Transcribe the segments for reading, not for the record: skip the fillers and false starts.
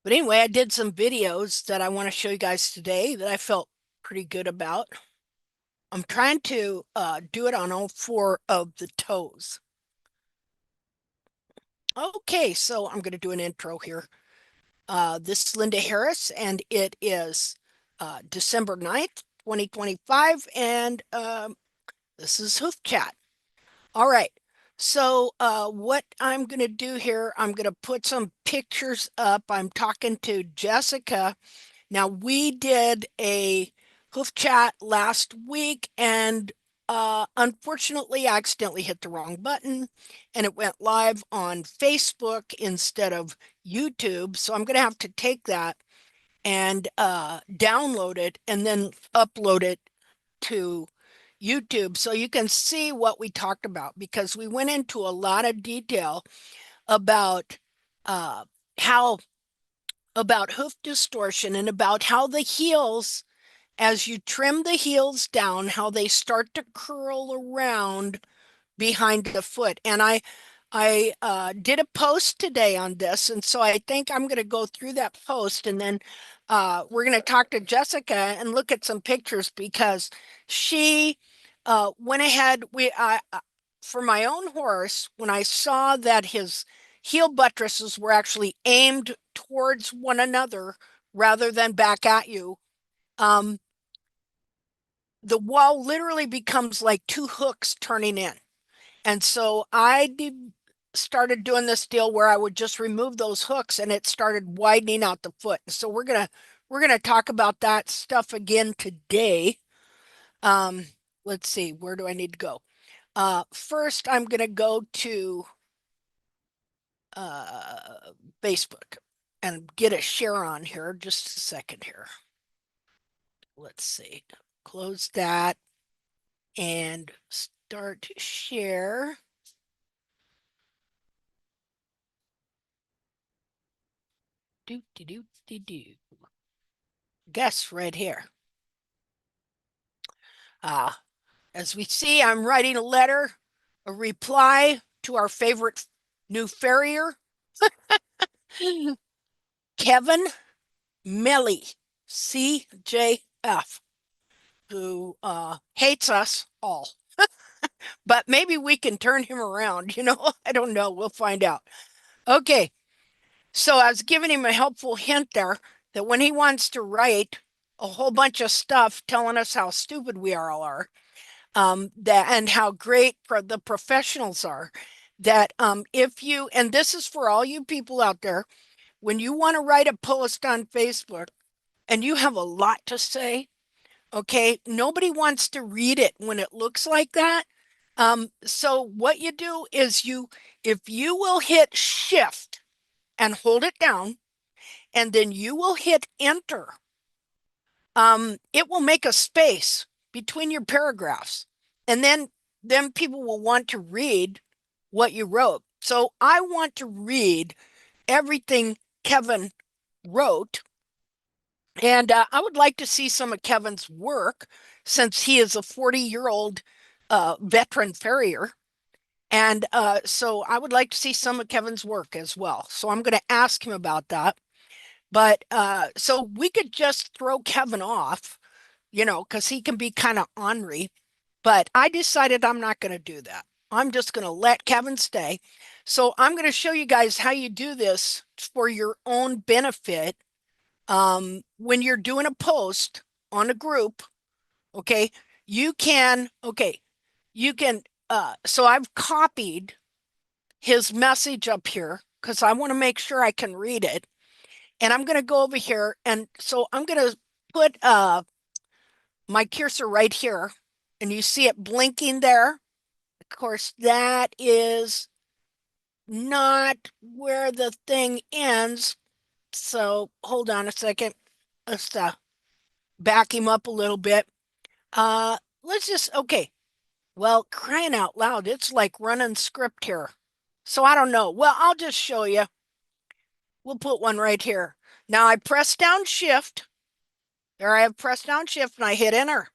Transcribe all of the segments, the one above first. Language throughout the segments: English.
But anyway, I did some videos that I want to show you guys today that I felt pretty good about. I'm trying to do it on all four of the toes. Okay, so I'm going to do an intro here. This is Linda Harris, and it is December 9th, 2025, and this is Hoof Chat. All right. So, what I'm going to do here, I'm going to put some pictures up. I'm talking to Jessica. Now, we did a hoof chat last week, and unfortunately, I accidentally hit the wrong button and it went live on Facebook instead of YouTube. So, I'm going to have to take that and download it and then upload it to YouTube so you can see what we talked about because we went into a lot of detail about uh, how about hoof distortion and about how the heels, as you trim the heels down, how they start to curl around behind the foot. And I did a post today on this, and so I think I'm going to go through that post, and then we're going to talk to Jessica and look at some pictures because she went ahead. For my own horse, when I saw that his heel buttresses were actually aimed towards one another rather than back at you, um, the wall literally becomes like two hooks turning in. And so started doing this deal where I would just remove those hooks and it started widening out the foot. So we're gonna talk about that stuff again today. Um, let's see, where do I need to go? First, I'm gonna go to uh, Facebook and get a share on here. Just a second here. Let's see. Close that and start share. Do do do do do. Guess right here. Uh, as we see, I'm writing a letter, a reply to our favorite new farrier, Kevin Melly, CJF, who hates us all. But maybe we can turn him around. I don't know. We'll find out. Okay. So I was giving him a helpful hint there that when he wants to write a whole bunch of stuff telling us how stupid we are all are, that and how great the professionals are, that if you, and this is for all you people out there, when you want to write a post on Facebook and you have a lot to say, okay, nobody wants to read it when it looks like that. So what you do is if you will hit shift and hold it down, and then you will hit enter, it will make a space between your paragraphs. And then people will want to read what you wrote. So I want to read everything Kevin wrote. And I would like to see some of Kevin's work since he is a 40-year-old veteran farrier. And so I would like to see some of Kevin's work as well. So I'm going to ask him about that. But so we could just throw Kevin off, because he can be kind of ornery. But I decided I'm not going to do that. I'm just going to let Kevin stay. So I'm going to show you guys how you do this for your own benefit. When you're doing a post on a group, okay, okay, you can, so I've copied his message up here because I want to make sure I can read it. And I'm going to go over here. And so I'm going to put my cursor right here. And you see it blinking there. Of course, that is not where the thing ends. So hold on a second. Let's back him up a little bit. Let's just, okay. Well, crying out loud, it's like running script here. So I don't know. Well, I'll just show you. We'll put one right here. Now I press down shift. There I have pressed down shift and I hit enter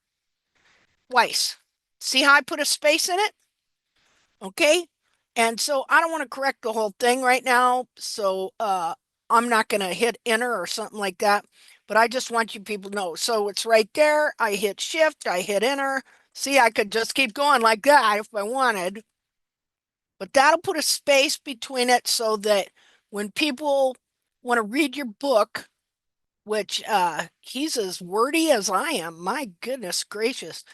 twice. See how I put a space in it? Okay. And so I don't want to correct the whole thing right now. So I'm not going to hit enter or something like that, but I just want you people to know. So it's right there. I hit shift, I hit enter. See, I could just keep going like that if I wanted, but that'll put a space between it so that when people want to read your book, which he's as wordy as I am, my goodness gracious.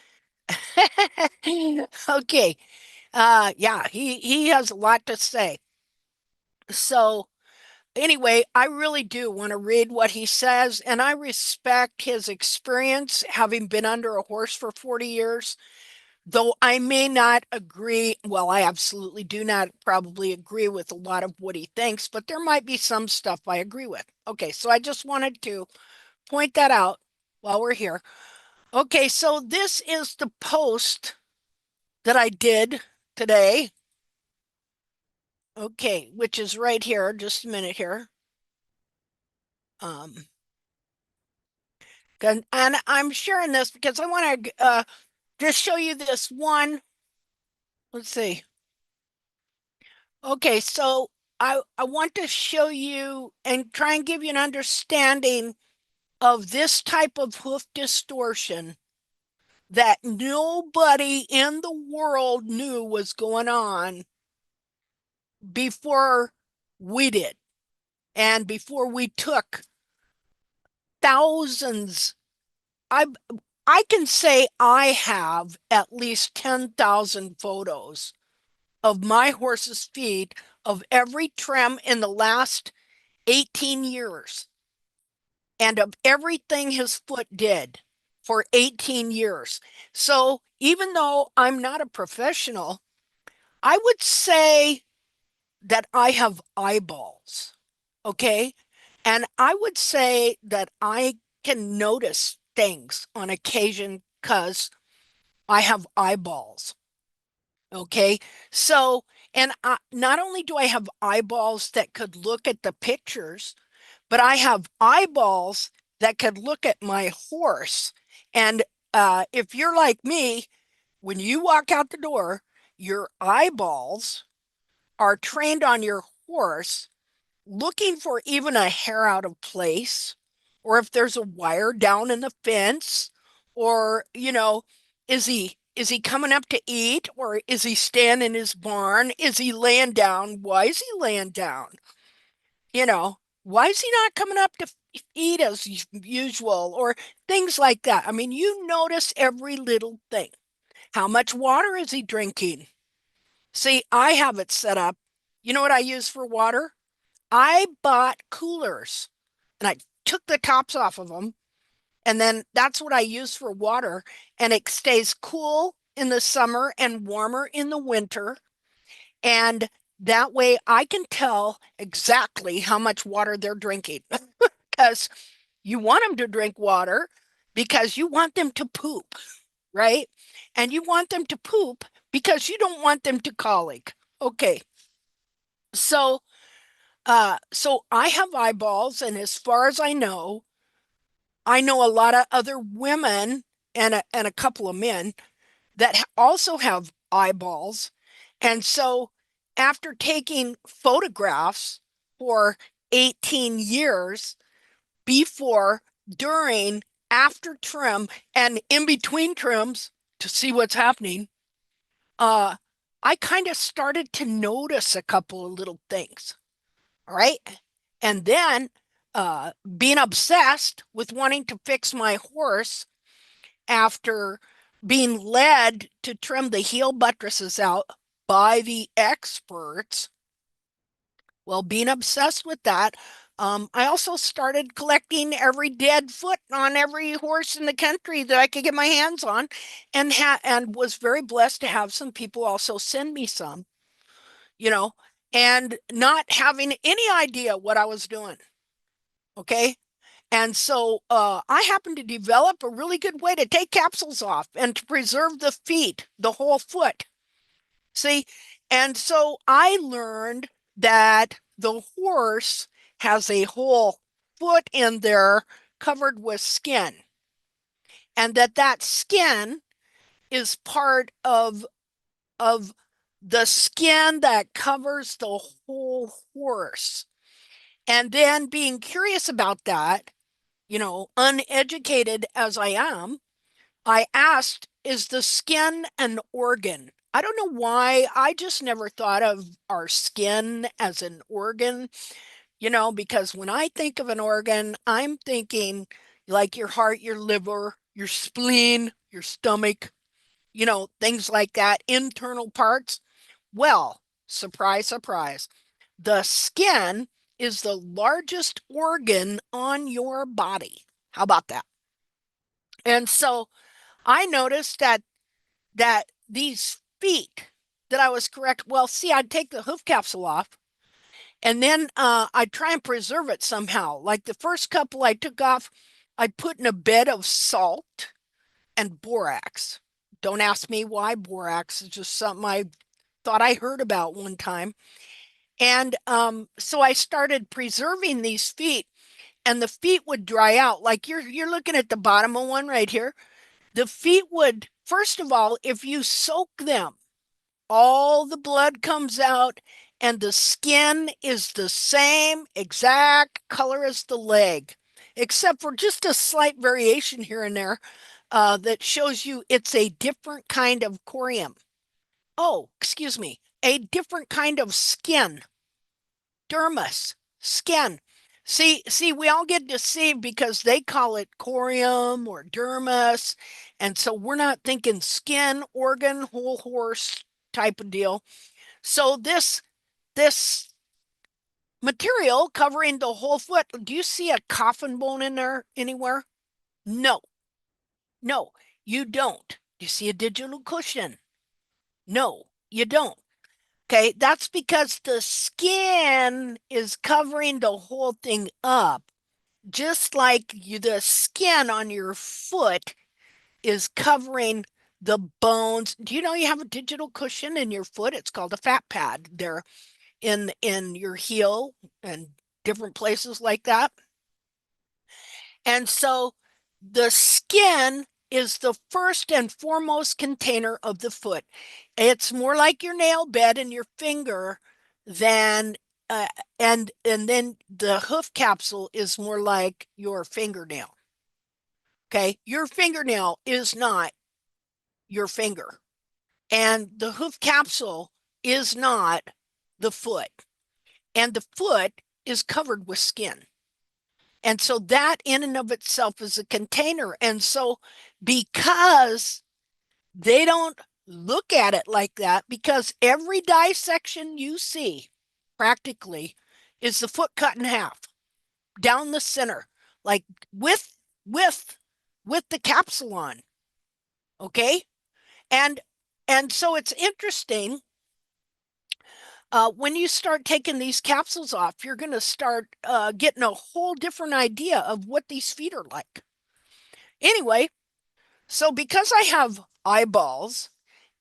Okay. Yeah, he has a lot to say. So anyway, I really do want to read what he says, and I respect his experience having been under a horse for 40 years. Though I may not agree, well, I absolutely do not probably agree with a lot of what he thinks, but there might be some stuff I agree with. Okay, so I just wanted to point that out while we're here. Okay, so this is the post that I did today. Okay, which is right here. Just a minute here. Um, and I'm sharing this because I want to just show you this one. Let's see. Okay, so I want to show you and try and give you an understanding of this type of hoof distortion that nobody in the world knew was going on before we did and before we took thousands. I I can say I have at least 10,000 photos of my horse's feet of every trim in the last 18 years and of everything his foot did for 18 years. So even though I'm not a professional, I would say that I have eyeballs. Okay. And I would say that I can notice things on occasion because I have eyeballs. Okay. So, and not only do I have eyeballs that could look at the pictures, but I have eyeballs that could look at my horse. And if you're like me, when you walk out the door, your eyeballs are trained on your horse, looking for even a hair out of place, or if there's a wire down in the fence, or, is he coming up to eat, or is he staying in his barn? Is he laying down? Why is he laying down? You know, why is he not coming up to eat as usual, or things like that? I mean, you notice every little thing. How much water is he drinking? See, I have it set up. You know what I use for water? I bought coolers and I took the tops off of them. And then that's what I use for water. And it stays cool in the summer and warmer in the winter. And that way I can tell exactly how much water they're drinking because you want them to drink water because you want them to poop, right? And you want them to poop because you don't want them to colic. Okay. So so I have eyeballs, and as far as I know a lot of other women and a couple of men that also have eyeballs. And so after taking photographs for 18 years before, during, after trim, and in between trims to see what's happening, uh, I kind of started to notice a couple of little things. All right. And then being obsessed with wanting to fix my horse after being led to trim the heel buttresses out by the experts. Well, being obsessed with that, I also started collecting every dead foot on every horse in the country that I could get my hands on, and was very blessed to have some people also send me some, you know, and not having any idea what I was doing. Okay. And so I happened to develop a really good way to take capsules off and to preserve the feet, the whole foot. See? And so I learned that the horse has a whole foot in there covered with skin, and that skin is part of the skin that covers the whole horse. And then being curious about that, uneducated as I am, I asked, is the skin an organ? I don't know why. I just never thought of our skin as an organ, because when I think of an organ, I'm thinking like your heart, your liver, your spleen, your stomach, things like that, internal parts. Well, surprise, surprise. The skin is the largest organ on your body. How about that? And so I noticed that these feet that I was correct. Well, see, I'd take the hoof capsule off and then I'd try and preserve it somehow. Like the first couple I took off, I'd put in a bed of salt and borax. Don't ask me why borax. It's just something I thought I heard about one time. And so I started preserving these feet, and the feet would dry out. Like you're looking at the bottom of one right here. The feet would, first of all, if you soak them, all the blood comes out and the skin is the same exact color as the leg, except for just a slight variation here and there that shows you it's a different kind of corium. Oh, excuse me, a different kind of skin, dermis, skin. See, we all get deceived because they call it corium or dermis, and so we're not thinking skin, organ, whole horse type of deal. So this material covering the whole foot, do you see a coffin bone in there anywhere? No, no, you don't. Do you see a digital cushion? No, you don't. Okay, that's because the skin is covering the whole thing up, just like the skin on your foot is covering the bones. Do you know you have a digital cushion in your foot? It's called a fat pad there in your heel and different places like that. And so the skin is the first and foremost container of the foot. It's more like your nail bed and your finger than uh, and then the hoof capsule is more like your fingernail. Okay? Your fingernail is not your finger. And the hoof capsule is not the foot. And the foot is covered with skin. And so that in and of itself is a container. And so because they don't look at it like that, because every dissection you see practically is the foot cut in half down the center, like with with with the capsule on. Okay. And and so it's interesting when you start taking these capsules off, you're going to start getting a whole different idea of what these feet are like. Anyway, so because I have eyeballs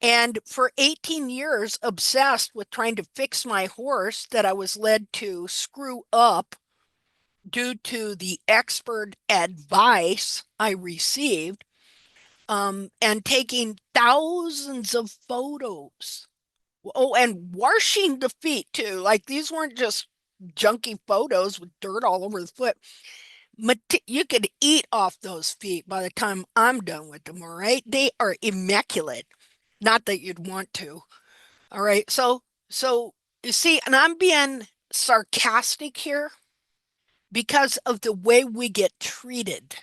and for 18 years obsessed with trying to fix my horse that I was led to screw up due to the expert advice I received, and taking thousands of photos. Oh, and washing the feet too. Like these weren't just junky photos with dirt all over the foot. You could eat off those feet by the time I'm done with them, all right? They are immaculate. Not that you'd want to. All right. So you see, and I'm being sarcastic here because of the way we get treated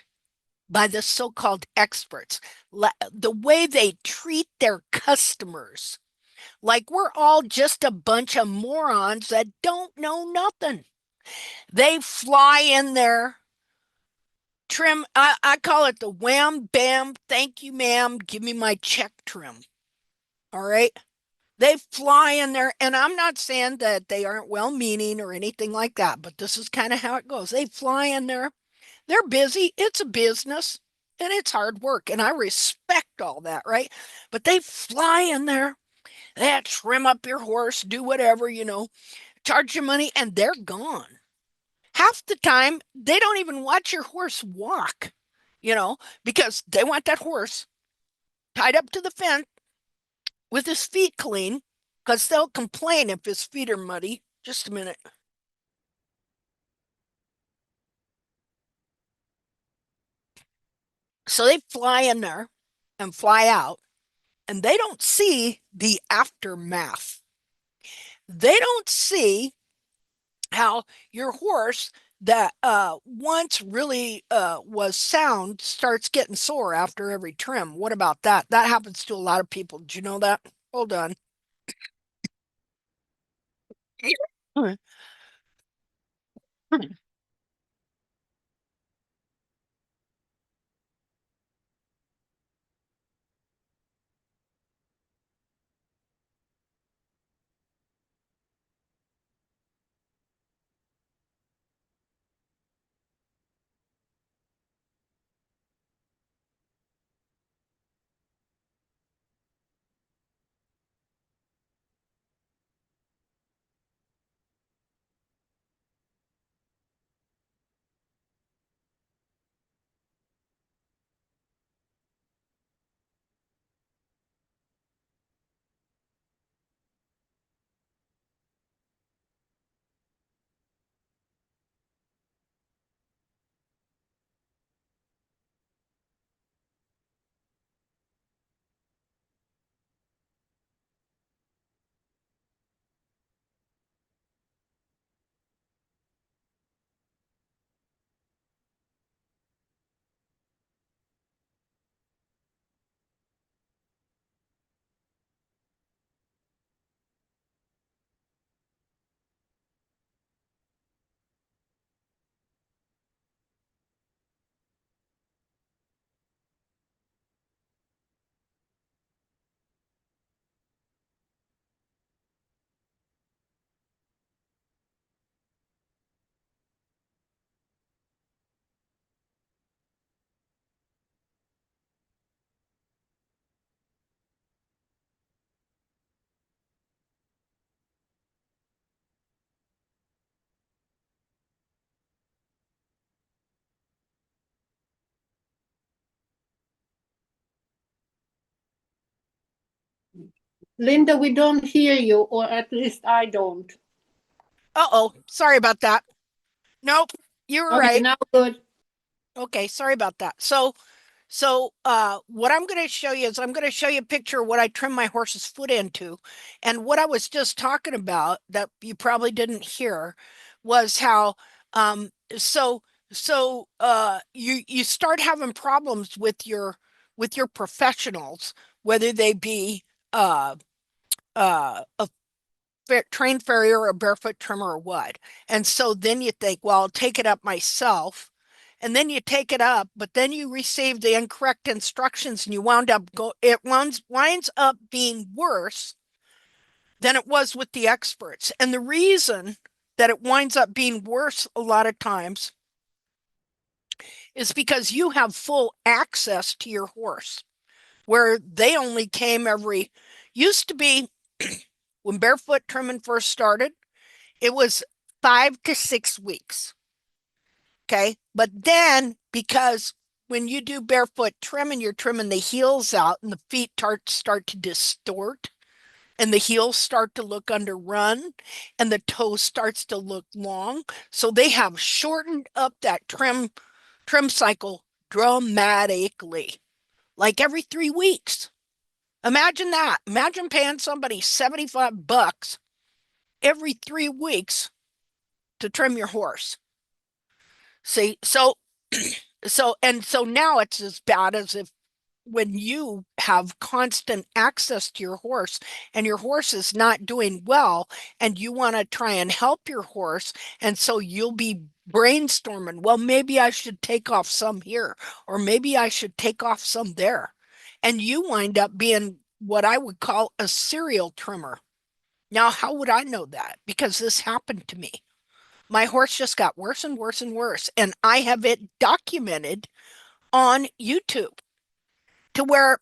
by the so-called experts, the way they treat their customers. Like we're all just a bunch of morons that don't know nothing. They fly in there, trim. I call it the wham, bam, thank you, ma'am, give me my check trim. All right. They fly in there, and I'm not saying that they aren't well meaning or anything like that, but this is kind of how it goes. They fly in there, they're busy, it's a business, and it's hard work, and I respect all that, right? But they fly in there, they trim up your horse, do whatever, charge you money, and they're gone. Half the time, they don't even watch your horse walk, because they want that horse tied up to the fence with his feet clean, because they'll complain if his feet are muddy. Just a minute. So they fly in there and fly out, and they don't see the aftermath. They don't see how your horse that once really was sound starts getting sore after every trim. What about that? That happens to a lot of people. Did you know that? Hold on. Linda, we don't hear you, or at least I don't. Uh-oh, sorry about that. Nope, you were Okay, right. now good. Okay, sorry about that. So what I'm going to show you is I'm going to show you a picture of what I trim my horse's foot into. And what I was just talking about that you probably didn't hear was how um so you start having problems with your professionals, whether they be a trained farrier or a barefoot trimmer or what. And so then you think, well, I'll take it up myself. And then you take it up, but then you receive the incorrect instructions and you wound up it winds up being worse than it was with the experts. And the reason that it winds up being worse a lot of times is because you have full access to your horse, where they only came every used to be when barefoot trimming first started, it was 5 to 6 weeks. Okay. But then because when you do barefoot trimming, you're trimming the heels out and the feet start to distort and the heels start to look underrun and the toe starts to look long. So they have shortened up that trim cycle dramatically, like every 3 weeks. Imagine that. Imagine paying somebody $75 every 3 weeks to trim your horse. See, so now it's as bad as if when you have constant access to your horse and your horse is not doing well and you want to try and help your horse, and so you'll be brainstorming, well, maybe I should take off some here or maybe I should take off some there. And you wind up being what I would call a serial trimmer. Now, how would I know that? Because this happened to me. My horse just got worse and worse and worse. And I have it documented on YouTube to where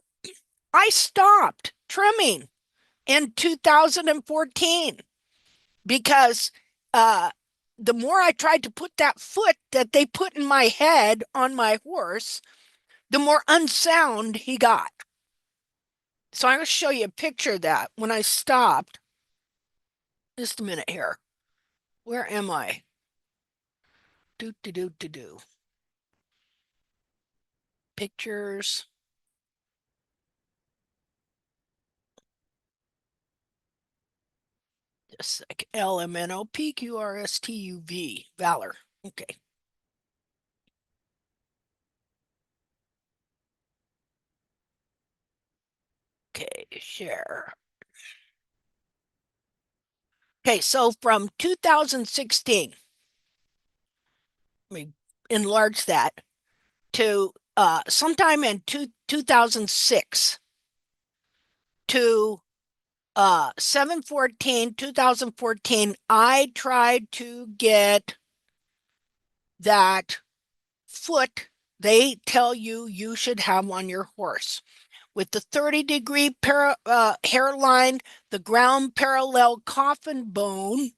I stopped trimming in 2014 because uh, the more I tried to put that foot that they put in my head on my horse, the more unsound he got. So I'm going to show you a picture of that when I stopped. Just a minute here. Where am I? Do, do, do, do, do. pictures. Just like LMNOPQRSTUV. Valor. Okay. Okay, share. Okay, so from 2016, let me enlarge that to sometime in 2006 to 7/14, 2014, I tried to get that foot they tell you you should have on your horse with the 30-degree hairline, the ground parallel coffin bone,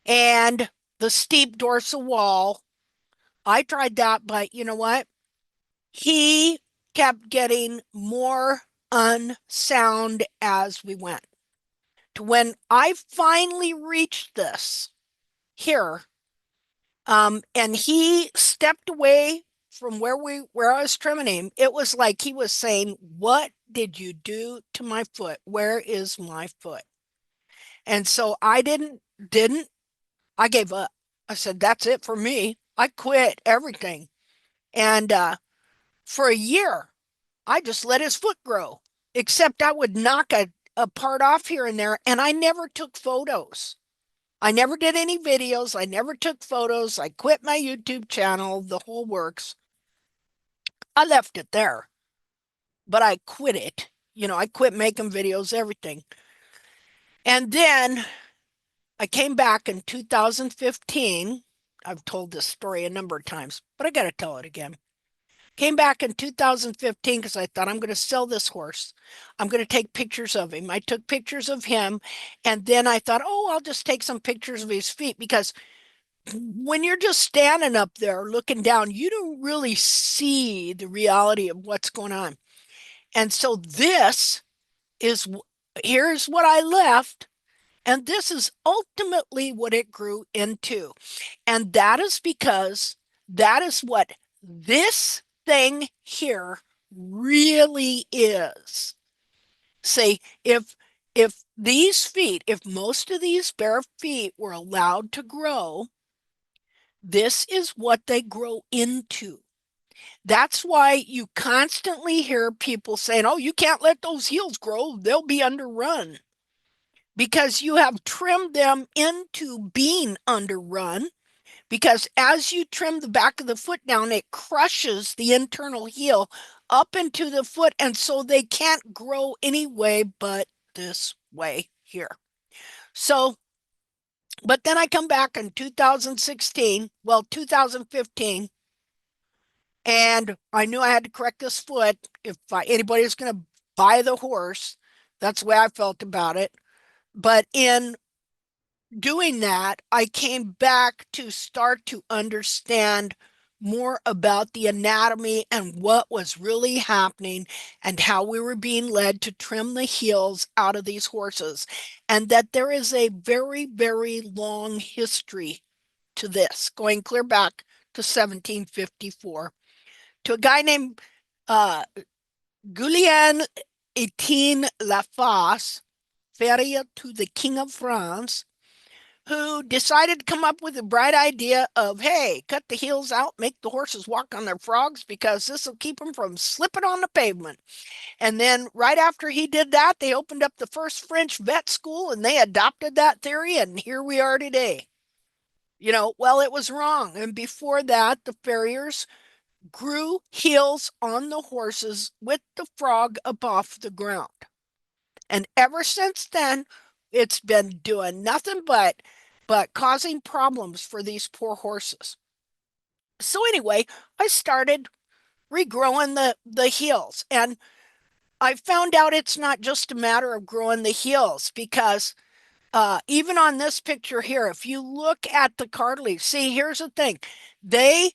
and the steep dorsal wall. I tried that, but you know what? He kept getting more unsound as we went. To when I finally reached this here, and he stepped away from where I was trimming him, it was like he was saying, "What did you do to my foot? Where is my foot?" And so I didn't I gave up. I said, "That's it for me." I quit everything. And for a year, I just let his foot grow, except I would knock a part off here and there, and I never took photos. I never did any videos. I never took photos. I quit my YouTube channel, the whole works. I left it there, but I quit it. I quit making videos, everything. And then I came back in 2015. I've told this story a number of times, but I got to tell it again. Came back in 2015 because I thought I'm going to sell this horse. I'm going to take pictures of him. I took pictures of him, and then I thought, oh, I'll just take some pictures of his feet because when you're just standing up there looking down, you don't really see the reality of what's going on. And so is here's what I left, and this is ultimately what it grew into. And that is because that is what this thing here really is. Say, if most of these bare feet were allowed to grow, this is what they grow into. That's why you constantly hear people saying, oh, you can't let those heels grow, they'll be underrun. Because you have trimmed them into being underrun. Because as you trim the back of the foot down, it crushes the internal heel up into the foot. And so they can't grow any way but this way here. So, but then I come back in 2016, well, 2015, and I knew I had to correct this foot if anybody was going to buy the horse. That's the way I felt about it. But in doing that, I came back to start to understand more about the anatomy and what was really happening and how we were being led to trim the heels out of these horses. And that there is a very, very long history to this, going clear back to 1754 to a guy named uh, Guillaume Etienne Lafosse, farrier to the King of France, who decided to come up with a bright idea of, hey, cut the heels out, make the horses walk on their frogs because this will keep them from slipping on the pavement. And then right after he did that, they opened up the first French vet school and they adopted that theory, and here we are today. Well, it was wrong. And before that, the farriers grew heels on the horses with the frog up off the ground. And ever since then, it's been doing nothing but causing problems for these poor horses. So anyway, I started regrowing the heels, and I found out it's not just a matter of growing the heels because even on this picture here, if you look at the cartilage, see, here's the thing. They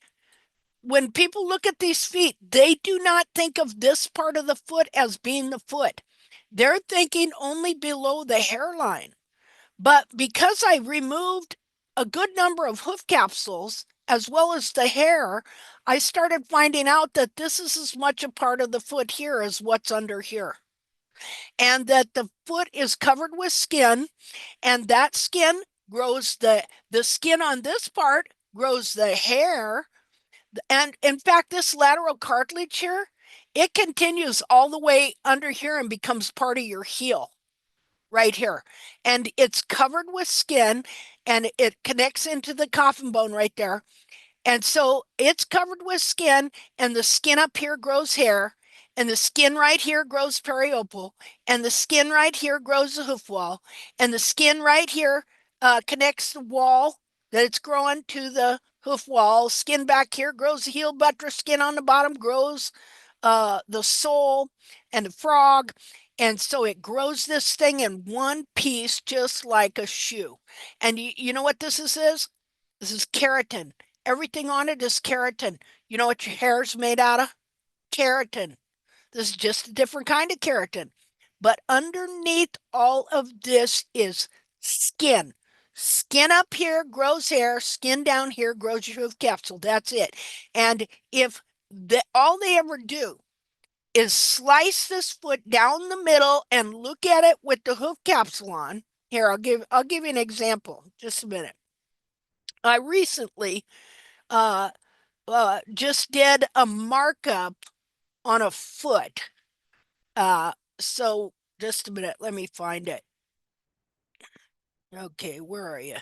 When people look at these feet, they do not think of this part of the foot as being the foot. They're thinking only below the hairline. But because I removed a good number of hoof capsules, as well as the hair, I started finding out that this is as much a part of the foot here as what's under here. And that the foot is covered with skin, and that skin grows the skin on this part grows the hair. And in fact, this lateral cartilage here, it continues all the way under here and becomes part of your heel right here. And it's covered with skin and it connects into the coffin bone right there. And so it's covered with skin, and the skin up here grows hair, and the skin right here grows periopal, and the skin right here grows the hoof wall, and the skin right here connects the wall that it's growing to the hoof wall. Skin back here grows the heel buttress, skin on the bottom grows the sole and the frog. And so it grows this thing in one piece, just like a shoe. And you know what this is? This is keratin. Everything on it is keratin. You know what your hair's made out of? Keratin. This is just a different kind of keratin. But underneath all of this is skin. Skin up here grows hair, skin down here grows your hoof capsule. That's it. And if all they ever do is slice this foot down the middle and look at it with the hoof capsule on. Here, I'll give you an example. Just a minute. I recently uh, just did a markup on a foot. So just a minute, let me find it. Okay, where are you?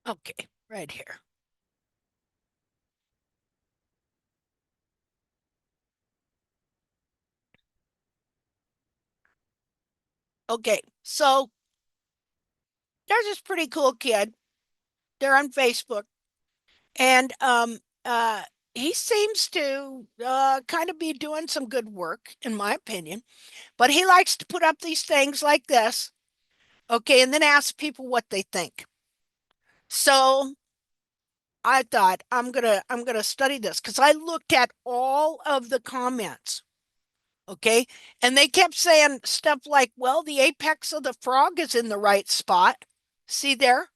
Okay, right here. Okay, so there's this pretty cool kid. They're on Facebook, and he seems to kind of be doing some good work, in my opinion. But he likes to put up these things like this, okay, and then ask people what they think. So I thought I'm gonna study this because I looked at all of the comments, okay, and they kept saying stuff like, "Well, the apex of the frog is in the right spot." See there?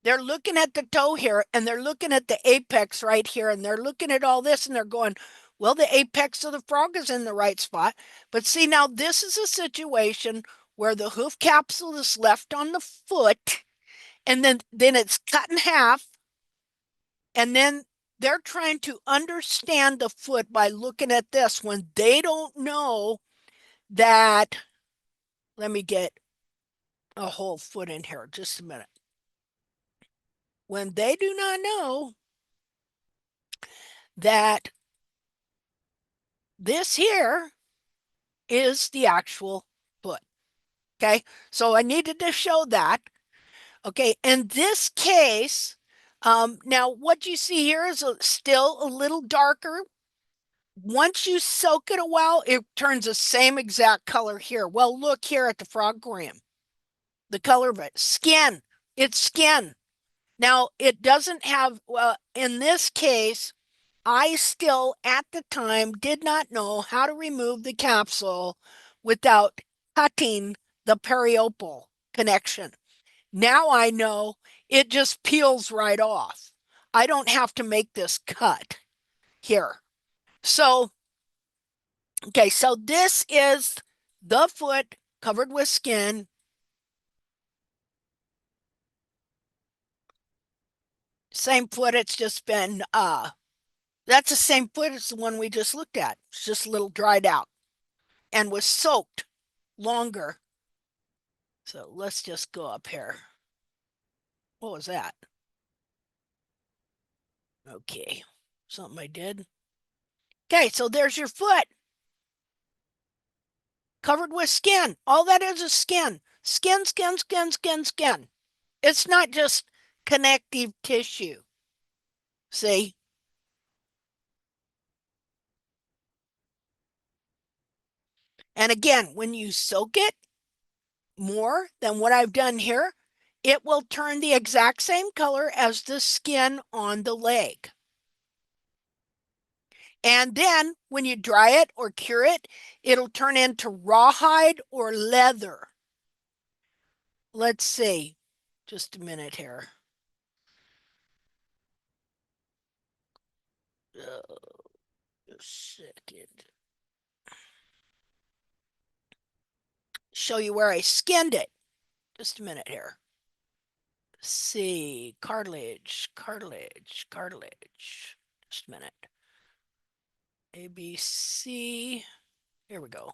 They're looking at the toe here, and they're looking at the apex right here, and they're looking at all this, and they're going, "Well, the apex of the frog is in the right spot." But see, now this is a situation where the hoof capsule is left on the foot, and then it's cut in half, and then they're trying to understand the foot by looking at this when they don't know that. Let me get a whole foot in here just a minute. When they do not know that this here is the actual foot. Okay, so I needed to show that. Okay, in this case, now what you see here is still a little darker. Once you soak it a while, it turns the same exact color here. Well, look here at the frogogram, the color of it. Skin, it's skin. Now, it doesn't have, well, in this case, I still at the time did not know how to remove the capsule without cutting the periopal connection. Now I know it just peels right off. I don't have to make this cut here. So, okay, so this is the foot covered with skin. Same foot, it's just been that's the same foot as the one we just looked at. It's just a little dried out and was soaked longer. So let's just go up here. What was that? Okay, something I did. Okay, so there's your foot covered with skin. All that is skin. Skin, skin, skin, skin, skin. It's not just connective tissue. See? And again, when you soak it more than what I've done here, it will turn the exact same color as the skin on the leg. And then when you dry it or cure it, it'll turn into rawhide or leather. Let's see. Just a minute here. A second. Show you where I skinned it. Just a minute here. Let's see. Cartilage, cartilage, cartilage. Just a minute. ABC. Here we go.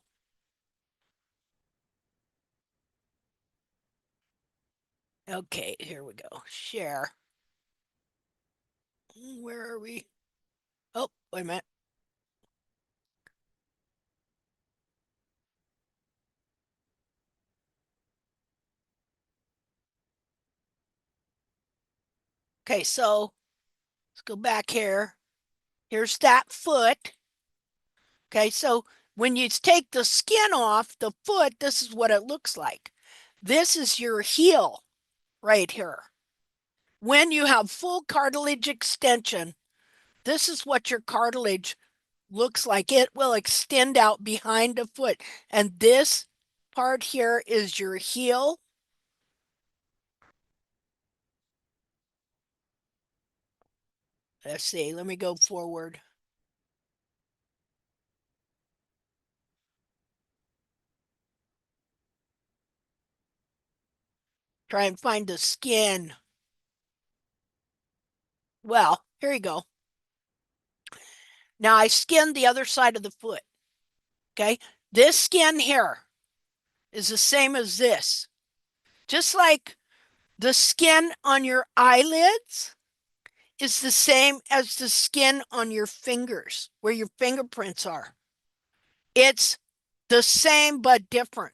Okay, here we go. Share. Where are we? Oh, wait a minute. Okay, so let's go back here. Here's that foot. Okay, so when you take the skin off the foot, this is what it looks like. This is your heel right here. When you have full cartilage extension, this is what your cartilage looks like. It will extend out behind the foot. And this part here is your heel. Let's see, let me go forward. Try and find the skin. Well, here you go. Now I skinned the other side of the foot. Okay. This skin here is the same as this. Just like the skin on your eyelids is the same as the skin on your fingers, where your fingerprints are. It's the same but different.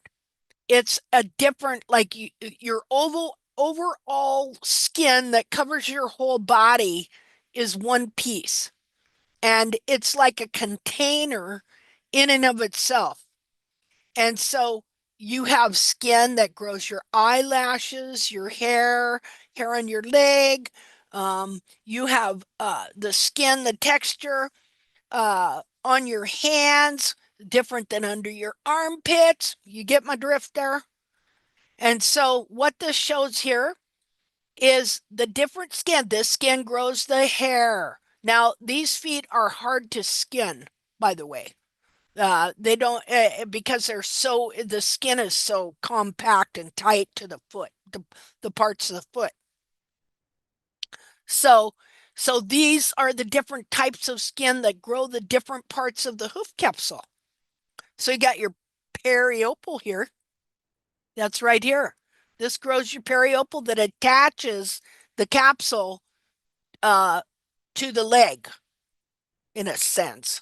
It's a different, like your oval overall skin that covers your whole body is one piece. And it's like a container in and of itself. And so you have skin that grows your eyelashes, your hair on your leg. You have the skin, the texture on your hands, different than under your armpits. You get my drift there? And so what this shows here is the different skin. This skin grows the hair. Now, these feet are hard to skin, by the way. They don't because they're so the skin is so compact and tight to the foot, the parts of the foot. So so these are the different types of skin that grow the different parts of the hoof capsule. So you got your periopal here. That's right here. This grows your periopal that attaches the capsule uh, to the leg in a sense.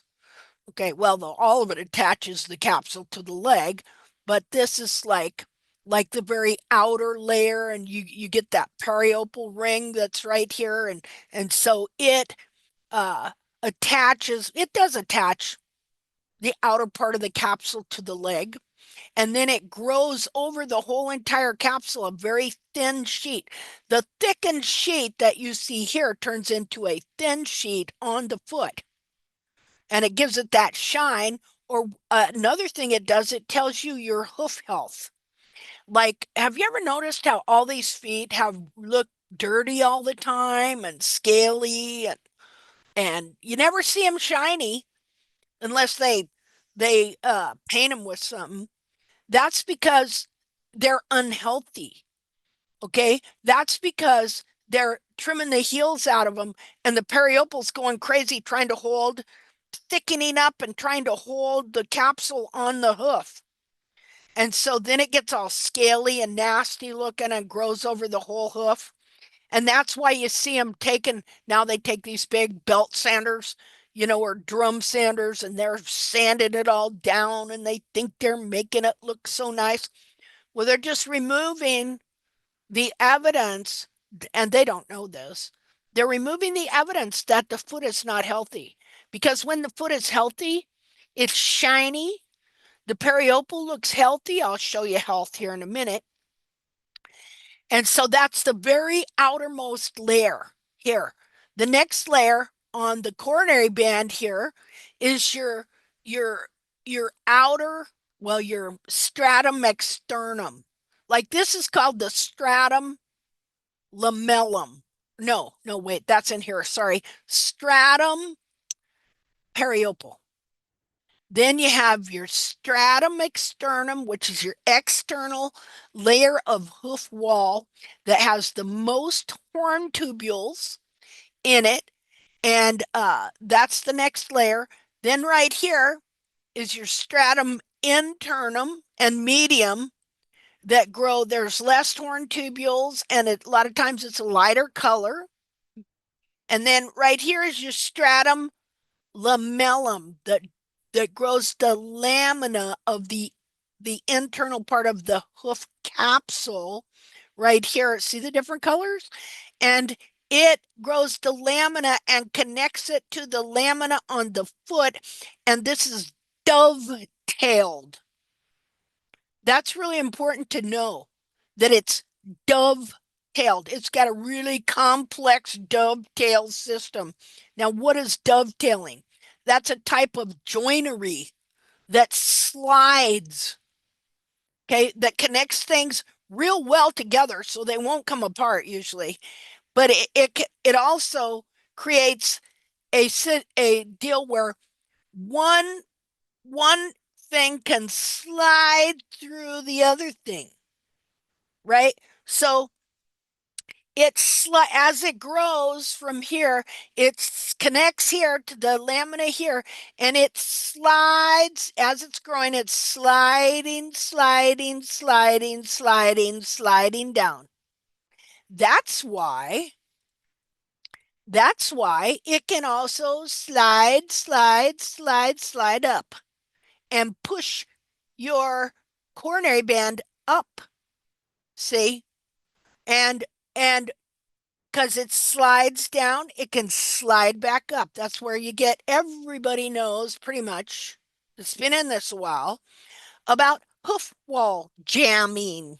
Okay, well, all of it attaches the capsule to the leg, but this is like the very outer layer, and you get that periopal ring that's right here, and so it uh, attaches. It does attach the outer part of the capsule to the leg, and then it grows over the whole entire capsule, a very thin sheet. The thickened sheet that you see here turns into a thin sheet on the foot, and it gives it that shine. Or another thing it does, it tells you your hoof health. Like, have you ever noticed how all these feet have look dirty all the time and scaly, and you never see them shiny unless they paint them with something. That's because they're unhealthy. Okay, that's because they're trimming the heels out of them, and the periopal's going crazy trying to hold, thickening up and trying to hold the capsule on the hoof. And so then it gets all scaly and nasty looking and grows over the whole hoof. And that's why you see them taking, now they take these big belt sanders, or drum sanders, and they're sanding it all down and they think they're making it look so nice. Well, they're just removing the evidence, and they don't know this. They're removing the evidence that the foot is not healthy. Because when the foot is healthy, it's shiny. The periopal looks healthy. I'll show you health here in a minute. And so that's the very outermost layer here. The next layer on the coronary band here is your your outer, well, your stratum externum. Like this is called the stratum lamellum. No, no, wait, that's in here. Sorry. Stratum periopal. Then you have your stratum externum, which is your external layer of hoof wall that has the most horn tubules in it. And that's the next layer. Then right here is your stratum internum and medium that grow. There's less horn tubules, and a lot of times it's a lighter color. And then right here is your stratum lamellum that grows the lamina of the internal part of the hoof capsule right here. See the different colors? And it grows the lamina and connects it to the lamina on the foot. And this is dovetailed. That's really important to know that it's dovetailed. It's got a really complex dovetail system. Now, what is dovetailing? That's a type of joinery that slides, okay, that connects things real well together so they won't come apart usually. But it also creates a deal where one one thing can slide through the other thing, right? So it's as it grows from here, it connects here to the lamina here, and it slides as it's growing. It's sliding, sliding, sliding, sliding, sliding down. That's why. That's why it can also slide, slide, slide, slide up and push your coronary band up. See? And and because it slides down, it can slide back up. That's where you get everybody knows pretty much. It's been in this a while about hoof wall jamming.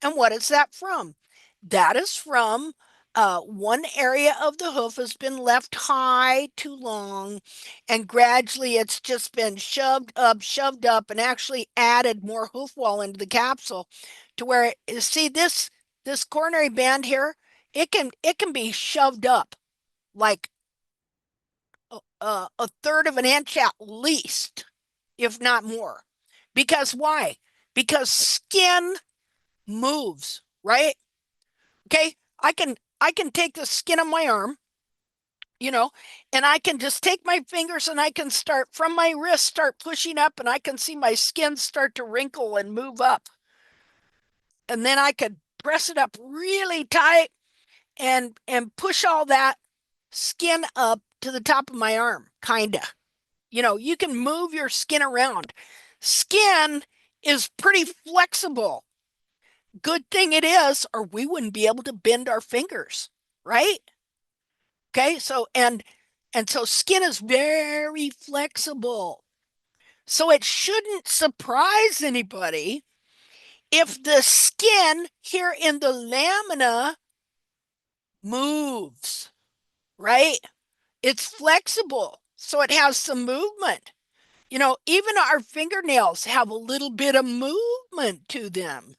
And what is that from? That is from one area of the hoof has been left high too long, and gradually it's just been shoved up, and actually added more hoof wall into the capsule to where see this coronary band here, it can be shoved up like a third of an inch at least, if not more. Because why? Because skin moves, right? Okay, I can take the skin of my arm, you know, and I can just take my fingers and I can start from my wrist, start pushing up, and I can see my skin start to wrinkle and move up. And then I could press it up really tight and push all that skin up to the top of my arm, kinda. You can move your skin around. Skin is pretty flexible. Good thing it is, or we wouldn't be able to bend our fingers, right? Okay, so skin is very flexible. So it shouldn't surprise anybody if the skin here in the lamina moves, right? It's flexible, so it has some movement. Even our fingernails have a little bit of movement to them.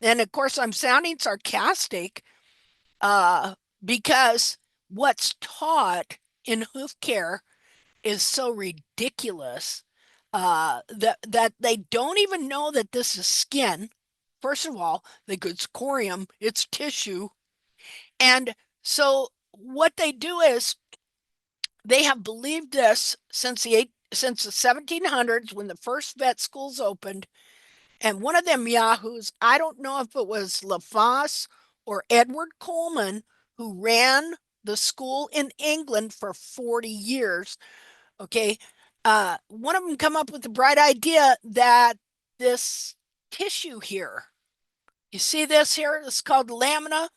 And of course, I'm sounding sarcastic, uh, because what's taught in hoof care is so ridiculous, that they don't even know that this is skin. First of all, they think it's corium, it's tissue. And so what they do is they have believed this since the 1700s when the first vet schools opened. And one of them yahoos, I don't know if it was LaFosse or Edward Coleman, who ran the school in England for 40 years. Okay. One of them come up with the bright idea that this tissue here, you see this here? It's called lamina.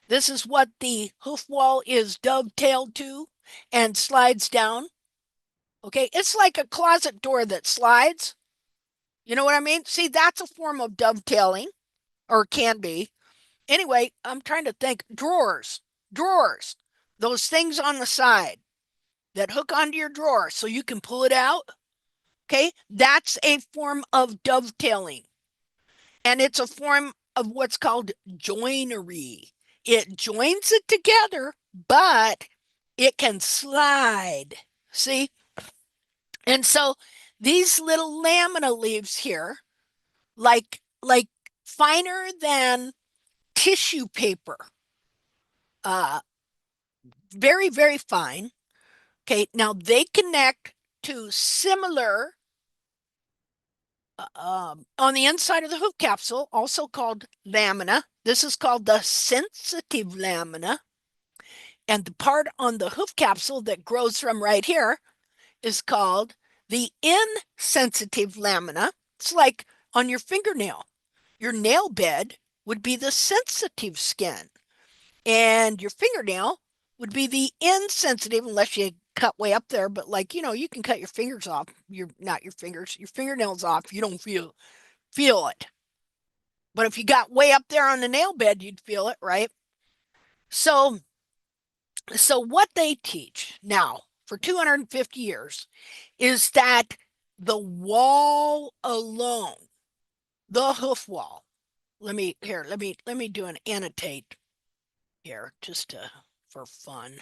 This is what the hoof wall is dovetailed to and slides down. Okay. It's like a closet door that slides. You know what I mean? See, that's a form of dovetailing, or can be. Anyway, I'm trying to think. Drawers. Drawers. those things on the side that hook onto your drawer so you can pull it out, okay, that's a form of dovetailing. And it's a form of what's called joinery. It joins it together, but it can slide. See? And so these little lamina leaves here, like finer than tissue paper, uh, very, very fine. Okay, now they connect to similar on the inside of the hoop capsule, also called lamina. This is called the sensitive lamina. And the part on the hoof capsule that grows from right here is called the insensitive lamina. It's like on your fingernail. Your nail bed would be the sensitive skin, and your fingernail would be the insensitive, unless you cut way up there. But like, you can cut your fingers off. You're not your fingers, your fingernails off. You don't feel it. But if you got way up there on the nail bed, you'd feel it, right? So what they teach now for 250 years is that the wall alone, the hoof wall. Let me do an annotate here just for fun.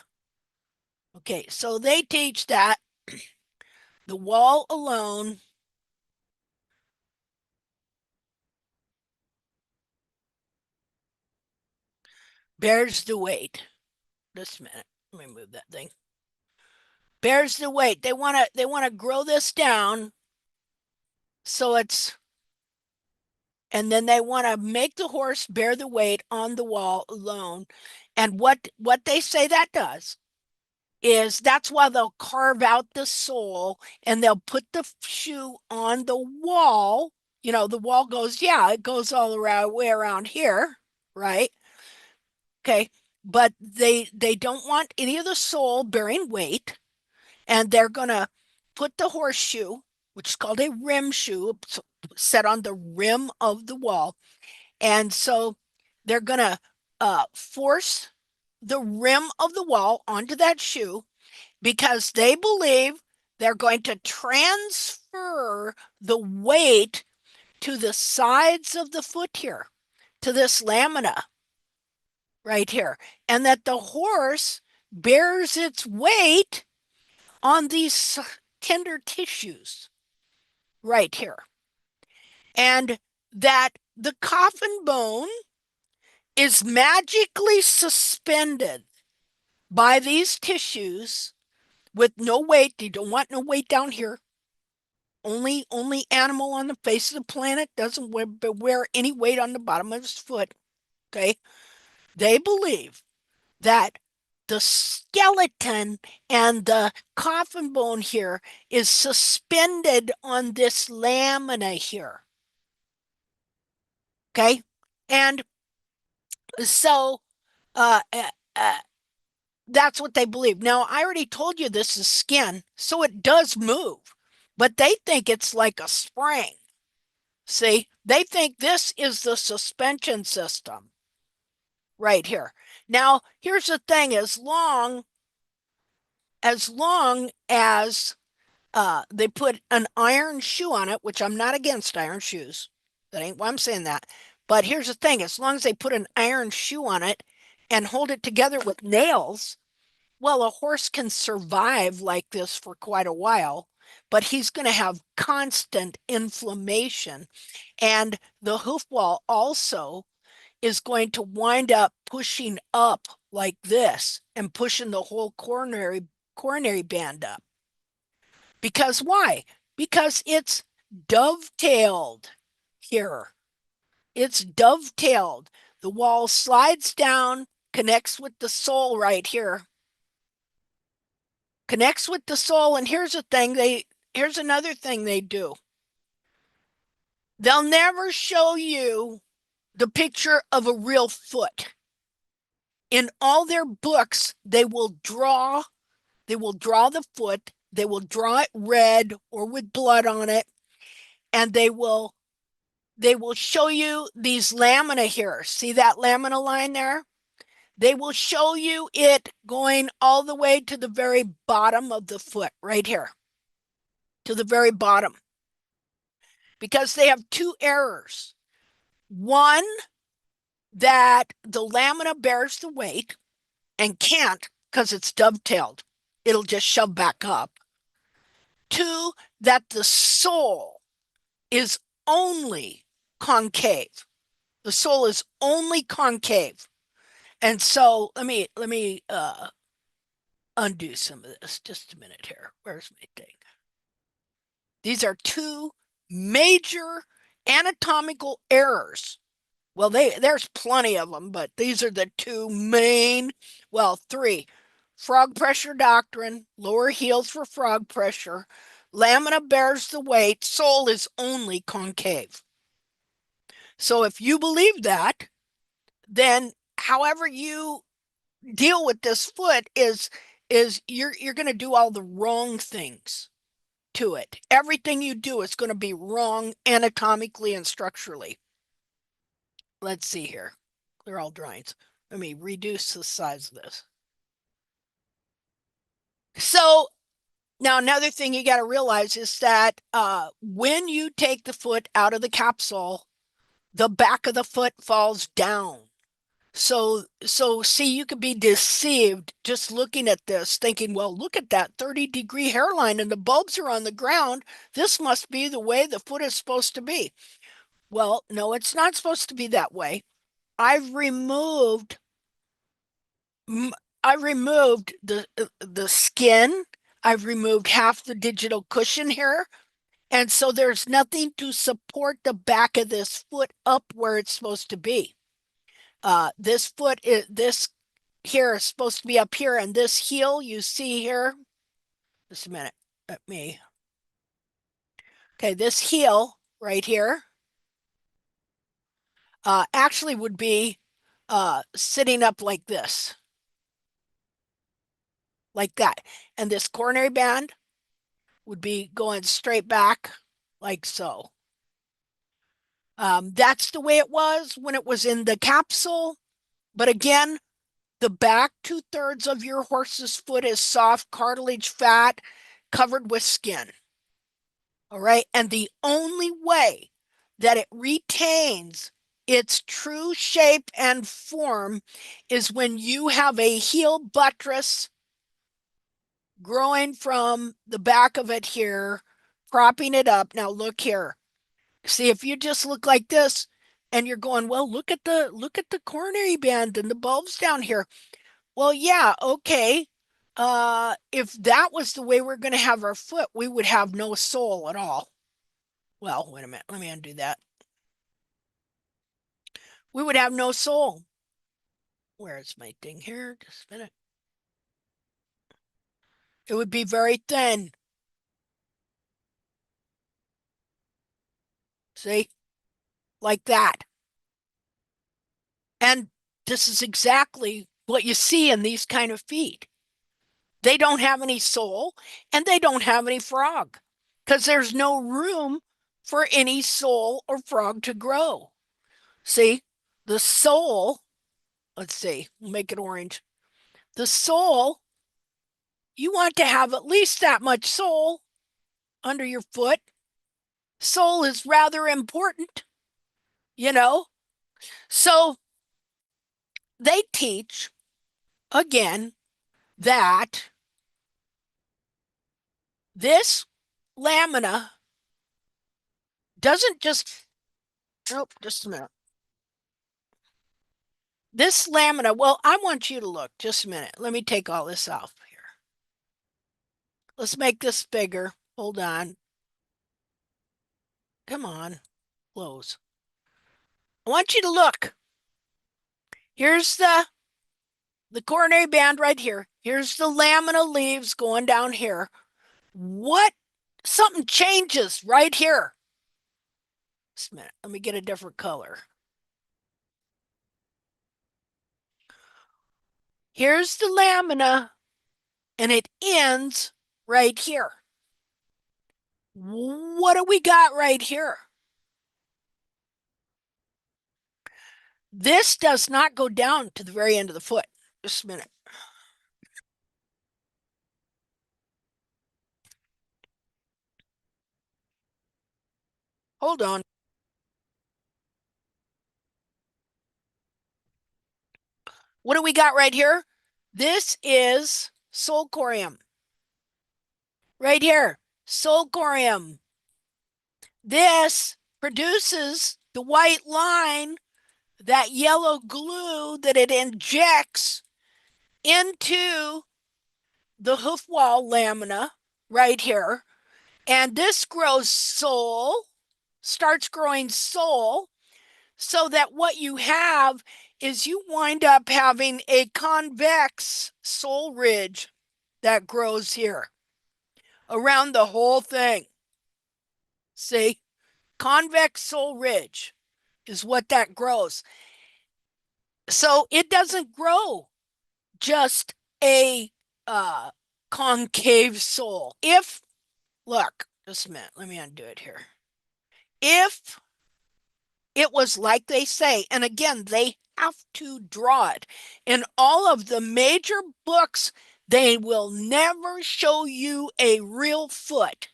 Okay, so they teach that the wall alone bears the weight. Just a minute. Let me move that thing. Bears the weight. They want to grow this down so it's, and then they want to make the horse bear the weight on the wall alone. And what they say that does is that's why they'll carve out the sole and they'll put the shoe on the wall. The wall goes, yeah, it goes all the way around here, right? Okay. But they don't want any of the sole bearing weight, and they're gonna put the horseshoe, which is called a rim shoe, set on the rim of the wall. And so they're gonna force the rim of the wall onto that shoe because they believe they're going to transfer the weight to the sides of the foot here, to this lamina right here, and that the horse bears its weight on these tender tissues right here, and that the coffin bone is magically suspended by these tissues with no weight. You don't want no weight down here. Only animal on the face of the planet doesn't wear any weight on the bottom of his foot. Okay. They believe that the skeleton and the coffin bone here is suspended on this lamina here. Okay. And so uh, uh, uh, that's what they believe. Now, I already told you this is skin, so it does move, but they think it's like a spring. See, they think this is the suspension system right here. Now, here's the thing: as long as they put an iron shoe on it, which I'm not against iron shoes. That ain't why I'm saying that. But here's the thing: as long as they put an iron shoe on it and hold it together with nails, well, a horse can survive like this for quite a while, but he's going to have constant inflammation. And the hoof wall also is going to wind up pushing up like this and pushing the whole coronary band up. Because why? Because it's dovetailed here. It's dovetailed. The wall slides down, connects with the sole right here. Connects with the sole, and here's another thing they do. They'll never show you the picture of a real foot. In all their books, they will draw the foot, they will draw it red or with blood on it, and they will show you these lamina here. See that lamina line there? They will show you it going all the way to the very bottom of the foot, right here, to the very bottom, because they have two errors. One, that the lamina bears the weight and can't because it's dovetailed. It'll just shove back up. Two, that the sole is only concave. The sole is only concave. And so let me undo some of this. Just a minute here. Where's my thing? These are two major anatomical errors. Well, there's plenty of them, but these are the two main, well, three. Frog pressure doctrine, lower heels for frog pressure, lamina bears the weight, sole is only concave. So if you believe that, then however you deal with this foot is you're going to do all the wrong things to it. Everything you do is going to be wrong anatomically and structurally. Let's see here. Clear all drawings. Let me reduce the size of this. So now another thing you got to realize is that when you take the foot out of the capsule, the back of the foot falls down. So see, you could be deceived just looking at this, thinking, well, look at that 30-degree hairline and the bulbs are on the ground. This must be the way the foot is supposed to be. Well, no, it's not supposed to be that way. I've removed I removed the skin. I've removed half the digital cushion here. And so there's nothing to support the back of this foot up where it's supposed to be. This here is supposed to be up here, and this heel you see here. Just a minute. Let me. Okay, this heel right here actually would be sitting up like that. And this coronary band would be going straight back like so. That's the way it was when it was in the capsule. But again, the back 2/3 of your horse's foot is soft cartilage fat covered with skin. All right. And the only way that it retains its true shape and form is when you have a heel buttress growing from the back of it here, propping it up. Now look here. See, if you just look like this and you're going, well, look at the coronary band and the bulbs down here. Well, yeah, okay. If that was the way we're going to have our foot, we would have no sole at all. Well, wait a minute. Let me undo that. We would have no sole. Where's my thing here? Just a minute. It would be very thin. See? Like that. And this is exactly what you see in these kind of feet. They don't have any sole and they don't have any frog because there's no room for any sole or frog to grow. See, the sole, let's see, we'll make it orange. The sole, you want to have at least that much sole under your foot. Sole is rather important, you know. So they teach again that this lamina doesn't just, oh, just a minute. This lamina, well, I want you to look just a minute. Let me take all this off here. Let's make this bigger. Hold on. Come on. Close. I want you to look. Here's the coronary band right here. Here's the lamina leaves going down here. What? Something changes right here. Just a minute. Let me get a different color. Here's the lamina, and it ends right here. What do we got right here? This does not go down to the very end of the foot. Just a minute. Hold on. What do we got right here? This is sulcorium. Right here. Sulcorium. This produces the white line, that yellow glue that it injects into the hoof wall lamina right here. And this grows sole, starts growing sole, so that what you have is you wind up having a convex sole ridge that grows here around the whole thing. See, convex sole ridge is what that grows. So it doesn't grow just a uh, concave sole. If, look, just a minute, let me undo it here. If it was like they say, and again, they have to draw it. In all of the major books, they will never show you a real foot.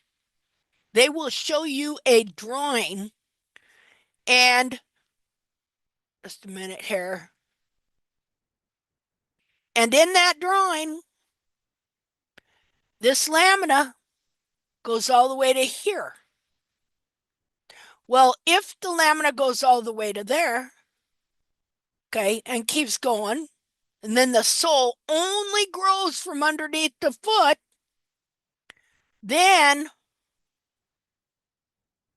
They will show you a drawing, and just a minute here. And in that drawing, this lamina goes all the way to here. Well, if the lamina goes all the way to there, okay, and keeps going, and then the sole only grows from underneath the foot, then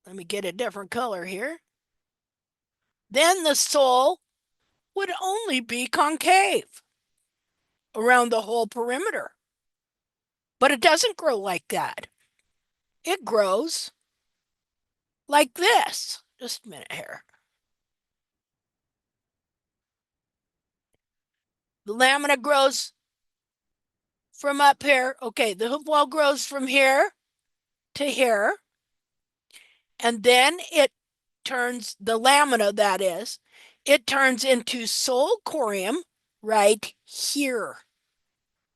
let me get a different color here. Then the sole would only be concave around the whole perimeter. But it doesn't grow like that. It grows like this. Just a minute here. The lamina grows from up here. Okay, the hoof wall grows from here to here. And then it turns, the lamina that is, it turns into sole corium right here,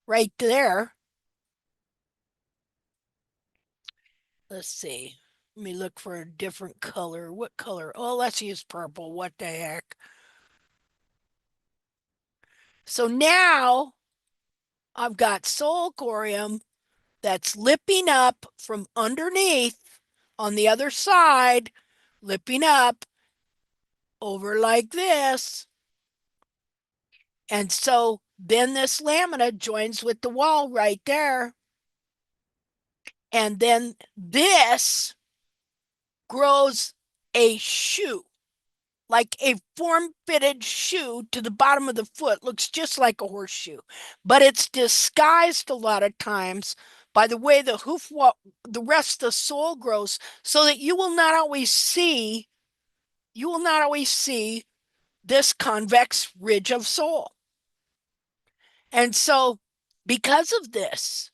right there. Let's see. Let me look for a different color. What color? Oh, let's use purple. What the heck? So now I've got sole corium that's lipping up from underneath on the other side, lipping up over like this. And so then this lamina joins with the wall right there. And then this grows a shoe, like a form-fitted shoe to the bottom of the foot. Looks just like a horseshoe, but it's disguised a lot of times by the way the hoof wall, the rest of the sole grows, so that you will not always see this convex ridge of sole. And so because of this,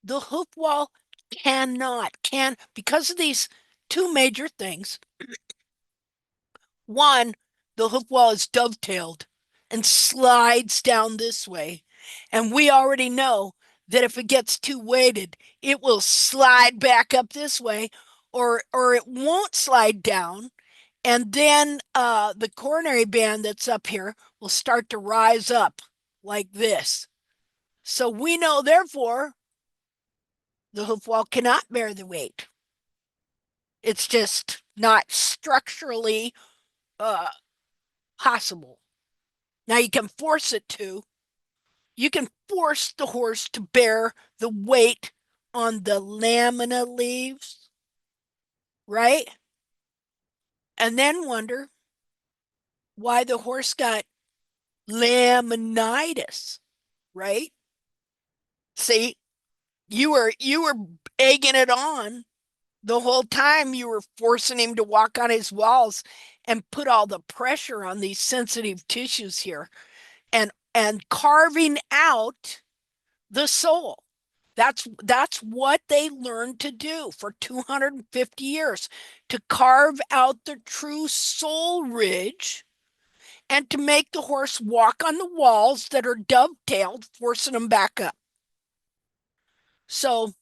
the hoof wall can because of these two major things. One, the hoof wall is dovetailed and slides down this way. And we already know that if it gets too weighted, it will slide back up this way, or it won't slide down. And then the coronary band that's up here will start to rise up like this. So we know, therefore, the hoof wall cannot bear the weight. It's just not structurally uh, possible. Now you can force it to. You can force the horse to bear the weight on the lamina leaves, right? And then wonder why the horse got laminitis, right? See, you were egging it on the whole time. You were forcing him to walk on his walls and put all the pressure on these sensitive tissues here, and carving out the soul. That's what they learned to do for 250 years, to carve out the true soul ridge and to make the horse walk on the walls that are dovetailed, forcing them back up. So,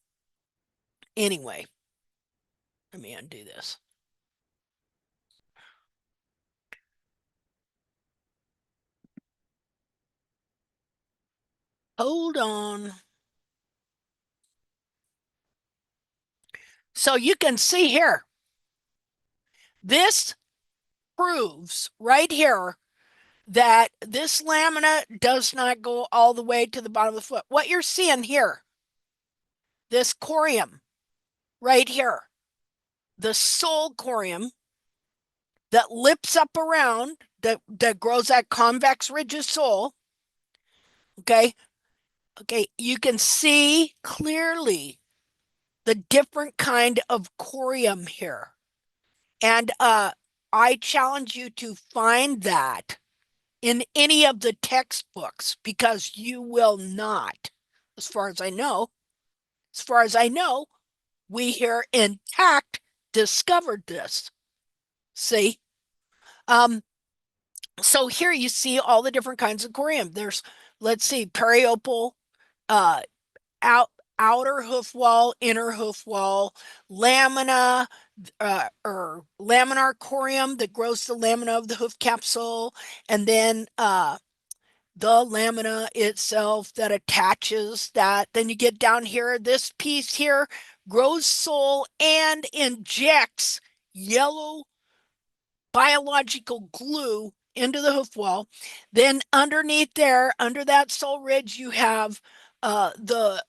anyway, let me undo this. Hold on. So you can see here, this proves right here that this lamina does not go all the way to the bottom of the foot. What you're seeing here, this corium right here, the sole corium that lips up around, that grows that convex ridge of sole, okay? Okay, you can see clearly the different kind of corium here. And I challenge you to find that in any of the textbooks because you will not, as far as I know, as far as I know, we here intact discovered this. See? Um, so here you see all the different kinds of corium. There's, let's see, periopal, uh, out outer hoof wall, inner hoof wall, lamina, or laminar corium that grows the lamina of the hoof capsule, and then the lamina itself that attaches that. Then you get down here, this piece here grows sole and injects yellow biological glue into the hoof wall. Then underneath there, under that sole ridge, you have the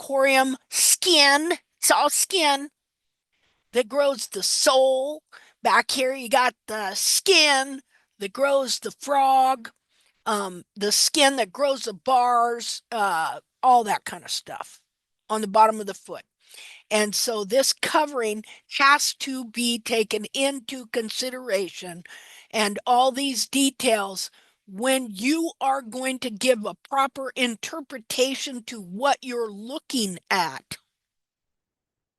corium skin. It's all skin that grows the sole. Back here, you got the skin that grows the frog, the skin that grows the bars, all that kind of stuff on the bottom of the foot. And so this covering has to be taken into consideration, and all these details when you are going to give a proper interpretation to what you're looking at.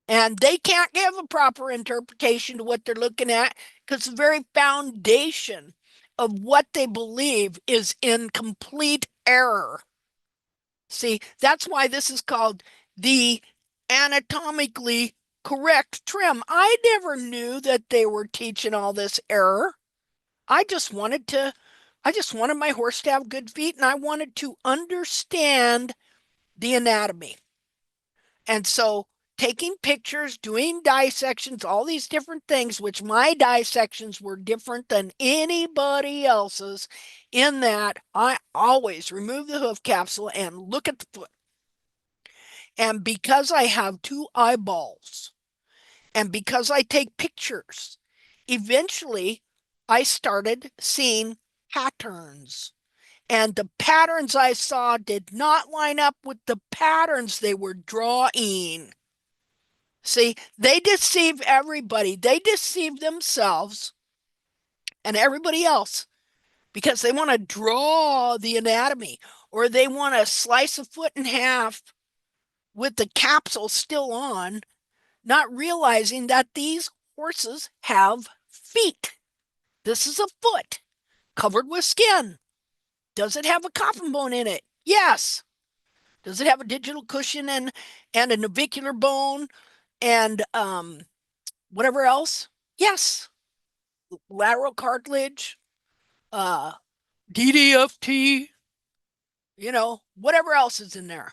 And they can't give a proper interpretation to what they're looking at because the very foundation of what they believe is in complete error. See, that's why this is called the anatomically correct trim. I never knew that they were teaching all this error. I just wanted to, I just wanted my horse to have good feet and I wanted to understand the anatomy. And so taking pictures, doing dissections, all these different things, which my dissections were different than anybody else's, in that I always remove the hoof capsule and look at the foot. And because I have two eyeballs and because I take pictures, eventually I started seeing patterns. And the patterns I saw did not line up with the patterns they were drawing. See, they deceive everybody. They deceive themselves and everybody else because they want to draw the anatomy or they want to slice a foot in half with the capsule still on, not realizing that these horses have feet. This is a foot covered with skin. Does it have a coffin bone in it? Yes. Does it have a digital cushion and a navicular bone and whatever else? Yes. Lateral cartilage, uh, DDFT, whatever else is in there.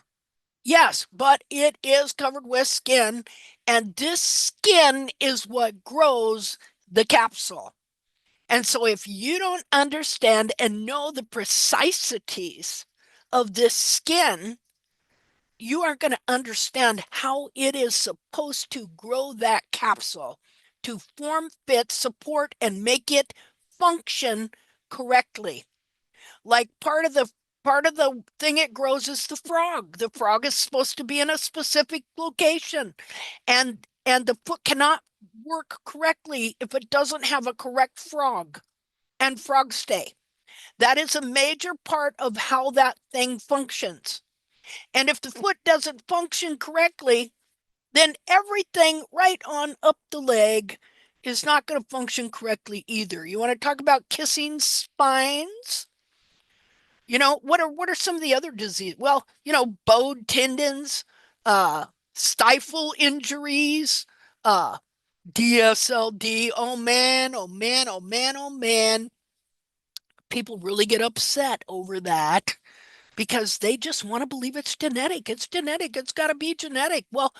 Yes, but it is covered with skin, and this skin is what grows the capsule. And so, if you don't understand and know the precisities of this skin, you aren't going to understand how it is supposed to grow that capsule to form, fit, support, and make it function correctly. Like part of the thing it grows is the frog. The frog is supposed to be in a specific location, and the foot cannot work correctly if it doesn't have a correct frog and frog stay. That is a major part of how that thing functions. And if the foot doesn't function correctly, then everything right on up the leg is not going to function correctly either. You want to talk about kissing spines? What are some of the other diseases? Well, bowed tendons, uh, stifle injuries, uh, DSLD. Oh man, oh man, oh man, oh man. People really get upset over that because they just want to believe it's genetic. It's genetic. It's got to be genetic. Well,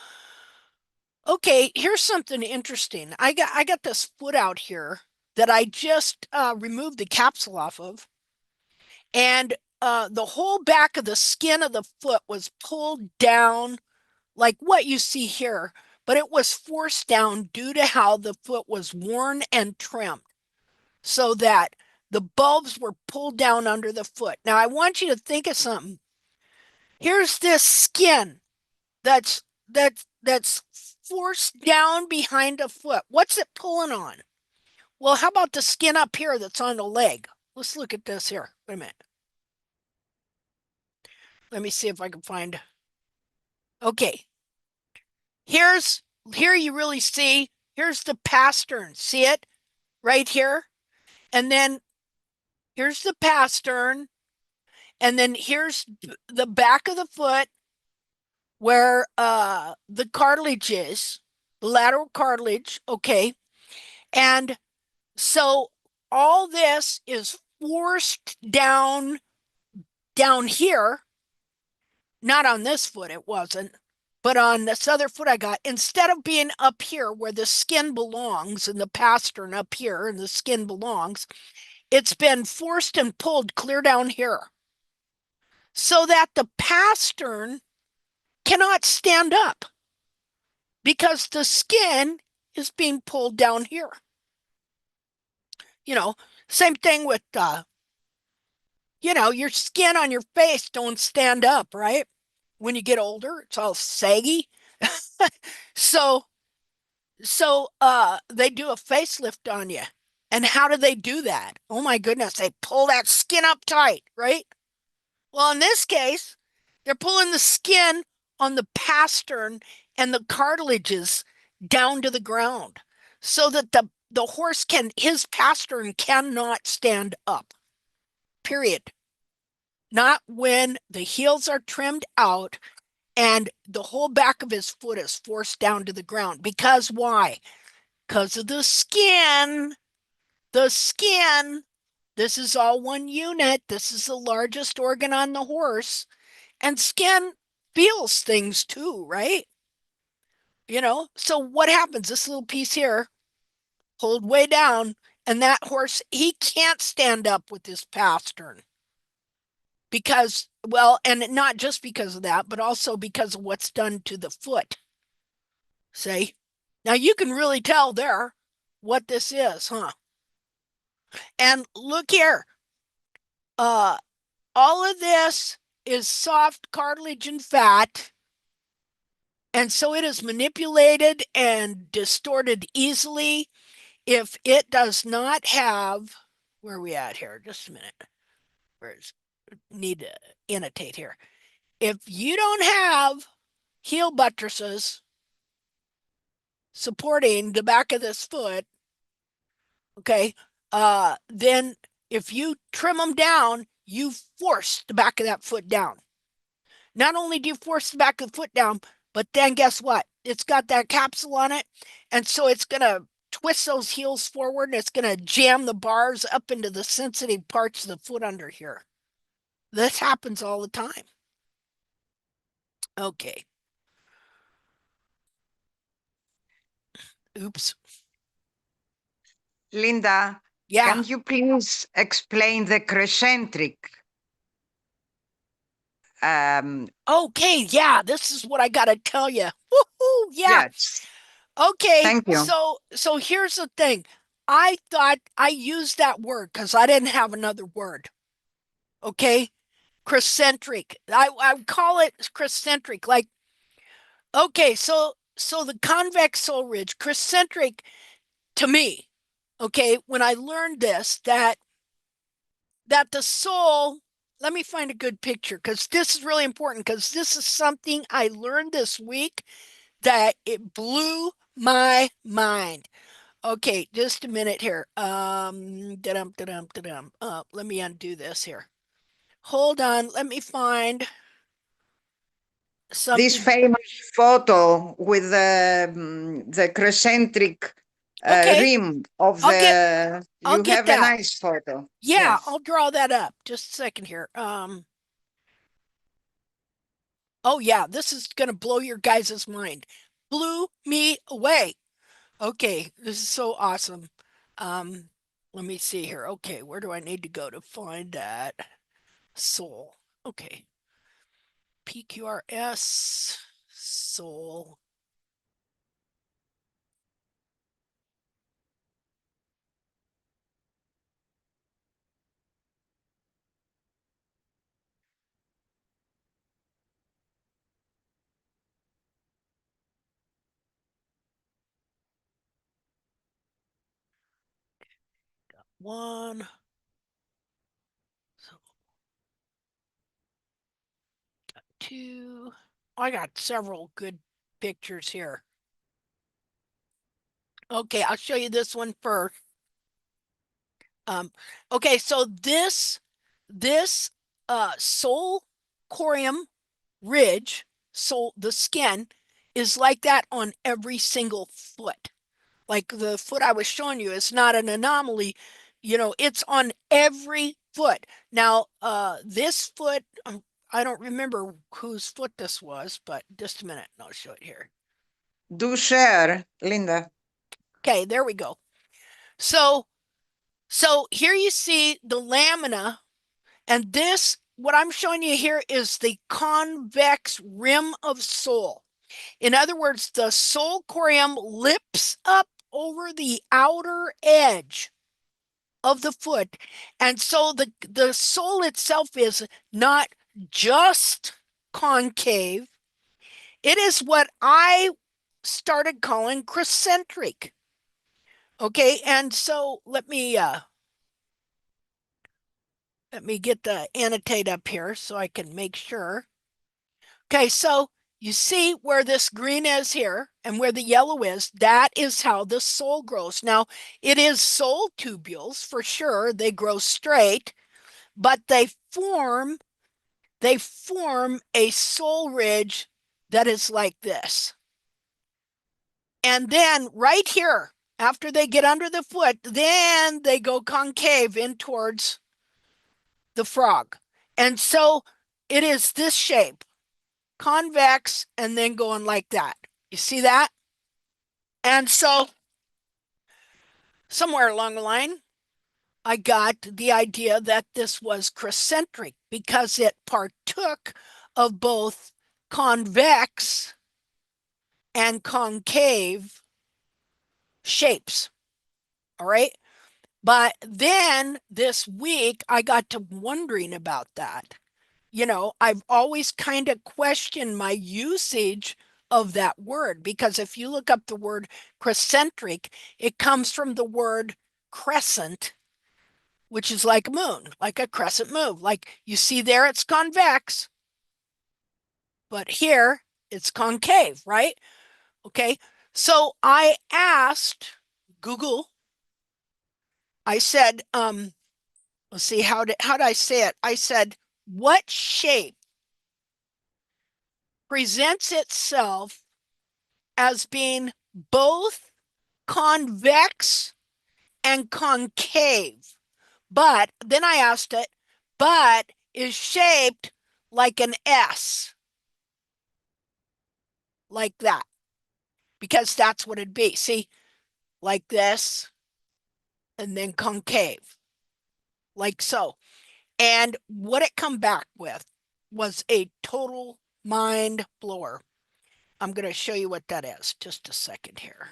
okay, here's something interesting. I got this foot out here that I just removed the capsule off of, and the whole back of the skin of the foot was pulled down like what you see here, but it was forced down due to how the foot was worn and trimmed so that the bulbs were pulled down under the foot. Now, I want you to think of something. Here's this skin that's forced down behind a foot. What's it pulling on? Well, how about the skin up here that's on the leg? Let's look at this here. Wait a minute. Let me see if I can find. Okay. Here you really see. Here's the pastern. See it right here? And then here's the pastern. And then here's the back of the foot where the cartilage is, the lateral cartilage. Okay. And so all this is forced down here, not on this foot, it wasn't, but on this other foot I got, instead of being up here where the skin belongs and the pastern up here and the skin belongs, it's been forced and pulled clear down here so that the pastern cannot stand up because the skin is being pulled down here. You know, same thing with your skin on your face don't stand up, right? When you get older, it's all saggy. So they do a facelift on you. And how do they do that? Oh my goodness, they pull that skin up tight, right? Well, in this case, they're pulling the skin on the pastern and the cartilages down to the ground so that the horse his pastern cannot stand up. Period. Not when the heels are trimmed out and the whole back of his foot is forced down to the ground. Because why? Because of the skin. The skin. This is all one unit. This is the largest organ on the horse. And skin feels things too, right? So what happens? This little piece here, pulled way down, and that horse, he can't stand up with his pastern because, well, and not just because of that, but also because of what's done to the foot. See? Now you can really tell there what this is, huh? And look here. Uh, all of this is soft cartilage and fat. And so it is manipulated and distorted easily if it does not have, where are we at here? Just a minute. Where's need to annotate here. If you don't have heel buttresses supporting the back of this foot, okay, then if you trim them down, you force the back of that foot down. Not only do you force the back of the foot down, but then guess what? It's got that capsule on it. And so it's going to twist those heels forward and it's going to jam the bars up into the sensitive parts of the foot under here. This happens all the time. Okay. Oops. Linda, Yeah. can you please explain the crescentric? Okay. Yeah. This is what I got to tell you. Woohoo. Yeah. Yes, Okay. thank you. So here's the thing. I thought I used that word because I didn't have another word. Okay. Crescentric. I call it crescentric. Like, okay, so the convex sole ridge, crescentric to me, okay, when I learned this, that the sole, let me find a good picture because this is really important because this is something I learned this week that it blew my mind. Okay, just a minute here. Da-dum, da-dum, da-dum. Let me undo this here. Hold on, let me find This something. famous photo with the concentric Okay, rim of I'll get the. I'll You get have a that. nice photo. Yeah, Yes. I'll draw that up. Just a second here. Oh yeah, this is gonna blow your guys' mind. Blew me away. Okay, this is so awesome. Um, Let me see here. Okay, where do I need to go to find that soul? Okay, PQRS soul. One, so two. I got several good pictures here. Okay, I'll show you this one first. Um, okay, so this sole corium ridge, so the skin is like that on every single foot. Like the foot I was showing you is not an anomaly, it's on every foot. Now, this foot, I don't remember whose foot this was, but just a minute, and I'll show it here. Do share, Linda. Okay, there we go. So, so here you see the lamina. And this, what I'm showing you here is the convex rim of sole. In other words, the sole corium lips up over the outer edge of the foot. And so the sole itself is not just concave. It is what I started calling crescentric. Okay, and so let me get the annotate up here so I can make sure. Okay, so you see where this green is here and where the yellow is, that is how the sole grows. Now, it is sole tubules for sure. They grow straight, but they form a sole ridge that is like this. And then right here, after they get under the foot, then they go concave in towards the frog. And so it is this shape, convex, and then going like that. You see that? And so somewhere along the line, I got the idea that this was crescentric because it partook of both convex and concave shapes. All right. But then this week, I got to wondering about that. I've always kind of questioned my usage of that word because if you look up the word crescentric, it comes from the word crescent, which is like a moon, like a crescent moon. Like you see there, it's convex, but here it's concave, right? Okay. So I asked Google, I said, let's see, how did I say it? I said, what shape presents itself as being both convex and concave? But then I asked it, but is shaped like an S, like that, because that's what it'd be. See, like this, and then concave, like so. And what it come back with was a total mind blower. I'm going to show you what that is. Just a second here.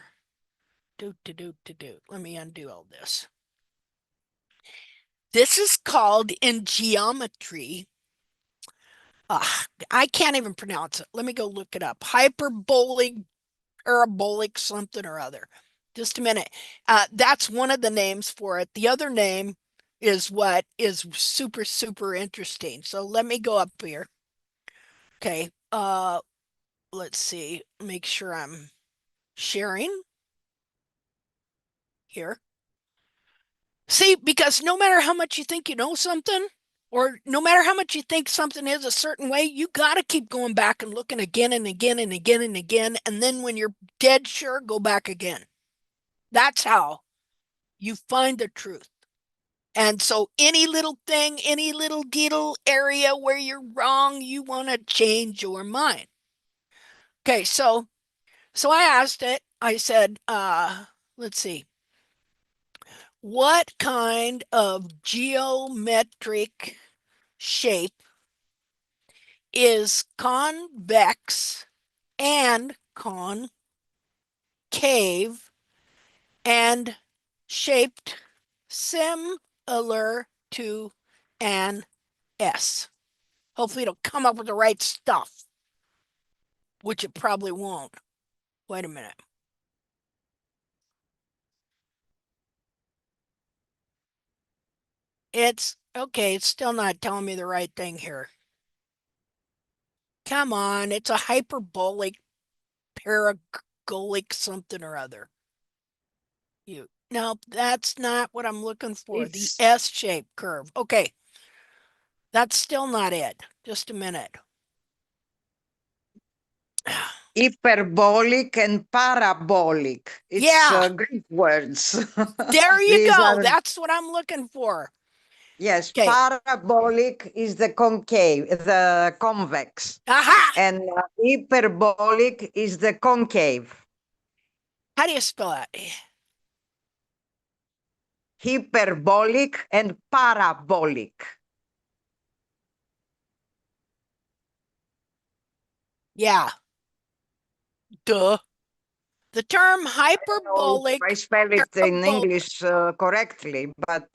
Do. Let me undo all this. This is called in geometry. I can't even pronounce it. Let me go look it up. Hyperbolic, parabolic, something or other. Just a minute. That's one of the names for it. The other name is what is super, super interesting. So let me go up here. Okay. Let's see. Make sure I'm sharing. here. See, because no matter how much you think you know something, or no matter how much you think something is a certain way, you got to keep going back and looking again and again and again and again. And then when you're dead sure, go back again. That's how you find the truth. And so any little thing, any little area where you're wrong, you want to change your mind. Okay, so I asked it, I said, let's see, what kind of geometric shape is convex and concave and shaped similar to an S? Hopefully it'll come up with the right stuff, which it probably won't. Wait a minute. It's okay, it's still not telling me the right thing here. Come on, it's a hyperbolic, parabolic something or other. No, that's not what I'm looking for. The It's S-shaped curve. Okay, that's still not it. Just a minute. hyperbolic and parabolic. It's Yeah, Greek words. there you These go. are, That's what I'm looking for. yes, Okay. parabolic is the concave, the convex, Aha! and hyperbolic is the concave. How do you spell that? Hyperbolic and parabolic. Yeah, duh. The term I don't know if I hyperbolic, spell it in parabolic, English correctly, but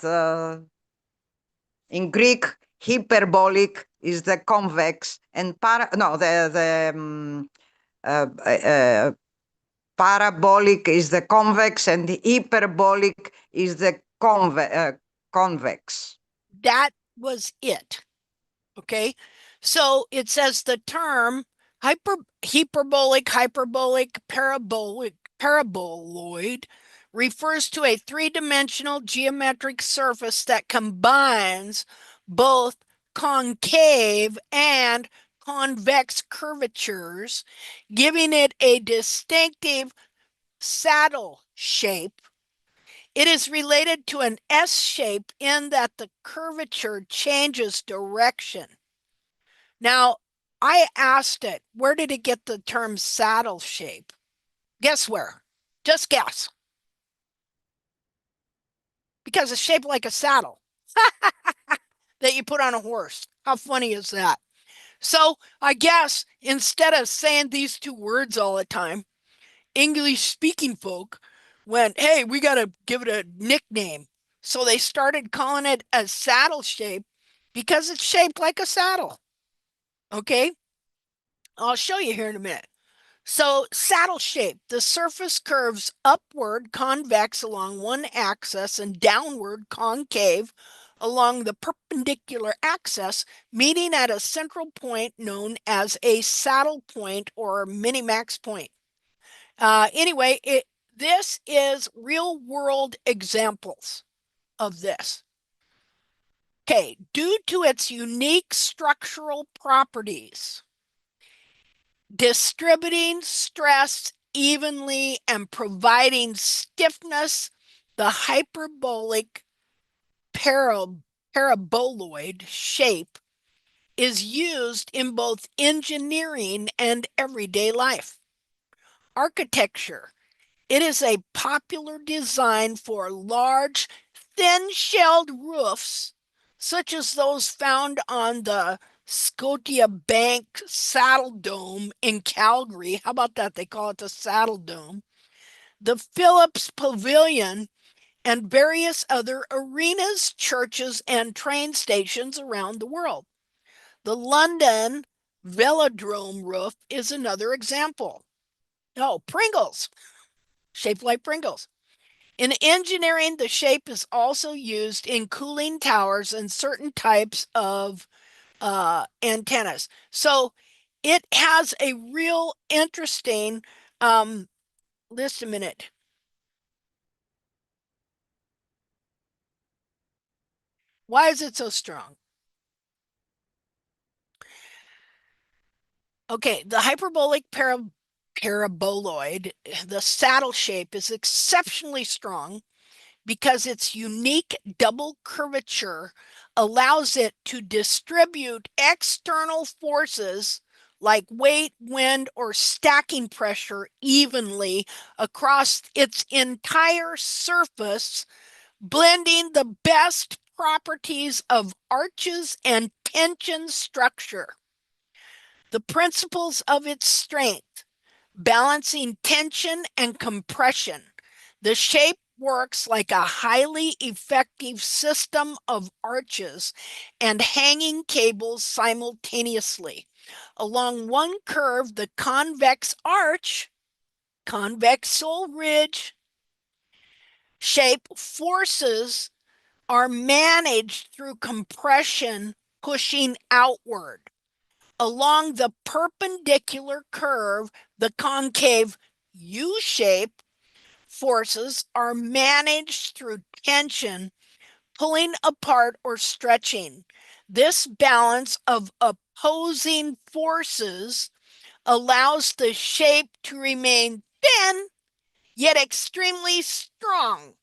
in Greek, hyperbolic is the convex, and parabolic is the convex, and the hyperbolic is the convex. that was it. Okay. So it says the term hyperbolic, paraboloid refers to a three-dimensional geometric surface that combines both concave and convex curvatures, giving it a distinctive saddle shape. It is related to an S shape in that the curvature changes direction. Now, I asked it, where did it get the term saddle shape? Guess where? Just guess. Because it's shaped like a saddle that you put on a horse. How funny is that? So I guess instead of saying these two words all the time, English speaking folk went, hey, we got to give it a nickname. So they started calling it a saddle shape because it's shaped like a saddle. Okay. I'll show you here in a minute. So, saddle shape, the surface curves upward convex along one axis and downward concave along the perpendicular axis, meeting at a central point known as a saddle point or minimax point. Anyway, this is real world examples of this. Okay, due to its unique structural properties, distributing stress evenly and providing stiffness, the hyperbolic paraboloid shape is used in both engineering and everyday life. Architecture. It is a popular design for large, thin-shelled roofs, such as those found on the Scotia Bank Saddle Dome in Calgary. How about that? They call it the Saddle Dome. The Phillips Pavilion and various other arenas, churches, and train stations around the world. The London Velodrome roof is another example. Oh, Pringles, shaped like Pringles. In engineering, the shape is also used in cooling towers and certain types of antennas. So it has a real interesting, just a minute. Why is it so strong? Okay, the hyperbolic paraboloid, the saddle shape is exceptionally strong because its unique double curvature allows it to distribute external forces like weight, wind, or stacking pressure evenly across its entire surface, blending the best properties of arches and tension structure. The principles of its strength, balancing tension and compression. The shape works like a highly effective system of arches and hanging cables simultaneously. Along one curve, the convex arch, convex sole ridge shape forces are managed through compression pushing outward. Along the perpendicular curve, the concave U-shape forces are managed through tension, pulling apart or stretching. This balance of opposing forces allows the shape to remain thin yet extremely strong.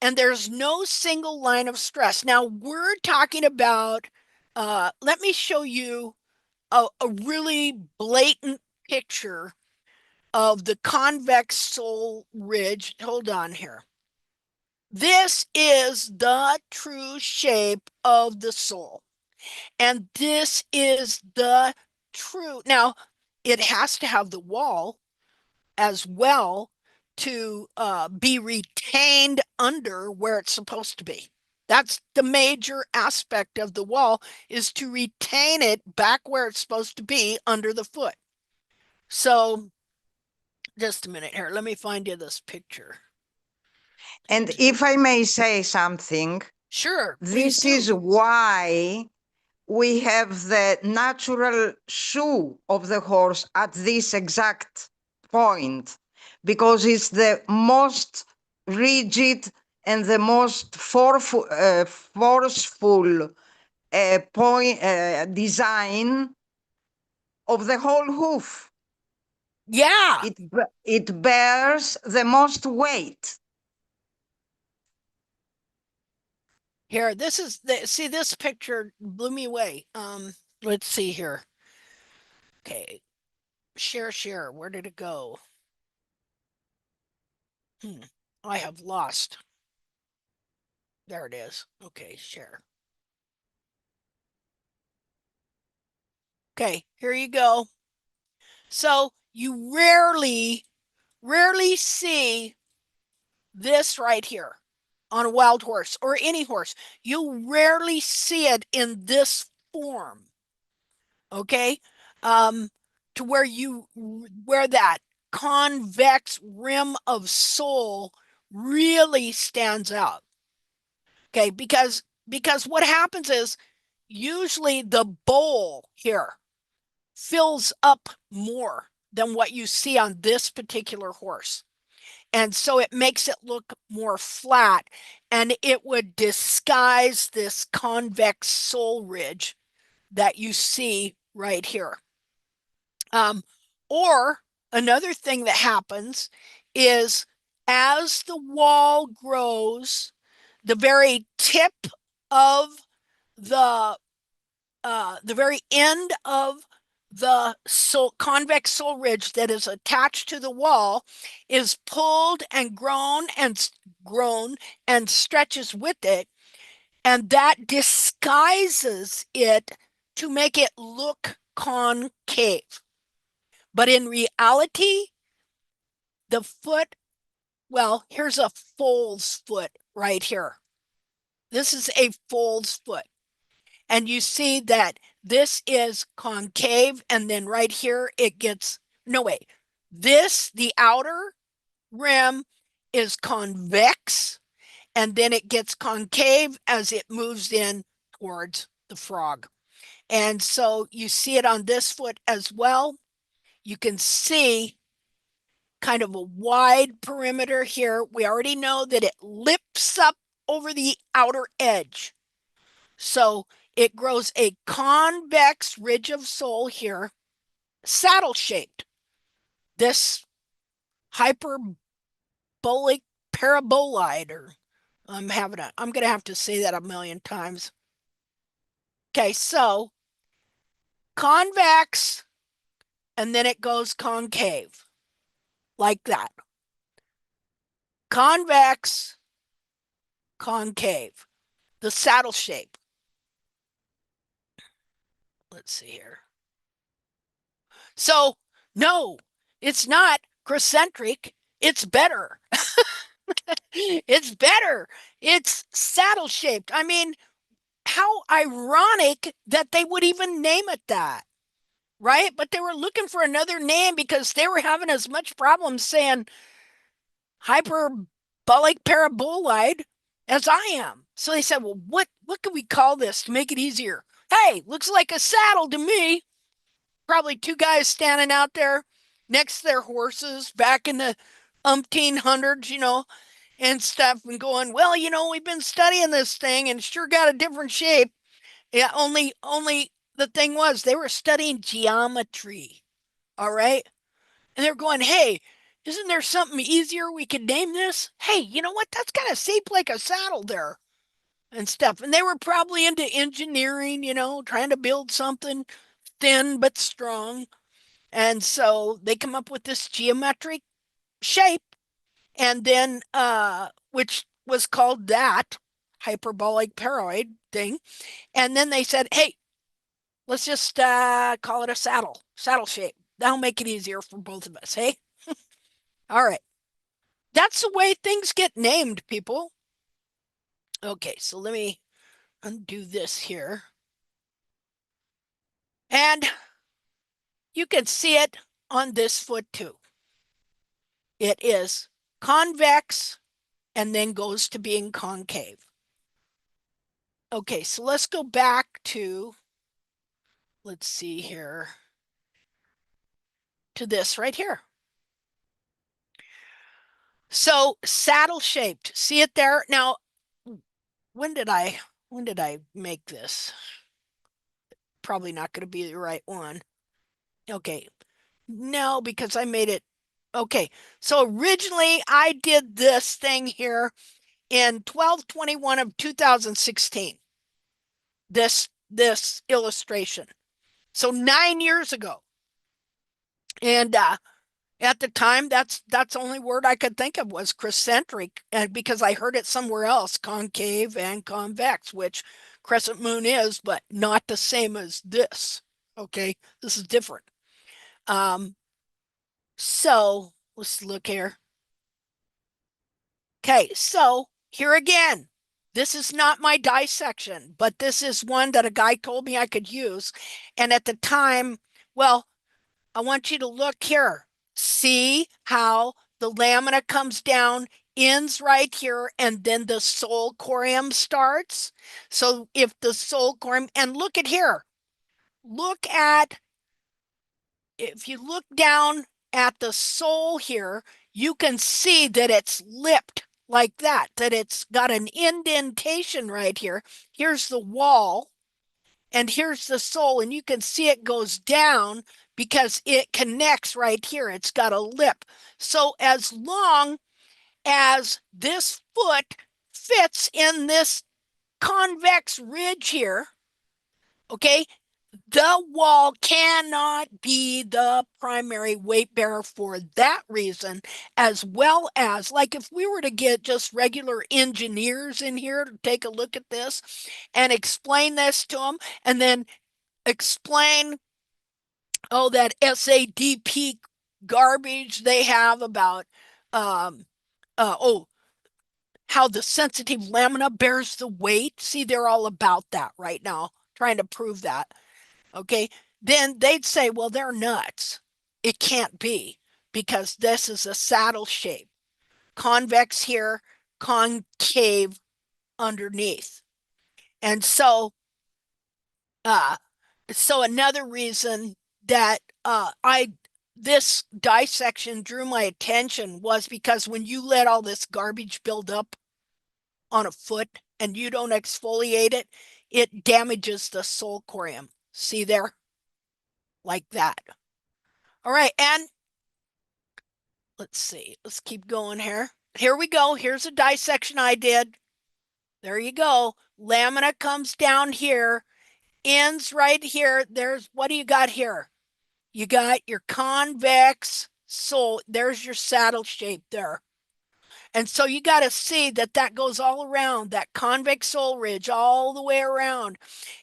And there's no single line of stress. Now we're talking about, let me show you a really blatant picture of the convex sole ridge. Hold on here. This is the true shape of the sole. And this is the true. Now, it has to have the wall as well to be retained under where it's supposed to be. That's the major aspect of the wall, is to retain it back where it's supposed to be under the foot. So just a minute here. Let me find you this picture. And if I may say something, Sure, please this do. is why we have the natural shoe of the horse at this exact point, because it's the most rigid and the most forceful design of the whole hoof. Yeah. It bears the most weight. Here, this is see, this picture blew me away. Let's see here. Okay. Share. Where did it go? I have lost. There it is. Okay, share. Okay, here you go. So you rarely see this right here on a wild horse or any horse. You rarely see it in this form. Okay, to where that convex rim of sole really stands out. Okay, because what happens is usually the bowl here fills up more than what you see on this particular horse. And so it makes it look more flat, and it would disguise this convex sole ridge that you see right here. Or another thing that happens is as the wall grows, the very tip of the very end of the convex sole ridge that is attached to the wall is pulled and grown and stretches with it, and that disguises it to make it look concave. But in reality, the foot, well, here's a foal's foot right here. This is a foal's foot. And you see that this is concave, and then right here it gets, no wait, the outer rim is convex, and then it gets concave as it moves in towards the frog. And so you see it on this foot as well. You can see kind of a wide perimeter here. We already know that it lips up over the outer edge. So it grows a convex ridge of sole here, saddle shaped. This hyperbolic parabolide, or I'm going to have to say that a million times. Okay, so convex, and then it goes concave, like that. Convex, concave, the saddle shape. Let's see here. So, no, it's not crescentric. It's better. It's better. It's saddle shaped. I mean, how ironic that they would even name it that, right? But they were looking for another name because they were having as much problem saying hyperbolic parabolide as I am. So they said, well, what can we call this to make it easier? Hey, looks like a saddle to me. Probably two guys standing out there next to their horses back in the umpteen hundreds, and stuff, and going, well, we've been studying this thing and sure got a different shape. Yeah, only the thing was they were studying geometry. All right. And they're going, hey, isn't there something easier we could name this? Hey, you know what? That's kind of shaped like a saddle there and stuff. And they were probably into engineering, trying to build something thin but strong. And so they come up with this geometric shape, and then which was called that hyperbolic paroid thing. And then they said, hey, let's just call it a saddle shape. That'll make it easier for both of us. Hey, all right. That's the way things get named, people. Okay, so let me undo this here. And you can see it on this foot too. It is convex and then goes to being concave. Okay, so let's go back to, let's see here, to this right here. So saddle shaped, see it there? Now, when did I make this? Probably not going to be the right one. Okay, no, because I made it. Okay, so originally I did this thing here in 12/21 of 2016. This illustration. So 9 years ago. And at the time, that's the only word I could think of was crescentric, and because I heard it somewhere else, concave and convex, which crescent moon is, but not the same as this. Okay, this is different. So let's look here. Okay, so here again, this is not my dissection, but this is one that a guy told me I could use. And at the time, well, I want you to look here. See how the lamina comes down, ends right here, and then the sole corium starts. So if the sole corium, and look at here, if you look down at the sole here, you can see that it's lipped like that it's got an indentation right here. Here's the wall, and here's the sole, and you can see it goes down because it connects right here. It's got a lip. So as long as this foot fits in this convex ridge here, okay, the wall cannot be the primary weight bearer for that reason, as well as, like, if we were to get just regular engineers in here to take a look at this and explain this to them, and then explain, that SADP garbage they have about, how the sensitive lamina bears the weight. See, they're all about that right now, trying to prove that. Okay, then they'd say, well, they're nuts. It can't be because this is a saddle shape, convex here, concave underneath. And uh, so another reason that this dissection drew my attention was because when you let all this garbage build up on a foot and you don't exfoliate it, it damages the sole corium. See there? Like that. All right, and let's see. Let's keep going here. Here we go. Here's a dissection I did. There you go. Lamina comes down here, ends right here. There's, what do you got here? You got your convex sole. There's your saddle shape there. And so you got to see that that goes all around that convex sole ridge all the way around.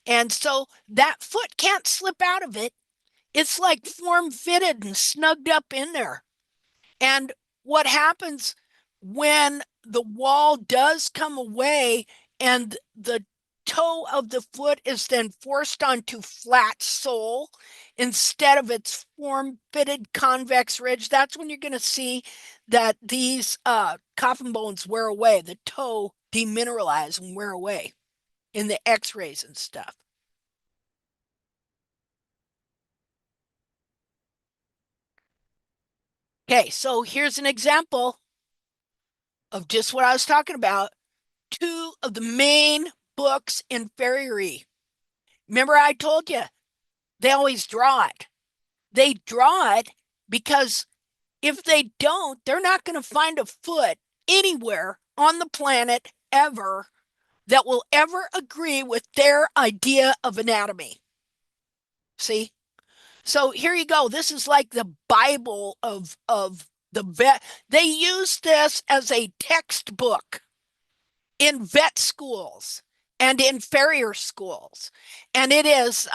And so that foot can't slip out of it. It's like form fitted and snugged up in there. And what happens when the wall does come away and the toe of the foot is then forced onto flat sole instead of its form fitted convex ridge, that's when you're going to see that these coffin bones wear away, the toe demineralize and wear away in the x-rays and stuff. Okay, so here's an example of just what I was talking about. Two of the main books in farriery. Remember I told you, they always draw it. They draw it because if they don't, they're not going to find a foot anywhere on the planet ever that will ever agree with their idea of anatomy. See? So here you go. This is like the Bible of the vet. They use this as a textbook in vet schools and in farrier schools. And it is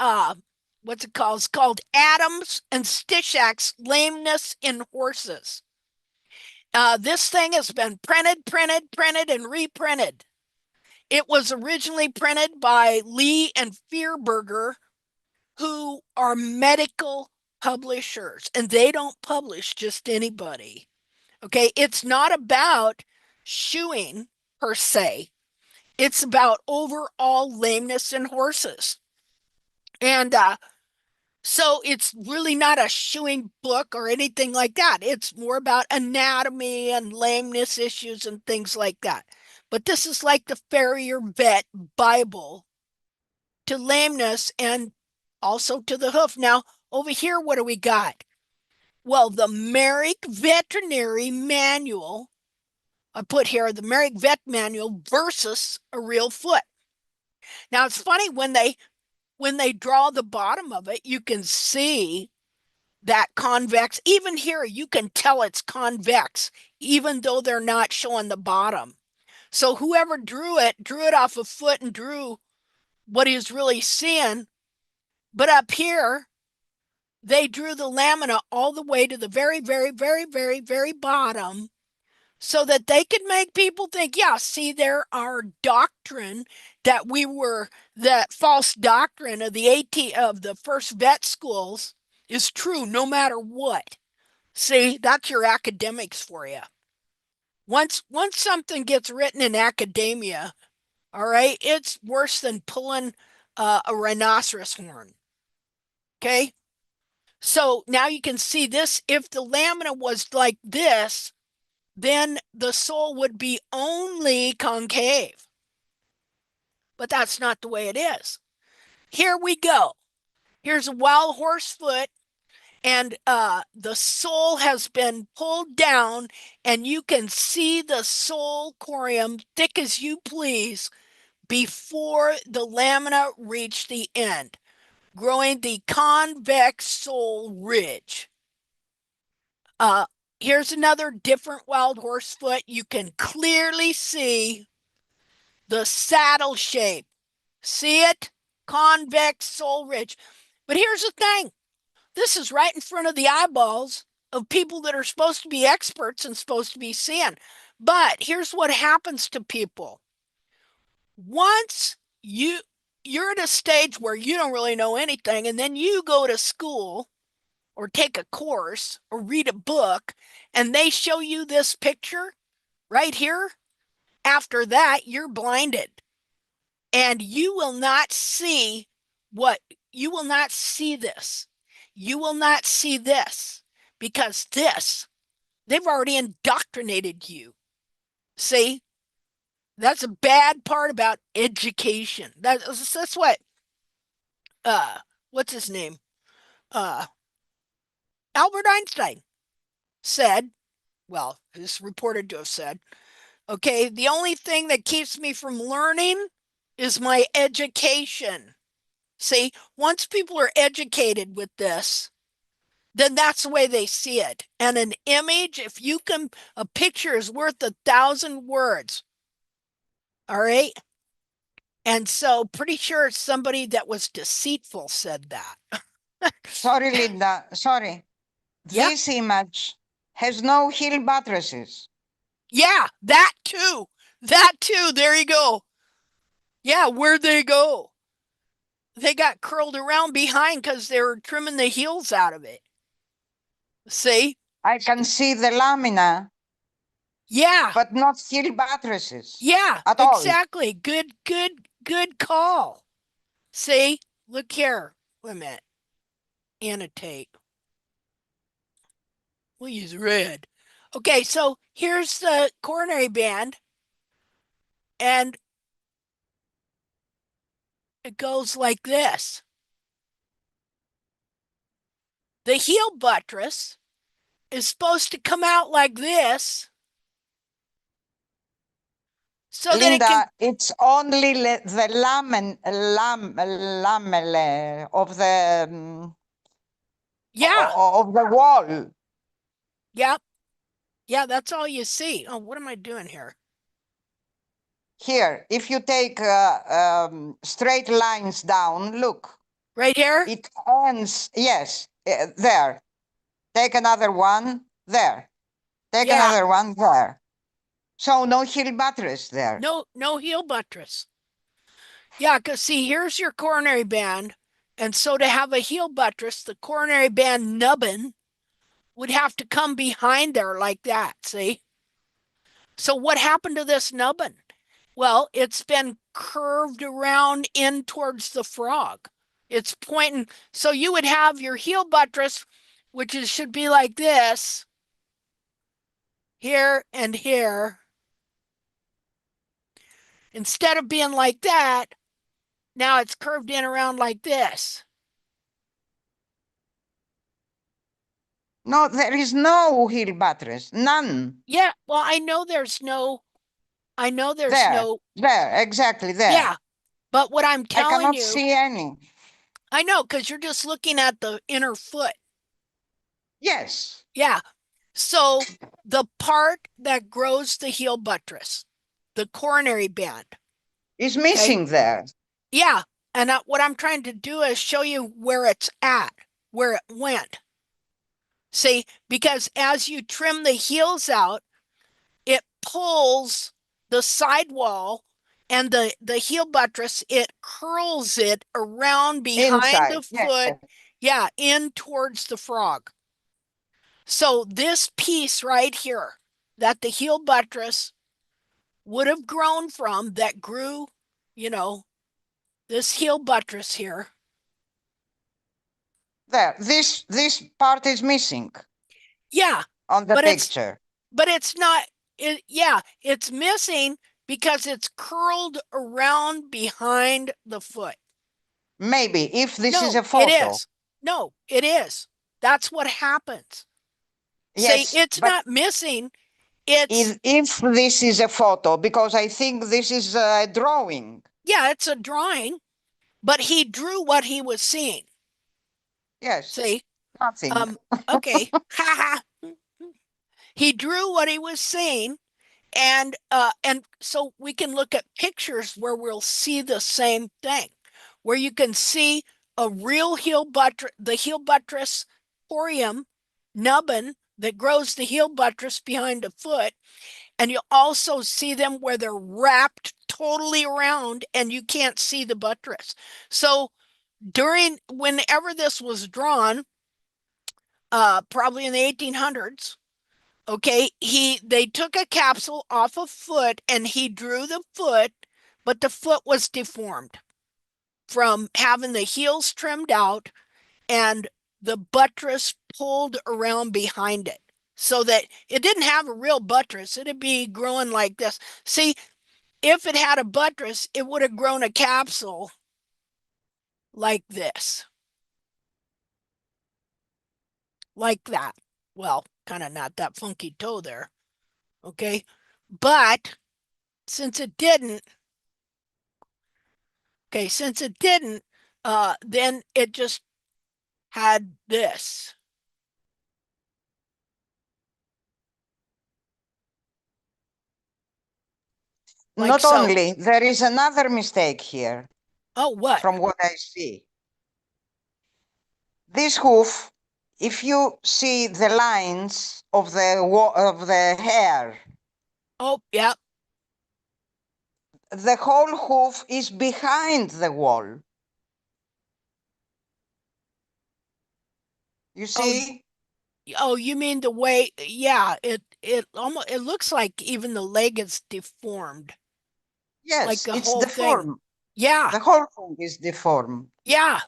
what's it called? It's called Adams and Stishak's Lameness in Horses. This thing has been printed, and reprinted. It was originally printed by Lee and Fearburger, who are medical publishers, and they don't publish just anybody. Okay, it's not about shoeing per se. It's about overall lameness in horses. And so it's really not a shoeing book or anything like that. It's more about anatomy and lameness issues and things like that. But this is like the farrier vet Bible to lameness and also to the hoof. Now, over here, what do we got? Well, the Merrick Veterinary Manual. I put here the Merrick Vet Manual versus a real foot. Now it's funny when they draw the bottom of it, you can see that convex. Even here, you can tell it's convex, even though they're not showing the bottom. So whoever drew it off a foot and drew what he's really seeing. But up here, they drew the lamina all the way to the very, very, very, very, very bottom so that they could make people think, yeah, see, there our doctrine that false doctrine of the of the first vet schools is true no matter what. See, that's your academics for you. Once something gets written in academia, all right, it's worse than pulling a rhinoceros horn. Okay, so now you can see this. If the lamina was like this, then the sole would be only concave. But that's not the way it is. Here we go. Here's a wild horse foot, and the sole has been pulled down, and you can see the sole corium, thick as you please, before the lamina reach the end, growing the convex sole ridge. Here's another different wild horse foot. You can clearly see the saddle shape. See it? Convex sole ridge. But here's the thing. This is right in front of the eyeballs of people that are supposed to be experts and supposed to be seeing. But here's what happens to people. Once you're at a stage where you don't really know anything, and then you go to school or take a course or read a book, and they show you this picture right here, after that, you're blinded. And you will not see you will not see this. You will not see this because they've already indoctrinated you. See, That's a bad part about education. That's what what's his name? Uh Albert Einstein said, well, is reported to have said, okay, the only thing that keeps me from learning is my education. See, once people are educated with this, then that's the way they see it. And an image, if you can, a picture is worth 1,000 words. All right. And so, pretty sure it's somebody that was deceitful said that. Sorry, Linda. Sorry. Yeah. This image has no heel buttresses. Yeah. That too. That too. There you go. Yeah. Where'd they go? They got curled around behind because they were trimming the heels out of it. See? I can see the lamina, Yeah. but not heel buttresses Yeah. at all. Exactly. Good call. See? Look here. Wait a minute. Annotate. We'll use red. Okay, so here's the coronary band, and it goes like this. The heel buttress is supposed to come out like this so that it can, Linda, it's only the lamelle of the yeah, of the wall. yep, yeah, that's all you see. Oh, what am I doing here? Here, if you take straight lines down, look, Right here? it ends. Yes, there. Take another one there. Take Yeah, another one there. So no heel buttress there. no heel buttress. Yeah, because see, here's your coronary band, and so to have a heel buttress, the coronary band nubbin would have to come behind there like that, see? So what happened to this nubbin? Well, it's been curved around in towards the frog. It's pointing. So you would have your heel buttress, which is, should be like this, here and here. Instead of being like that, now it's curved in around like this. No, there is no heel buttress. None. Yeah, well, I know there's no, There, exactly there. yeah, but what I'm I telling cannot you, see any. I know, because you're just looking at the inner foot. Yes, Yeah. So the part that grows the heel buttress, the coronary band, it's okay? missing there. Yeah. And what I'm trying to do is show you where it's at, where it went. See, because as you trim the heels out, it pulls the sidewall and the heel buttress, it curls it around behind the Inside, yes. foot, yeah, in towards the frog. So this piece right here that the heel buttress would have grown from, that grew, you know, this heel buttress here. There, this part is missing Yeah, on the but it's picture. but it's not yeah, it's missing because it's curled around behind the foot. Maybe if this is No, a it photo. is. No, it is. That's what happens. Say Yes, it's but not missing. It's if this is a photo, because I think this is a drawing. yeah, it's a drawing, but he drew what he was seeing. Yes, See? nothing. Okay. Ha ha. He drew what he was seeing, and so we can look at pictures where we'll see the same thing, where you can see a real heel buttress, the heel buttress corium nubbin that grows the heel buttress behind the foot, and you'll also see them where they're wrapped totally around and you can't see the buttress. So whenever this was drawn, probably in the 1800s, okay, they took a capsule off a foot and he drew the foot, but the foot was deformed from having the heels trimmed out and the buttress pulled around behind it, so that it didn't have a real buttress. It'd be growing like this. See, if it had a buttress, it would have grown a capsule like this, like that. Well, kind of not that funky toe there. Okay. But since it didn't, since it didn't, then it just had this. Like Not so. only, there is another mistake here Oh, what? from what I see. This hoof, if you see the lines of the hair, Oh, yeah. the whole hoof is behind the wall. You Oh, see? oh, you mean the way, yeah, it almost it looks like even the leg is deformed, like Yes, the it's whole thing. deformed. Yeah, The whole thing is deformed. yeah.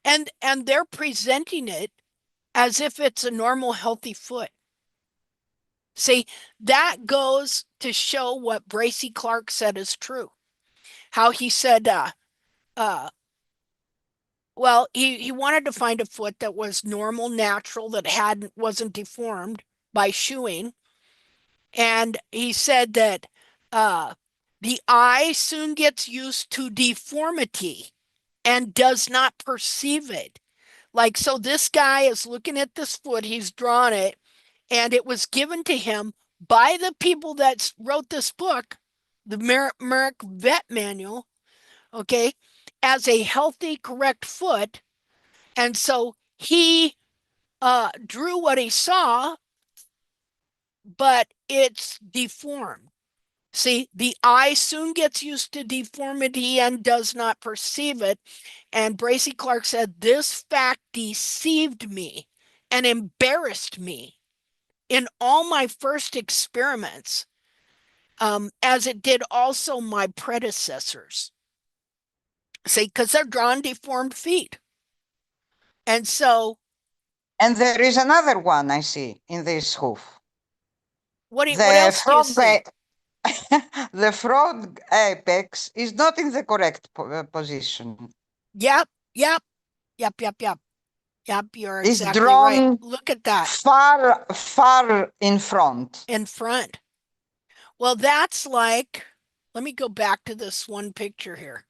And they're presenting it as if it's a normal healthy foot. See, that goes to show what Bracy Clark said is true. How he said uh well, he wanted to find a foot that was normal, natural, that hadn't wasn't deformed by shoeing. And he said that uh, the eye soon gets used to deformity and does not perceive it. Like, so this guy is looking at this foot, he's drawn it, and it was given to him by the people that wrote this book, the Merrick Vet Manual, okay, as a healthy, correct foot. And so he drew what he saw, but it's deformed. See, the eye soon gets used to deformity and does not perceive it. And Bracy Clark said, this fact deceived me and embarrassed me in all my first experiments, as it did also my predecessors. See, because they're drawn deformed feet. And so, And there is another one I see in this hoof. what The else do you frog, see? the frog apex is not in the correct position. Yep, yep, yep, yep, yep. Yep, you're It's exactly right. drawn Look at that far in front. in front. Well, that's like, let me go back to this one picture here.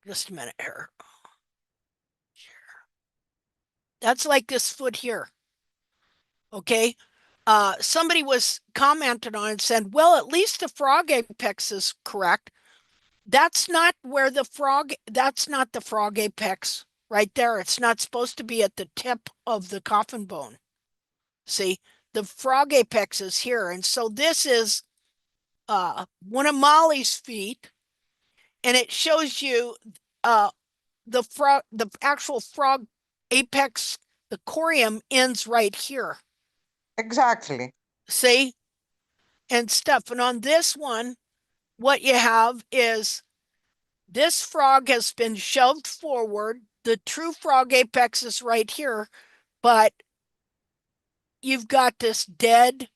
Just a minute here. That's like this foot here. Okay. Somebody was commented on and said, well, at least the frog apex is correct. That's not the frog apex right there. It's not supposed to be at the tip of the coffin bone. See, the frog apex is here. And so this is one of Molly's feet, and it shows you uh, the actual frog apex, the corium ends right here. Exactly. See, and stuff. And on this one, what you have is this frog has been shoved forward. The true frog apex is right here, but you've got this dead,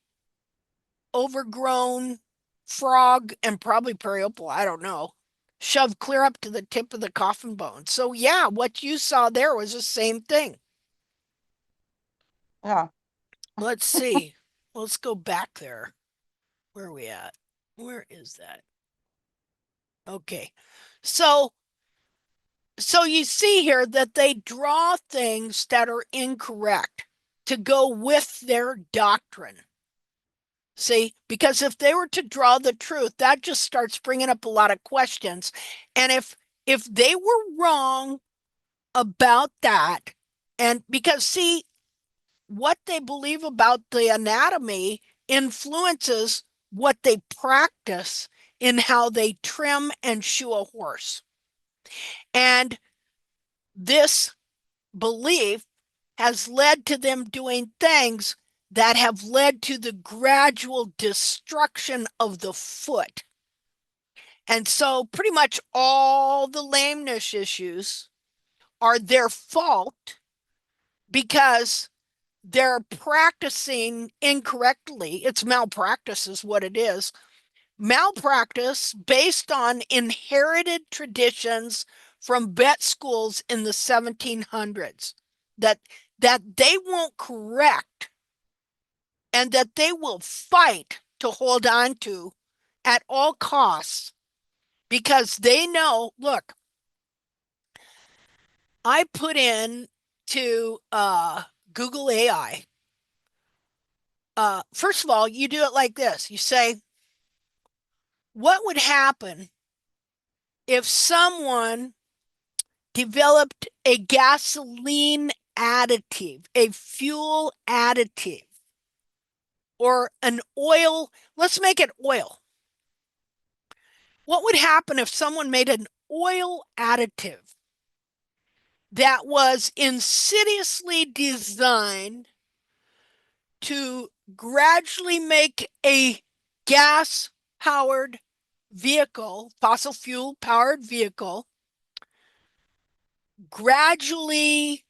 overgrown frog and probably periopal, I don't know, shoved clear up to the tip of the coffin bone. So yeah, what you saw there was the same thing. Yeah. Let's see. Let's go back there. Where are we at? Where is that? Okay. So you see here that they draw things that are incorrect to go with their doctrine. See, because if they were to draw the truth, that just starts bringing up a lot of questions. And if they were wrong about that, and because see, what they believe about the anatomy influences what they practice in how they trim and shoe a horse. And this belief has led to them doing things that have led to the gradual destruction of the foot. And so, pretty much all the lameness issues are their fault because they're practicing incorrectly. It's malpractice, is what it is. malpractice based on inherited traditions from vet schools in the 1700s that they won't correct and that they will fight to hold on to at all costs because they know, look, I put in to Google AI. First of all, you do it like this. You say, what would happen if someone developed a gasoline additive, a fuel additive, or an oil? Let's make it oil. What would happen if someone made an oil additive that was insidiously designed to gradually make a gas powered vehicle, fossil fuel powered vehicle, gradually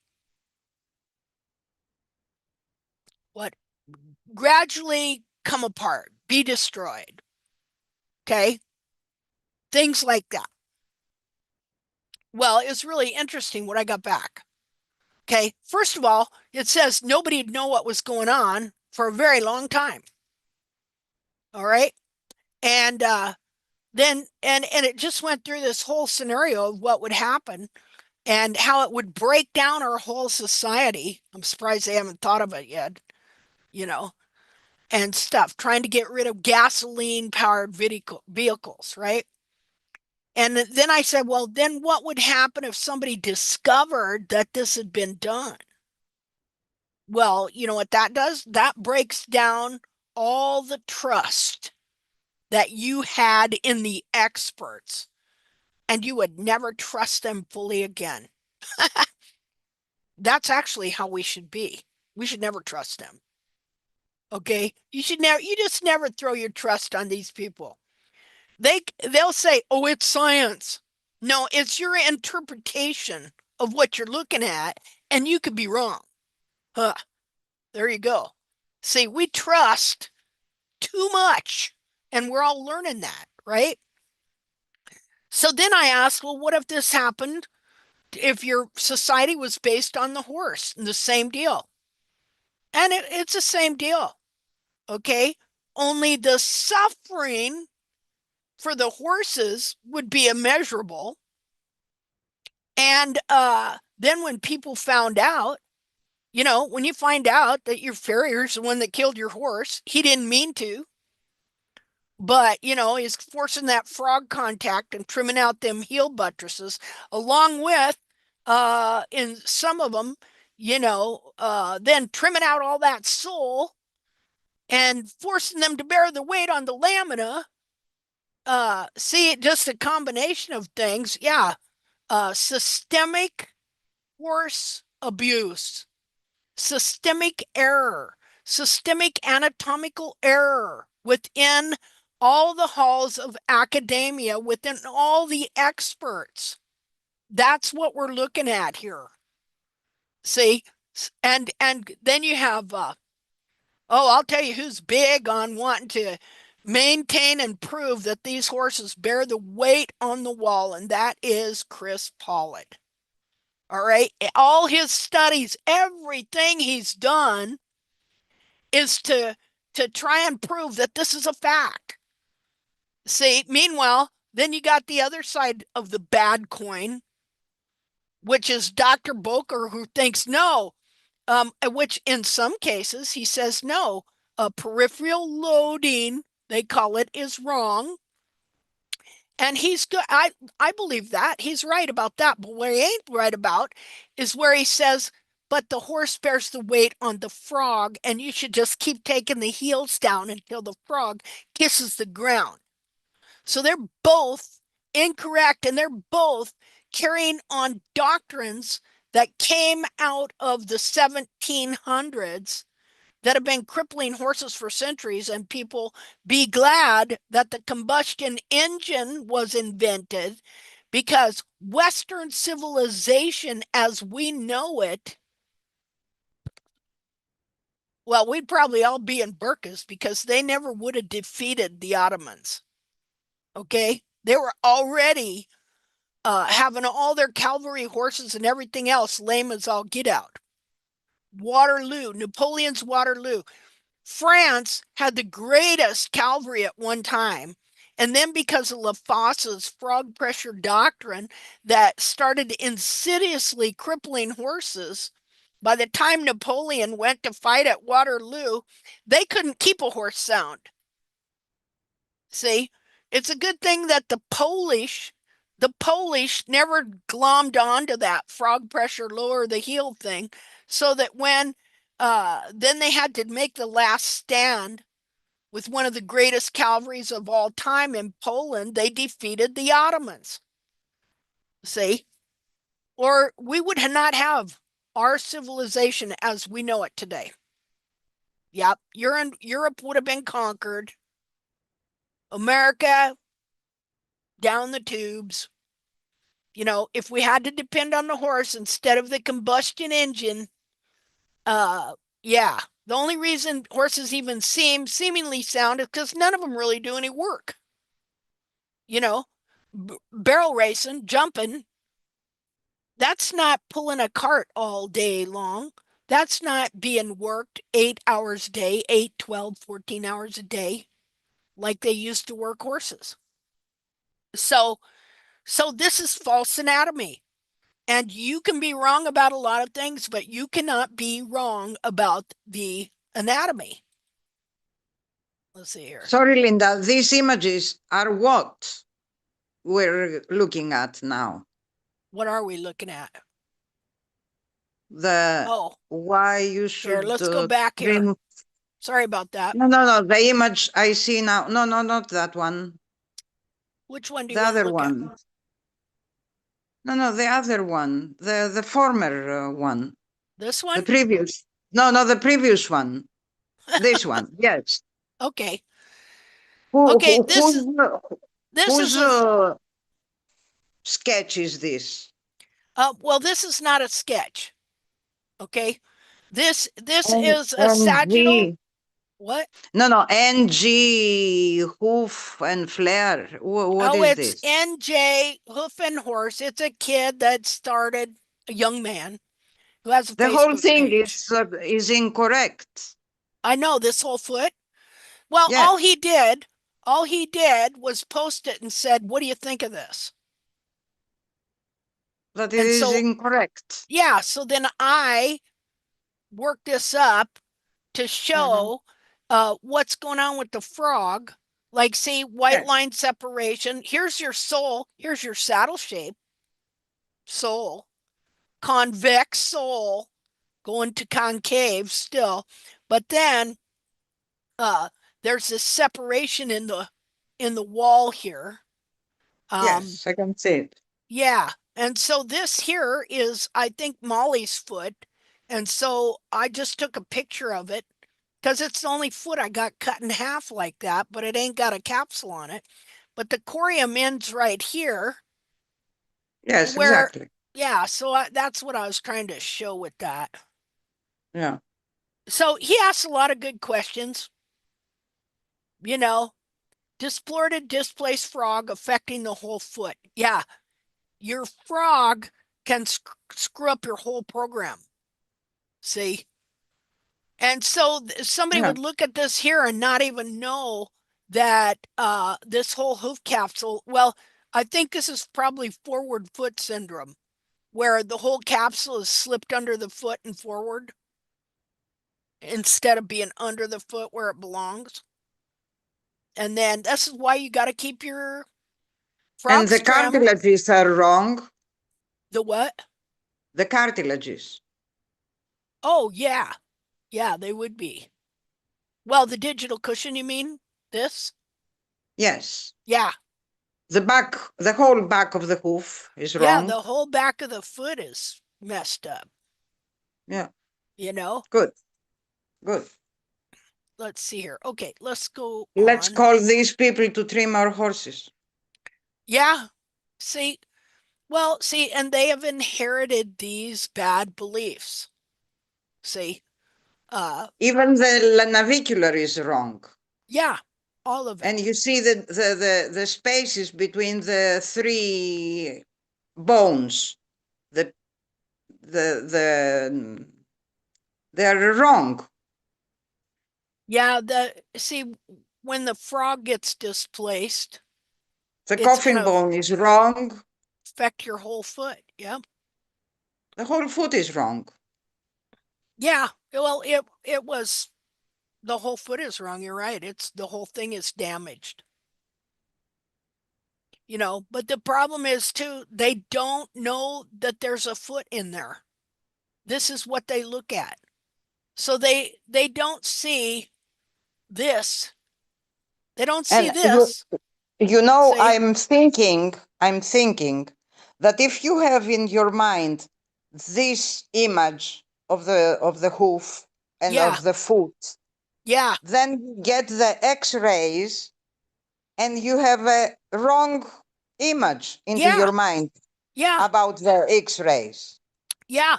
what gradually come apart, be destroyed. Okay? Things like that. Well, it's really interesting what I got back. Okay. First of all, it says nobody'd know what was going on for a very long time. All right. And then and it just went through this whole scenario of what would happen and how it would break down our whole society. I'm surprised they haven't thought of it yet, you know, and stuff, trying to get rid of gasoline powered vehicles, right? And then I said, well, then what would happen if somebody discovered that this had been done? Well, you know what that does? That breaks down all the trust that you had in the experts, and you would never trust them fully again. That's actually how we should be. We should never trust them. Okay? You just never throw your trust on these people. They'll say, "Oh, it's science." No, it's your interpretation of what you're looking at, and you could be wrong. Huh, there you go. See, we trust too much, and we're all learning that, right? So then I asked, well, what if this happened if your society was based on the horse? The same deal. And it's the same deal. Okay. Only the suffering for the horses would be immeasurable. And then when people found out, when you find out that your farrier's the one that killed your horse, he didn't mean to, but he's forcing that frog contact and trimming out them heel buttresses, along with in some of them, then trimming out all that sole and forcing them to bear the weight on the lamina. See, just a combination of things. Yeah. Systemic horse abuse, systemic error, systemic anatomical error within all the halls of academia, within all the experts. That's what we're looking at here. See, and then you have I'll tell you who's big on wanting to maintain and prove that these horses bear the weight on the wall, and that is Chris Pollitt. All right. All his studies, everything he's done is to try and prove that this is a fact. See, meanwhile, then you got the other side of the bad coin, which is Dr. Boker, who thinks no, which in some cases he says no, peripheral loading, they call it, is wrong. And he's good. I believe that. He's right about that. But what he ain't right about is where he says, but the horse bears the weight on the frog, and you should just keep taking the heels down until the frog kisses the ground. So they're both incorrect, and they're both carrying on doctrines that came out of the 1700s that have been crippling horses for centuries, and people be glad that the combustion engine was invented, because Western civilization as we know it, well, we'd probably all be in burqas because they never would have defeated the Ottomans. Okay. They were already having all their cavalry horses and everything else lame as all get out. Waterloo, Napoleon's Waterloo. France had the greatest cavalry at one time. And then because of Lafosse's frog pressure doctrine that started insidiously crippling horses, by the time Napoleon went to fight at Waterloo, they couldn't keep a horse sound. See, it's a good thing that the Polish never glommed onto that frog pressure lower the heel thing, so that when then they had to make the last stand with one of the greatest cavalries of all time in Poland, they defeated the Ottomans. See, or we would not have our civilization as we know it today. Yep, Europe would have been conquered. America down the tubes. If we had to depend on the horse instead of the combustion engine, yeah. The only reason horses even seemingly sound is because none of them really do any work. You know, barrel racing, jumping, that's not pulling a cart all day long. That's not being worked 8 hours a day, 8, 12, 14 hours a day, like they used to work horses. So, so this is false anatomy. And you can be wrong about a lot of things, but you cannot be wrong about the anatomy. Let's see here. Sorry, Linda, these images are what we're looking at now. What are we looking at? The Oh, why you here, should let's go back here. trim. Sorry about that. No, the image I see now. No, not that one. Which one do you The want to other look at? one. No, the other one. The former one. This The one? previous. No, the previous one. This one. Yes. Okay. Who, Okay, who this whose this is whose a sketch is this? well, this is not a sketch. Okay? This N is a sagittal. NG. What? No, NG, Hoof and Flair. What Oh, is it's this? NJ Hoof and Horse. It's a kid that started, a young man who has a The whole Facebook thing page. is incorrect. I know this whole foot. Well, all Yes, he did, all he did was post it and said, "What do you think of this?" that it And is so, incorrect. yeah, so then I worked this up to Mhm. show what's going on with the frog. Like, see, white Yes, line separation. Here's your sole. Here's your saddle shape. Sole. Convex sole going to concave still. But then uh there's this separation in the wall here. Um yes, I can see it. yeah. And so this here is, I think, Molly's foot. And so I just took a picture of it because it's the only foot I got cut in half like that, but it ain't got a capsule on it. But the corium ends right here Yes, where, exactly. yeah, so that's what I was trying to show with that. Yeah. So he asked a lot of good questions. You know, displorated displaced frog affecting the whole foot. Yeah, your frog can screw up your whole program. See? And so somebody Yeah. would look at this here and not even know that this whole hoof capsule, well, I think this is probably forward foot syndrome, where the whole capsule is slipped under the foot and forward instead of being under the foot where it belongs. And then this is why you got to keep your And frogs the trimmed. cartilages are wrong. The what? The cartilages. Oh, yeah. Yeah, they would be. Well, the digital cushion, you mean? This? Yes. Yeah. The whole back of the hoof is Yeah, wrong. the whole back of the foot is messed up, Yeah. you know? Good. Good. Let's see here. Okay, let's go Let's on. call these people to trim our horses. Yeah. See, well, see, and they have inherited these bad beliefs. See, uh, Even the navicular is wrong. yeah, all of And it. you see the spaces between the three bones. The they're wrong. Yeah, see, when the frog gets displaced, The it's coffin gonna bone is wrong. affect your whole foot. Yeah. The whole foot is wrong. Yeah. Well, it was the whole foot is wrong. You're right. It's the whole thing is damaged. But the problem is too, they don't know that there's a foot in there. This is what they look at. So they don't see this. They don't see And you this. you know, See? I'm thinking that if you have in your mind this image of the hoof and Yeah. of the foot, Yeah. then you get the X-rays and you have a wrong image into Yeah. your mind Yeah. about the X-rays. Yeah.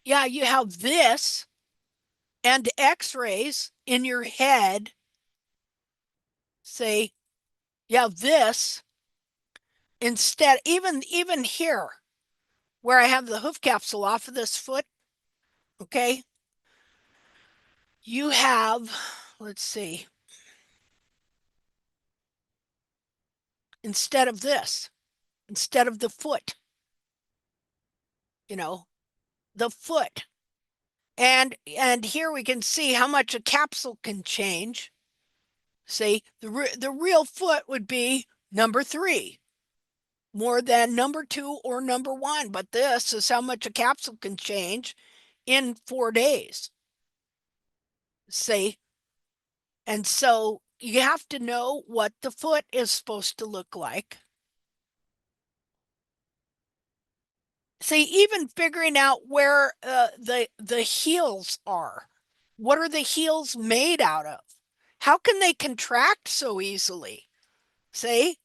Yeah, you have this and x-rays in your head say, yeah, this instead, even here where I have the hoof capsule off of this foot, okay, you have, let's see, instead of this, instead of the foot, you know, the foot. And here we can see how much a capsule can change. See, the real foot would be number 3, more than number 2 or number 1. But this is how much a capsule can change in 4 days. See, and so you have to know what the foot is supposed to look like. See, even figuring out where the heels are. What are the heels made out of? How can they contract so easily? See?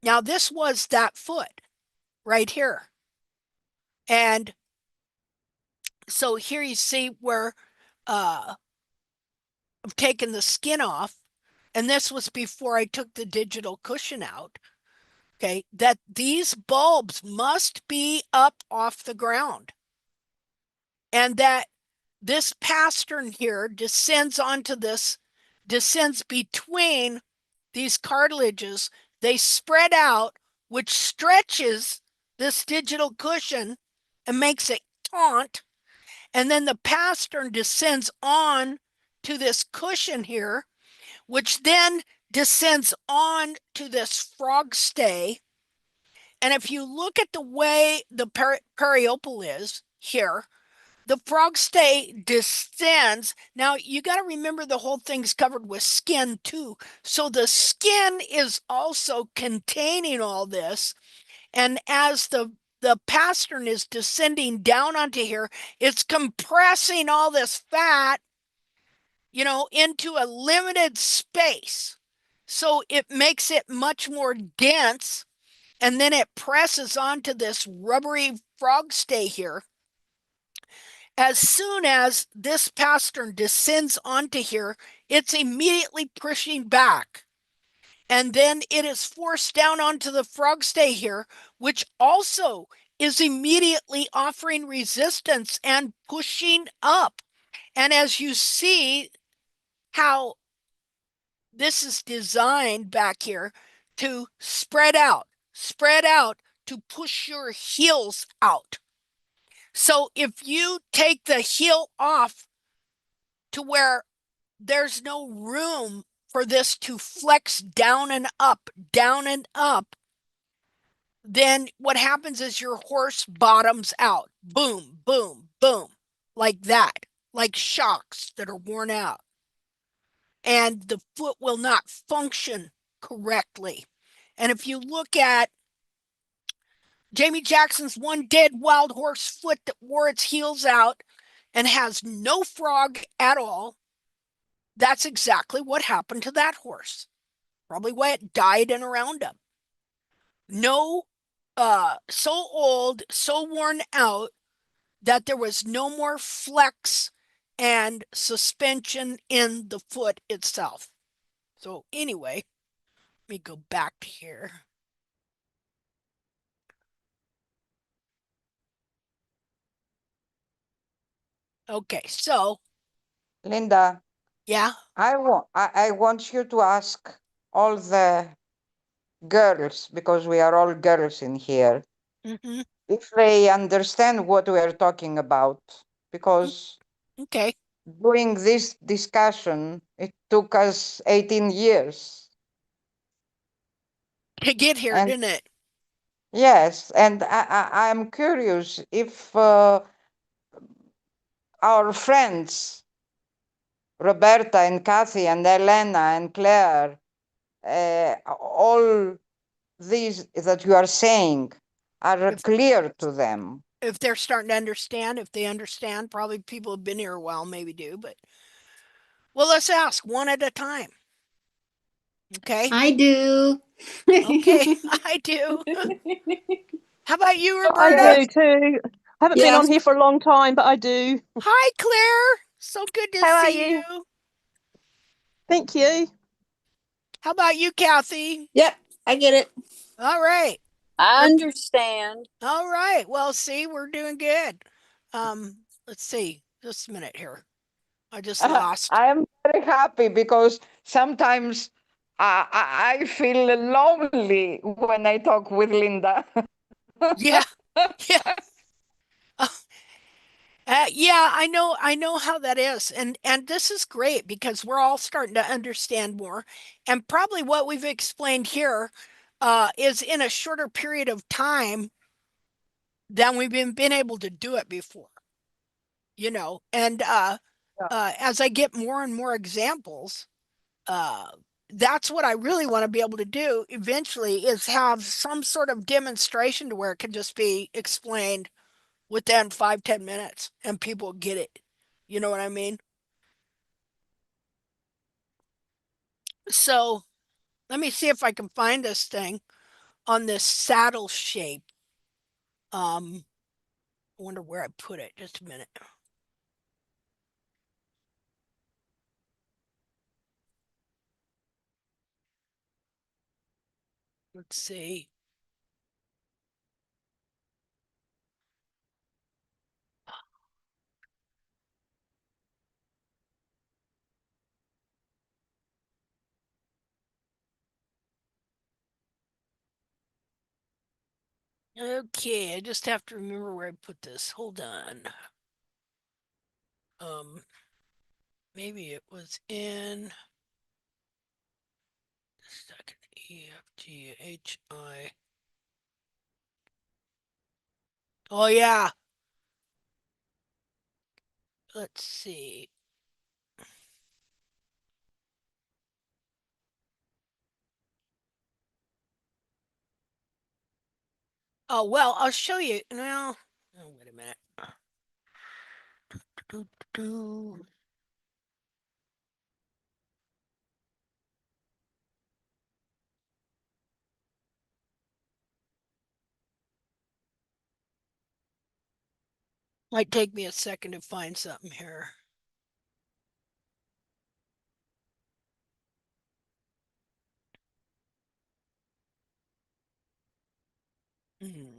Now this was that foot right here. And so here you see where I've taken the skin off, and this was before I took the digital cushion out. Okay, that these bulbs must be up off the ground, and that this pastern here descends between these cartilages. They spread out, which stretches this digital cushion and makes it taut. And then the pastern descends on to this cushion here, which then descends on to this frog stay. And if you look at the way the periople is here, the frog stay descends. Now you got to remember the whole thing's covered with skin too. So the skin is also containing all this. And as the pastern is descending down onto here, it's compressing all this fat, into a limited space. So it makes it much more dense, and then it presses onto this rubbery frog stay here. As soon as this pastern descends onto here, it's immediately pushing back. And then it is forced down onto the frog stay here, which also is immediately offering resistance and pushing up. And as you see how this is designed back here to spread out to push your heels out. So if you take the heel off to where there's no room for this to flex down and up, then what happens is your horse bottoms out. Boom, boom, boom, like that, like shocks that are worn out. And the foot will not function correctly. And if you look at Jamie Jackson's One Dead Wild Horse Foot that wore its heels out and has no frog at all, that's exactly what happened to that horse. Probably why it died in a roundup. No, so old, so worn out that there was no more flex and suspension in the foot itself. So anyway, let me go back to here. Okay, so Linda, yeah. I want you to ask all the girls, because we are all girls in here, Mm-hmm. if they understand what we are talking about. Because Okay. doing this discussion, it took us 18 years. To get here, And didn't it? yes, and I'm curious if our friends, Roberta and Kathy and Elena and Claire, all these that you are saying are If clear to them. if they're starting to understand, if they understand, probably people have been here a while, maybe do, but well, let's ask one at a time. Okay. I do. Okay, I do. How about you, I Roberta? do too. Haven't been Yeah. on here for a long time, but I do. Hi, Claire. So good to How are see you? you. Thank you. How about you, Kathy? Yep, I get it. All right. I Reb- understand. All right. Well, see, we're doing good. Let's see. Just a minute here. I just lost. I am very happy because sometimes I feel lonely when I talk with Linda. Yeah. Yeah. Yeah, I know how that is. And this is great because we're all starting to understand more. And probably what we've explained here is in a shorter period of time than we've been able to do it before, you know. And as I get more and more examples, uh that's what I really want to be able to do eventually is have some sort of demonstration to where it can just be explained within 5-10 minutes and people get it. You know what I mean? So let me see if I can find this thing on this saddle shape. I wonder where I put it. Just a minute. Let's see. Okay, I just have to remember where I put this. Hold on. Um, maybe it was in second EFGHI. Oh yeah. Let's see. Oh well, I'll show you. Well, oh, wait a minute. Might take me a second to find something here. Hmm.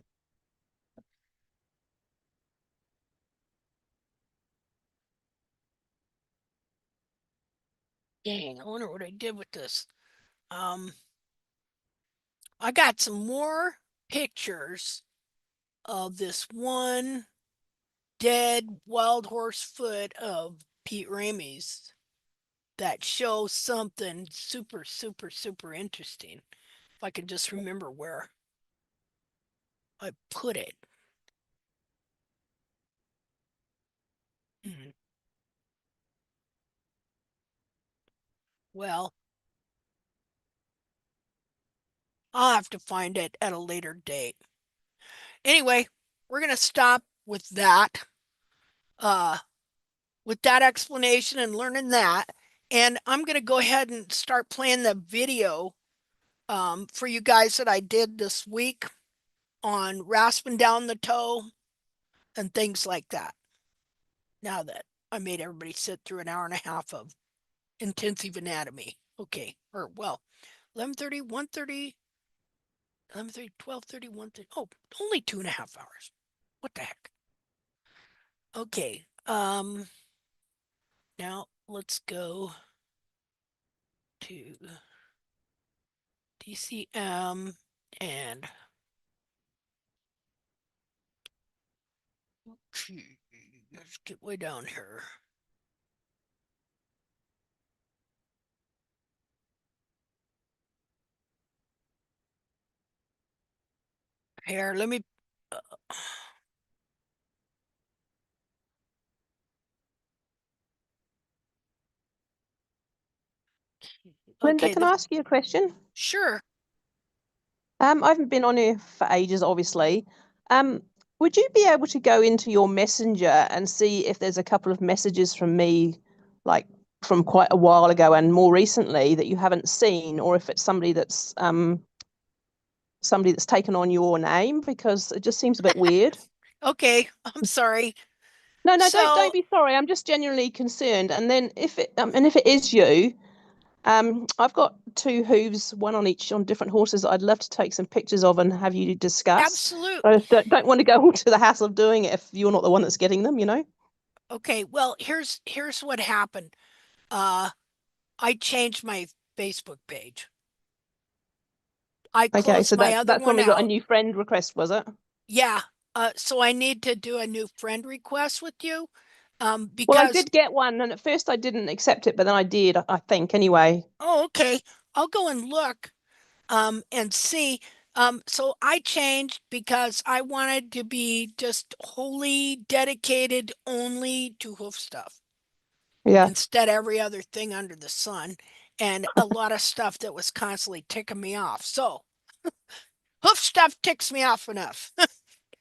Dang, I wonder what I did with this. Um, I got some more pictures of this one dead wild horse foot of Pete Ramey's that shows something super, super, super interesting. If I could just remember where I put it. Hmm. Well, I'll have to find it at a later date. Anyway, we're gonna stop uh, with that explanation and learning that. And I'm gonna go ahead and start playing the video for you guys that I did this week on rasping down the toe and things like that. Now that I made everybody sit through an hour and a half of intensive anatomy. Okay, or well, 11:30, 1:30, 11:30, 12:30, 1:30. Oh, only 2.5 hours. What the heck? Okay. Now let's go to DCM and let's get way down here. Here, let me. Uh, Linda, okay, can I ask you a question? sure. I haven't been on here for ages, obviously. Um, would you be able to go into your messenger and see if there's a couple of messages from me, like from quite a while ago and more recently that you haven't seen, or if it's somebody that's taken on your name? Because it just seems a bit weird. Okay, I'm sorry. No, don't So, be sorry. I'm just genuinely concerned. And then if it is you, I've got two hooves, one on different horses that I'd love to take some pictures of and have you discuss. absolute. I don't want to go to the hassle of doing it if you're not the one that's getting them, you know? Okay, well, here's what happened. Uh, I changed my Facebook page. I Okay, closed so my other that's when one we got a out. new friend request, was it? Yeah. So I need to do a new friend request with you. Well, I Because did get one, and at first I didn't accept it, but then I did, I think, anyway. oh, okay. I'll go and look and see. So I changed because I wanted to be just wholly dedicated only to hoof stuff Yeah. instead every other thing under the sun and a lot of stuff that was constantly ticking me off. So hoof stuff ticks me off enough.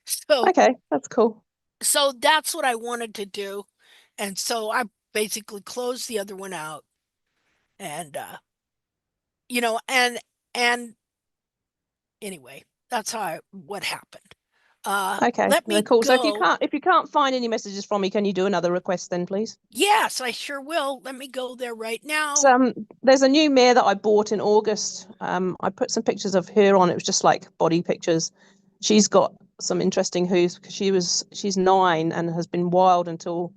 So Okay, that's cool. so that's what I wanted to do. And so I basically closed the other one out and and anyway, that's what happened. Okay, Let no, me cool. So go. if you can't find any messages from me, can you do another request then, please? Yes, I sure will. Let me go there right So, now. there's a new mare that I bought in August. I put some pictures of her on. It was just like body pictures. She's got some interesting hooves because she's 9 and has been wild until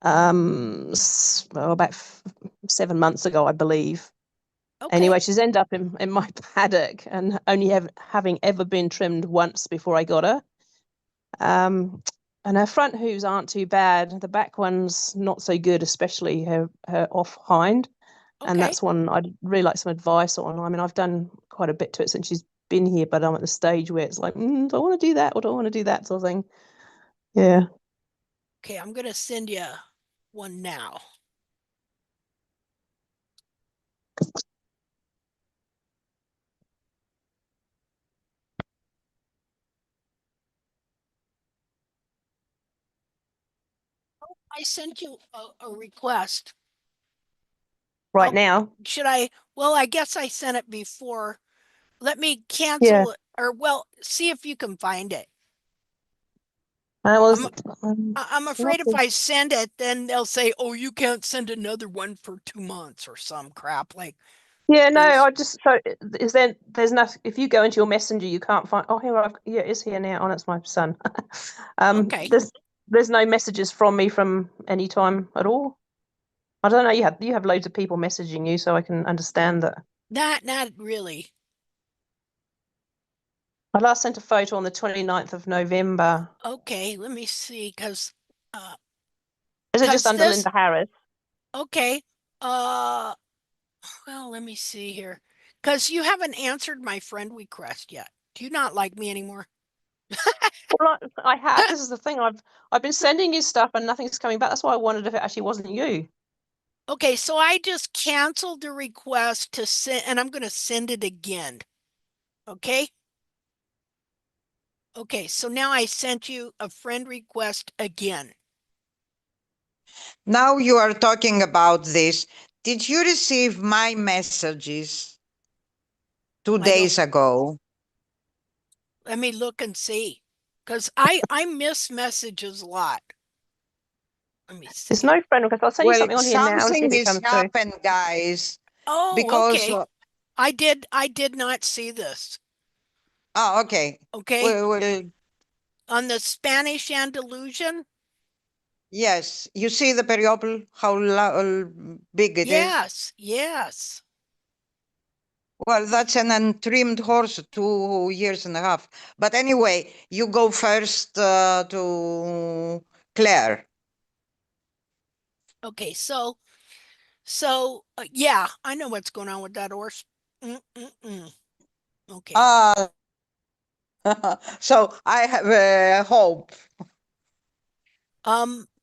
about 7 months ago, I believe. Okay, Anyway, she's ended up in my paddock and only having ever been trimmed once before I got her. And her front hooves aren't too bad. The back one's not so good, especially her off hind. And okay, that's one I'd really like some advice on. I mean, I've done quite a bit to it since she's been here, but I'm at the stage where it's like, do I want to do that or do I want to do that sort of thing? Yeah. okay. I'm gonna send you one now. I sent you a request. Right Oh, now. should I? Well, I guess I sent it before. Let me Yeah. cancel it, or well, see if you can find it. I was. I'm I'm Not afraid if the- I send it, then they'll say, "Oh, you can't send another one for 2 months or some crap." Like Yeah, no, there's I just so is there's nothing if you go into your messenger you can't find here yeah, it's here now. Oh, it's my son. okay. There's no messages from me from any time at all. I don't know, you have loads of people messaging you, so I can understand that. Not really. I last sent a photo on the 29th of November. Okay, let me see, uh, Is it just cause under this Linda Harris? okay. Uh, well, let me see here, cause you haven't answered my friend request yet. Do you not like me anymore? Well, I have. This is the thing. I've been sending you stuff and nothing's coming back. That's why I wondered if it actually wasn't you. Okay, so I just canceled the request to send, and I'm gonna send it again. Okay. Okay, so now I sent you a friend request again. Now you are talking about this. Did you receive my messages two I don't, days ago? let me look and see. Because I miss messages a lot. Let me There's see. no friend request. I'll send you Well, something on here now and see something if it is comes through. happened, guys. Oh, because okay. I did not see this. okay. Okay. We will. On the Spanish Andalusian? Yes, you see the periopul, how big it is. Yes, yes. Well, that's an untrimmed horse, 2 years and a half. But anyway, you go first to Claire. Okay, so yeah, I know what's going on with that horse. Mm-mm-mm. Okay. Ah, so I have hope.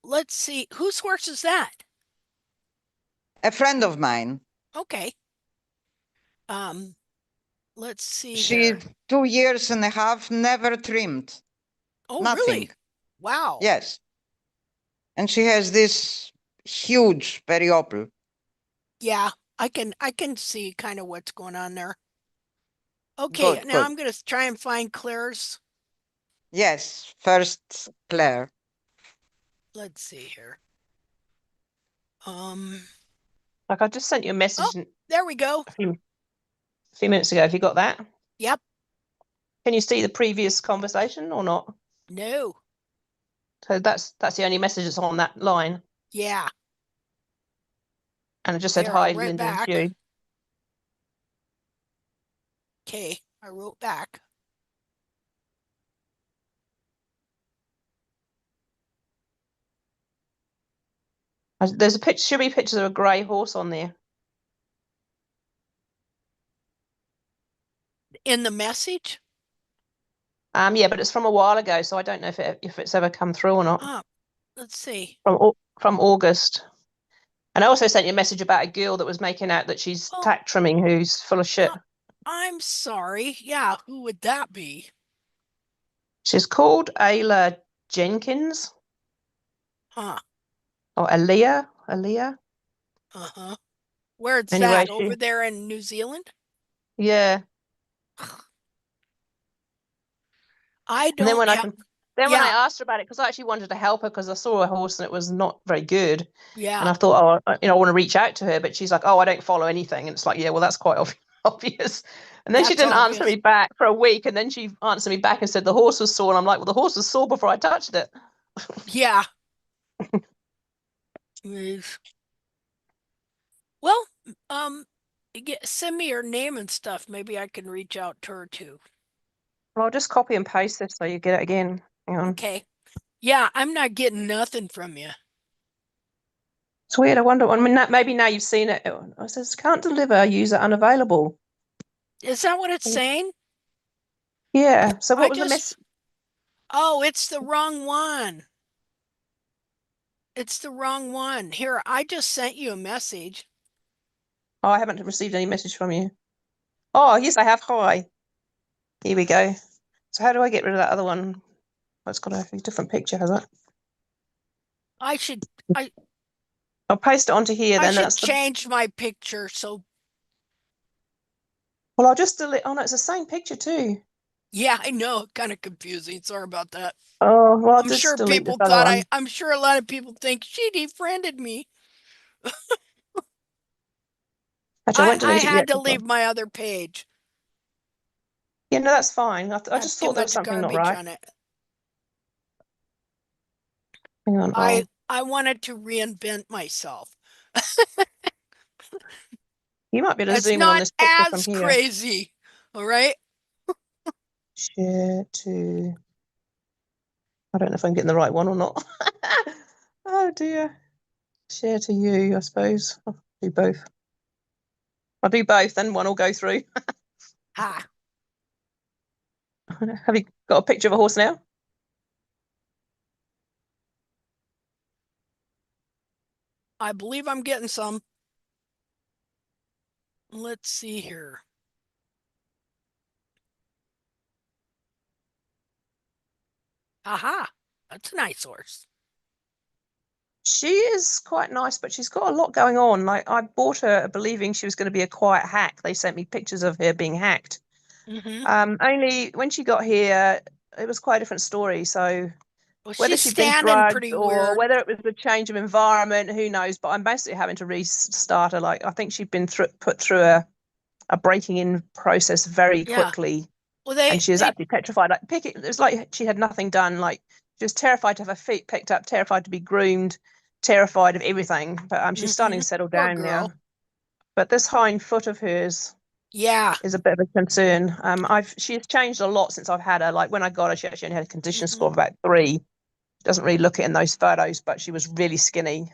Let's see. Whose horse is that? A friend of mine. Okay. Um, let's see She's here. 2 years and a half, never trimmed, Oh, nothing. really? Wow. Yes, and she has this huge periopul. Yeah, I can see kind of what's going on there. Okay, Good, now good. I'm gonna try and find Claire's. Yes, first Claire. Let's see here. Um, Like I just sent you a oh, message there we go. a few minutes ago. Have you got that? Yep. Can you see the previous conversation or not? No. So that's the only message that's on that line. Yeah. And it just said, There, I hi, wrote Linda and back. Stu. Okay, I wrote back. There's a picture, should be pictures of a grey horse on there. In the message? Yeah, but it's from a while ago, so I don't know if it's ever come through or not. Let's see. From August. And I also sent you a message about a girl that was making out that she's Oh, tack trimming who's full of shit. I'm sorry. Yeah, who would that be? She's called Ayla Jenkins Huh. or Aaliyah. Uh-huh. Where's Anyway, that? Over there in New Zealand? yeah. I And then don't have, when I yeah, asked her about it, because I actually wanted to help her because I saw a horse and it was not very good. And yeah, I thought, oh, I want to reach out to her, but she's like, oh, I don't follow anything. And it's like, yeah, well, that's quite obvious. And then she that's didn't answer obvious. me back for a week. And then she answered me back and said the horse was sore. And I'm like, well, the horse was sore before I touched it. Yeah. Yes. Well, um, send me her name and stuff. Maybe I can reach out to her too. Well, I'll just copy and paste this so you get it again. Hang on. Okay. Yeah, I'm not getting nothing from you. It's weird. I wonder. I mean, maybe now you've seen it. It says can't deliver. User unavailable. Is that what it's saying? Yeah. So I what was the just, mess? oh, it's the wrong one. It's the wrong one. Here, I just sent you a message. Oh, I haven't received any message from you. Oh, yes, I have. Hi. Here we go. So how do I get rid of that other one? Oh, it's got a different picture, has it? I should, I, I'll paste it onto here. I Then should that's the. change my picture. So, Well, I'll just delete. Oh no, it's the same picture too. yeah, I know, kind of confusing. Sorry about that. Oh well, I'll I'm just sure delete this people other thought one. I'm sure a lot of people think she defriended me. Actually, I I won't I delete it had yet. to leave my other page. Yeah, no, that's fine. I I have just too thought there was much something not garbage right. on it. Hang on. I Oh, I wanted to reinvent myself. you might be able to It's zoom in on not this picture from as here. crazy. All right? Share to. I don't know if I'm getting the right one or not. Oh dear. Share to you, I suppose. I'll do both. I'll do both, then one will go through. Ha. Have you got a picture of a horse now? I believe I'm getting some. Let's see here. Aha. That's a nice horse. She is quite nice, but she's got a lot going on. I bought her believing she was going to be a quiet hack. They sent me pictures of her being hacked. Mm-hmm. Only when she got here, it was quite a different story. So Well, Whether she's she'd been standing drugged pretty or weird. whether it was the change of environment, who knows? But I'm basically having to restart her. Like I think she'd been put through a breaking in process very Yeah. quickly, Well, and she was they actually petrified. Like it was like she had nothing done. Like she was terrified to have her feet picked up, terrified to be groomed, terrified of everything. But she's starting to settle Poor down girl. now. But this hind foot of hers Yeah. is a bit of a concern. She's changed a lot since I've had her. Like when I got her, she actually only had a condition hmm score of about 3. Doesn't really look it in those photos, but she was really skinny.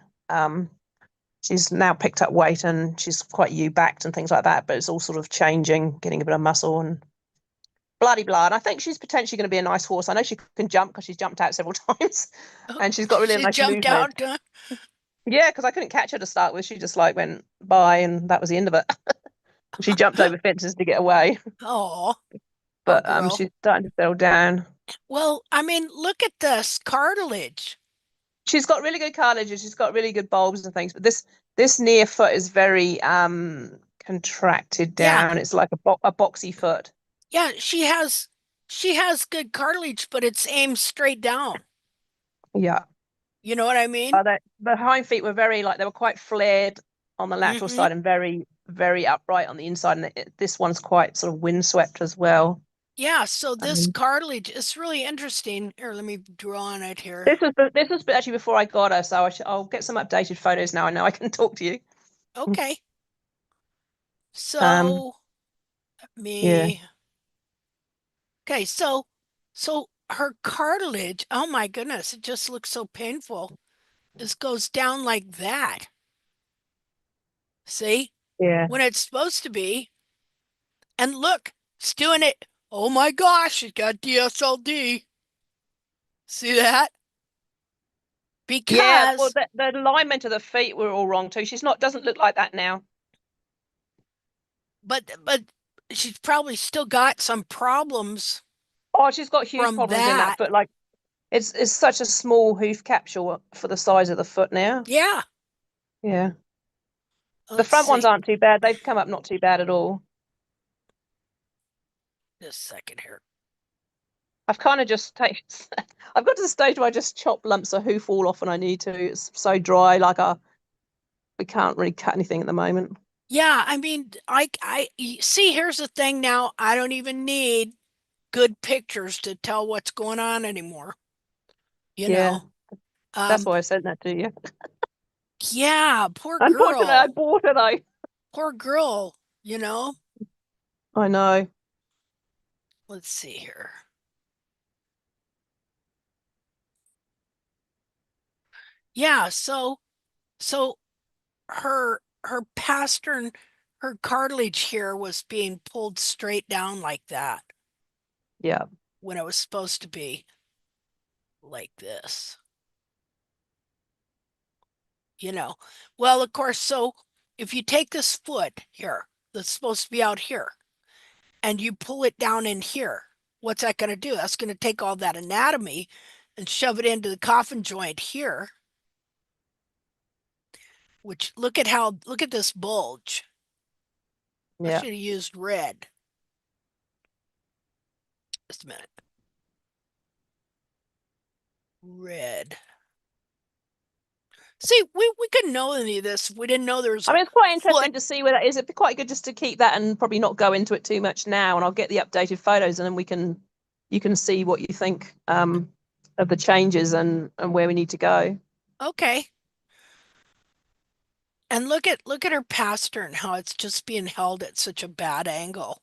She's now picked up weight and she's quite backed and things like that, but it's all sort of changing, getting a bit of muscle and bloody blah. And I think she's potentially going to be a nice horse. I know she can jump because she's jumped out several times and she's got really She nice jumped movement. out. Yeah, because I couldn't catch her to start with. She just like went by and that was the end of it. She jumped over fences to get away, Oh, poor but girl. she's starting to settle down. Well, I mean, look at this cartilage. She's got really good cartilage. She's got really good bulbs and things, but this near foot is very contracted Yeah. down. It's like a boxy foot. Yeah, she has good cartilage, but it's aimed straight down. Yeah. You know what I mean? The hind feet were very like they were quite flared on the lateral hmm side and very very upright on the inside. And this one's quite sort of windswept as well. Yeah, so this Um, cartilage is really interesting. Here, let me draw on it here. this was actually before I got her, so I'll get some updated photos now. I know I can talk to you. Okay. Um, So yeah, me. Okay, so her cartilage, oh my goodness, it just looks so painful. This goes down like that. See? yeah, When it's supposed to be. And look, it's doing it. Oh my gosh, it got DSLD. See that? yeah. Well, Because, the alignment of the feet were all wrong too. She's not doesn't look like that now. but she's probably still got some problems Oh, she's got huge from problems in that that. foot. Like it's such a small hoof capsule for the size of the foot now. Yeah, Yeah. The let's front ones see. aren't too bad. They've come up not too bad at all. Just a second here. I've kind of just taken. I've got to the stage where I just chop lumps of hoof all off when I need to. It's so dry, we can't really cut anything at the moment. Yeah, I mean, see, here's the thing now. I don't even need good pictures to tell what's going on anymore. You Yeah, know, that's um, why I sent that to you. yeah, poor Unfortunately, I girl, bought it. poor girl, you know. I know. Let's see here. Yeah, so her pastern, her cartilage here was being pulled straight down like that Yeah, when it was supposed to be like this. You know. Well, of course, so if you take this foot here that's supposed to be out here and you pull it down in here, what's that going to do? That's going to take all that anatomy and shove it into the coffin joint here, which look at this bulge. I yeah. should have used red. Just a minute. Red. See, we couldn't know any of this. We didn't know there was I a mean, it's quite foot. interesting to see where that is. It'd be quite good just to keep that and probably not go into it too much now. And I'll get the updated photos, and then you can see what you think of the changes and where we need to go. Okay. And look at her pastern, how it's just being held at such a bad angle.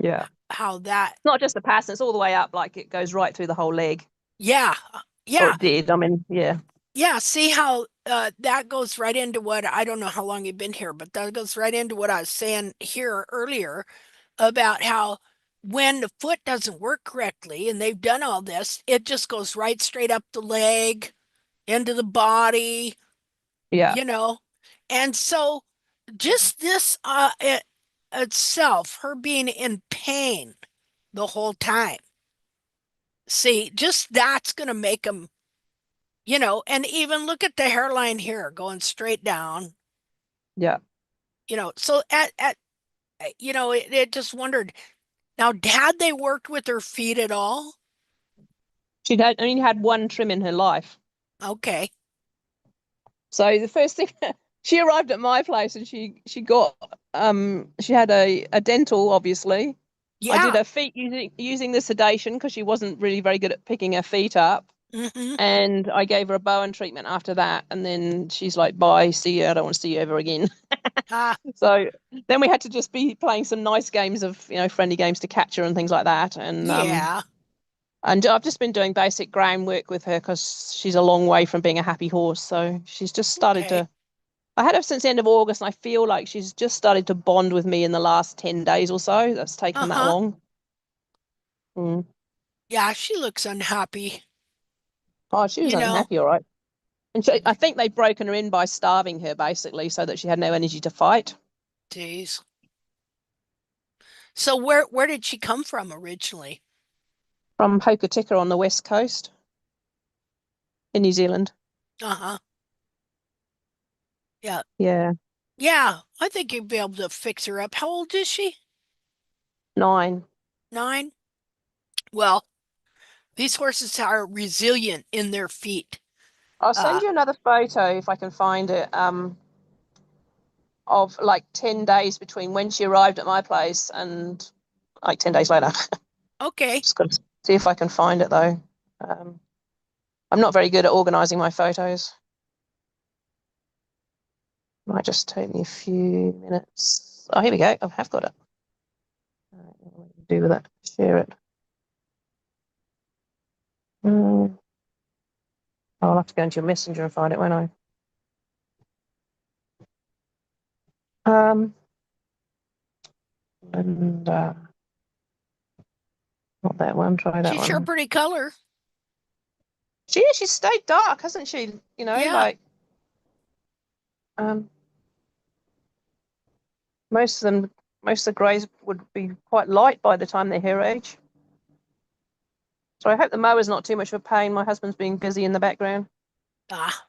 Yeah. How that, Not just the pattern, it's all the way up, like it goes right through the whole leg. yeah, Or yeah, it did. I mean, yeah. yeah. See how that goes right into what I don't know how long you've been here, but that goes right into what I was saying here earlier about how when the foot doesn't work correctly and they've done all this, it just goes right straight up the leg, into the body, Yeah. you know. And so just this itself, her being in pain the whole time. See, just that's going to make them, and even look at the hairline here going straight down, Yeah. So at it just wondered, now had they worked with her feet at all? She'd only had one trim in her life. Okay. So the first thing, she arrived at my place and she got she had a dental, obviously. I did Yeah. her feet using the sedation because she wasn't really very good at picking her feet up. Mm-hmm. And I gave her a Bowen treatment after that. And then she's like, bye, see you. I don't want to see you ever again. Ah, So then we had to just be playing some nice games of, friendly games to catch her and things like that. yeah. And I've just been doing basic groundwork with her because she's a long way from being a happy horse. So she's just started Okay. to. I had her since the end of August, and I feel like she's just started to bond with me in the last 10 days or so. That's taken that Uh-huh. long. Mm. Yeah, she looks unhappy. Oh, she was You know, unhappy, all right. And I think they'd broken her in by starving her, basically, so that she had no energy to fight. geez. So where did she come from originally? From Hokitika on the west coast in New Zealand. Uh-huh. Yeah. Yeah, Yeah, I think you'd be able to fix her up. How old is she? 9. 9? Well, these horses are resilient in their feet. I'll Uh, send you another photo if I can find it. Of like 10 days between when she arrived at my place and like 10 days later. okay. Just got to see if I can find it though. Um, I'm not very good at organizing my photos. Might just take me a few minutes. Oh, here we go. I have got it. What do I do with it? Share it. Oh, I'll have to go into your messenger and find it, won't I? And not that one. Try that She's sure one. pretty color. She's stayed dark, hasn't she? Yeah. Like um, most of them, most of the greys would be quite light by the time they're her age. So I hope the mower's not too much of a pain. My husband's being busy in the background. Ah,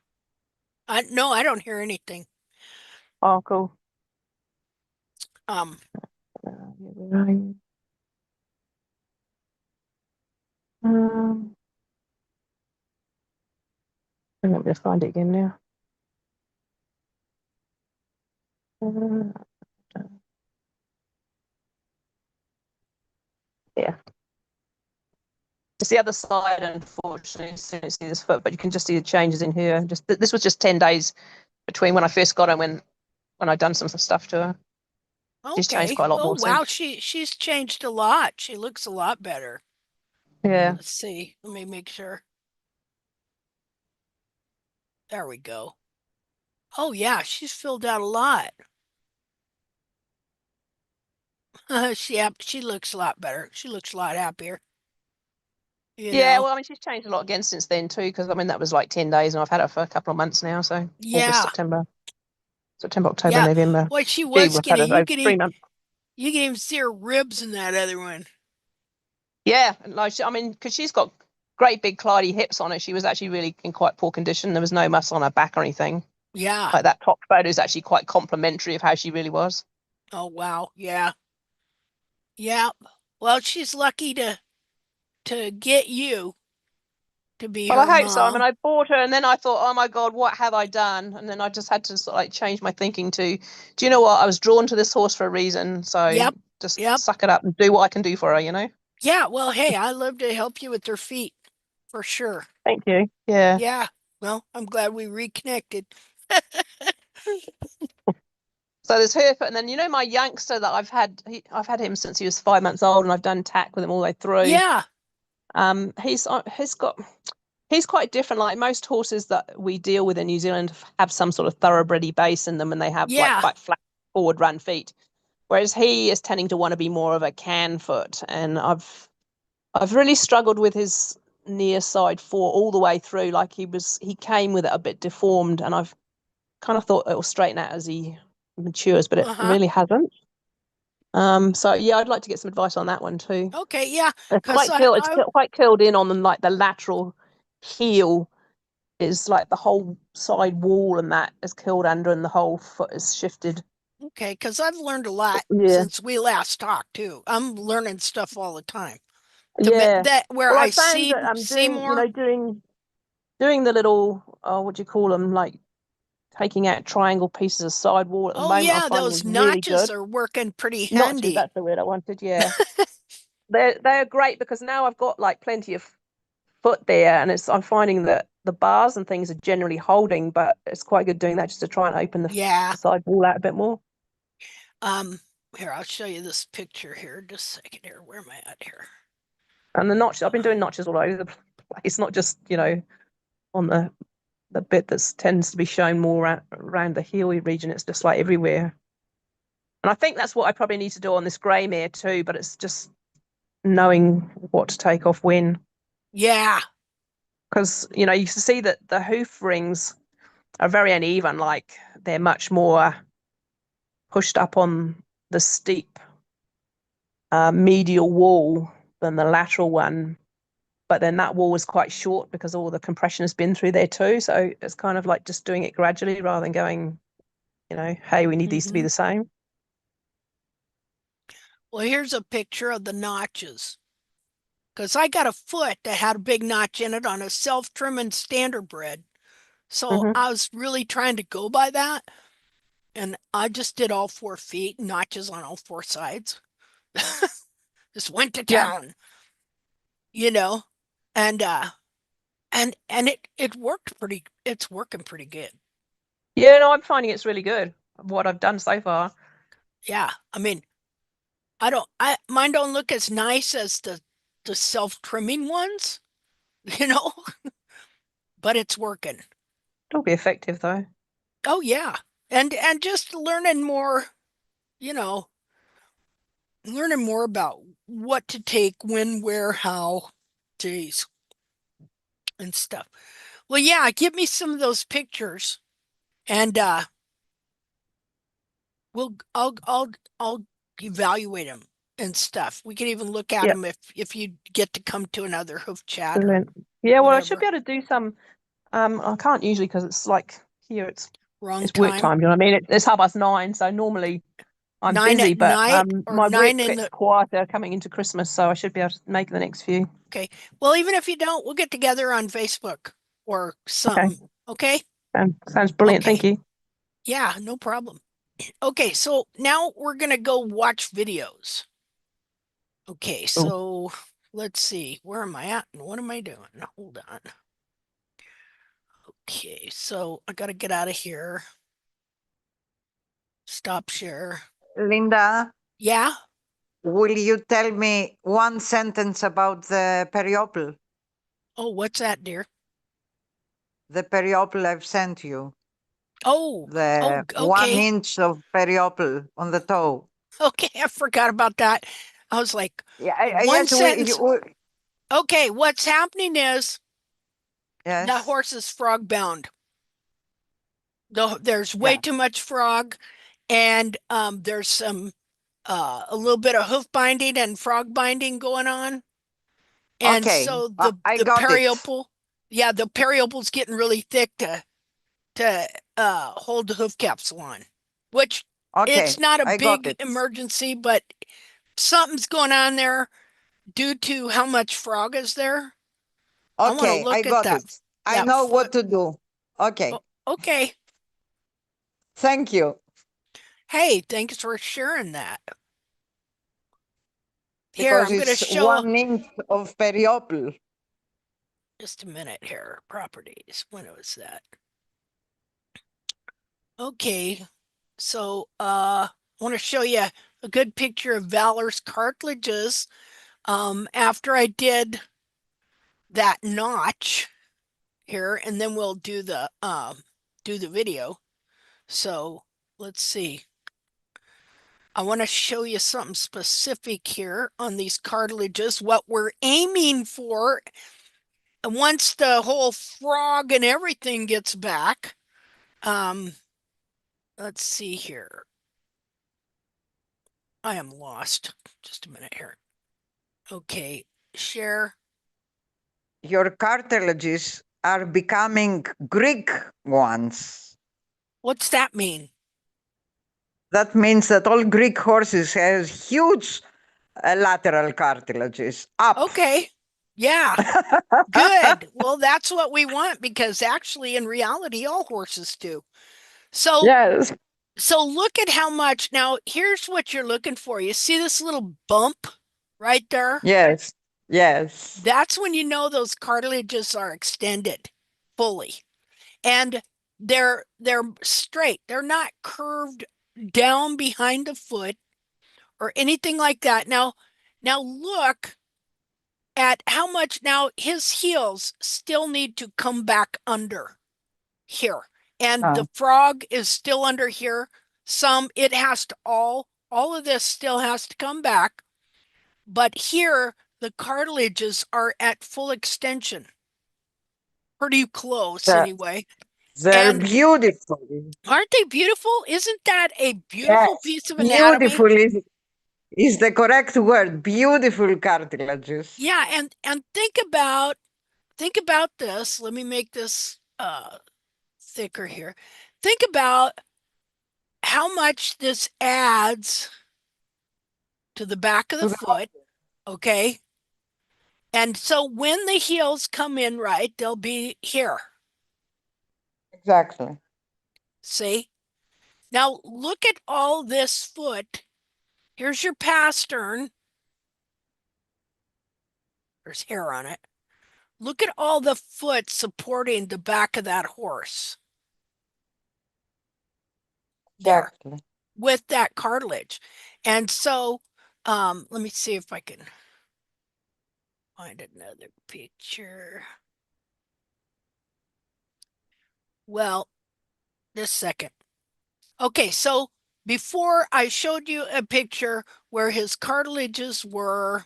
no, I don't hear anything. Oh, cool. Um, Where are you? Um, I'm not going to find it again now. Uh, yeah. It's the other side, unfortunately. As soon as you see this foot, but you can just see the changes in here. Just this was just 10 days between when I first got her and when I'd done some stuff to her. She's changed okay. quite a lot Oh more wow, since. she's changed a lot. She looks a lot better. Yeah. Let's see. Let me make sure. There we go. Oh yeah, she's filled out a lot. She looks a lot better. She looks a lot happier. You Yeah, know. well, I mean, she's changed a lot again since then too, because I mean that was like 10 days, and I've had her for a couple of months now. So August, Yeah. September, October, Yeah. November. Boy, she Gee, was we've had skinny. her over 3 months. You can even see her ribs in that other one. Yeah, and like I mean, because she's got great big clydey hips on her, she was actually really in quite poor condition. There was no muscle on her back or anything. Yeah. Like that top photo is actually quite complimentary of how she really was. Oh wow. Yeah. Yeah. Well, she's lucky to get you to be Well, I her hope so. I mean, mom. I bought her, and then I thought, oh my God, what have I done? And then I just had to sort of like change my thinking to, do you know what? I was drawn to this horse for a reason, so Yep. just Yep. suck it up and do what I can do for her. Yeah. Well, hey, I love to help you with their feet for sure. Thank you. Yeah. Yeah. Well, I'm glad we reconnected. So there's her, and then my youngster that I've had him since he was 5 months old, and I've done tack with him all the way through. Yeah. He's quite different. Like most horses that we deal with in New Zealand have some sort of thoroughbredy base in them, and they have like Yeah. quite flat forward run feet. Whereas he is tending to want to be more of a can foot, and I've really struggled with his near side four all the way through. Like he came with it a bit deformed, and I've kind of thought it will straighten out as he matures, but it Uh-huh. really hasn't. So yeah, I'd like to get some advice on that one too. Okay. Yeah. It's Because quite curled in on the like the lateral heel is like the whole side wall and that is curled under and the whole foot is shifted. okay, because I've learned a lot Yeah. since we last talked too. I'm learning stuff all the time. Yeah. that where Well, I I found see that I'm see doing, more. doing the little, what do you call them? Like taking out triangle pieces of sidewall at the Oh moment. I'm yeah, finding those is really notches good. are working pretty Notches, handy. that's the word I wanted. Yeah. They're great because now I've got like plenty of foot there, and I'm finding that the bars and things are generally holding, but it's quite good doing that just to try and open Yeah. the side wall out a bit more. Here, I'll show you this picture here. Just a second here. Where am I at here? And the notches, I've been doing notches all over the place, not just on the bit that tends to be shown more around the heel region. It's just like everywhere. And I think that's what I probably need to do on this grey mare too, but it's just knowing what to take off when. Yeah. Because, you can see that the hoof rings are very uneven, like they're much more pushed up on the steep medial wall than the lateral one. But then that wall is quite short because all the compression has been through there too. So it's kind of like just doing it gradually rather than going, hey, we need these to be the same. Well, here's a picture of the notches. Because I got a foot that had a big notch in it on a self-trimming standardbred. So Mm-hmm. I was really trying to go by that. And I just did all 4 feet, notches on all 4 sides. Just went to Yeah. town, you know. And it worked it's working pretty good. Yeah, no, I'm finding it's really good what I've done so far. Yeah. I mean, mine don't look as nice as the self-trimming ones, you know, but it's working. It'll be effective though. Oh yeah. And just learning more, you know, learning more about what to take, when, where, how, geez, and stuff. Well, yeah, give me some of those pictures and I'll evaluate them and stuff. We can even look at Yeah, them if you get to come to another hoof chat or brilliant. Yeah, well, I should whatever. be able to do some. I can't usually because it's like here Wrong it's work time. time. You know what I mean? It's 9:30, so normally I'm 9 busy, at but night or my work 9 in gets the quieter coming into Christmas, so I should be able to make the next few. okay. Well, even if you don't, we'll get together on Facebook or Okay, something. Okay? sounds brilliant. Thank Okay. you. Yeah, no problem. Okay, so now we're gonna go watch videos. Okay, Cool. so let's see. Where am I at and what am I doing? Hold on. Okay, so I gotta get out of here. Stop share. Linda, Yeah? will you tell me one sentence about the periople? Oh, what's that, dear? The periople I've sent you. Oh, The one okay. inch of periople on the toe. Okay, I forgot about that. I was like, Yeah, one yes, sentence. Okay, what's happening is that yes. horse is frog bound. There's way Yeah. too much frog, and there's some a little bit of hoof binding and frog binding going on. And Okay, so I the got it. periople, yeah, the periople's getting really thick to hold the hoof capsule on, which it's Okay, not a I got big it. emergency, but something's going on there due to how much frog is there. I want to Okay, I look at got it. I that know foot. what to do. Okay, Okay. thank you. Hey, thanks for sharing that. Here, Because I'm going to it's show 1 inch of periople. just a minute here. Properties. When was that? Okay. So, I want to show you a good picture of Valor's cartilages. After I did that notch here, and then we'll do the video. So let's see. I want to show you something specific here on these cartilages, what we're aiming for. And once the whole frog and everything gets back, let's see here. I am lost. Just a minute here. Okay, share. Your cartilages are becoming Greek ones. What's that mean? That means that all Greek horses have huge lateral cartilages up. Okay. Yeah. Good. Well, that's what we want because actually, in reality, all horses do. So, Yes. so look at how much. Now, here's what you're looking for. You see this little bump right there? Yes. Yes. That's when you know those cartilages are extended fully. And they're straight. They're not curved down behind the foot or anything like that. Now look at how much now his heels still need to come back under here. And Ah, the frog is still under here. It has to all of this still has to come back. But here, the cartilages are at full extension, pretty close they're, anyway. they're And beautiful. aren't they beautiful? Isn't that a beautiful Yes. piece of anatomy? Beautiful is the correct word. Beautiful cartilages. Yeah, and think about this. Let me make this thicker here. Think about how much this adds to the back of the To the foot, okay? And so when the heels come in right, they'll be here. exactly. See? Now look at all this foot. Here's your pastern. There's hair on it. Look at all the foot supporting the back of that horse. There, Exactly. with that cartilage. And so, let me see if I can find another picture. Well, this second. Okay, so before I showed you a picture where his cartilages were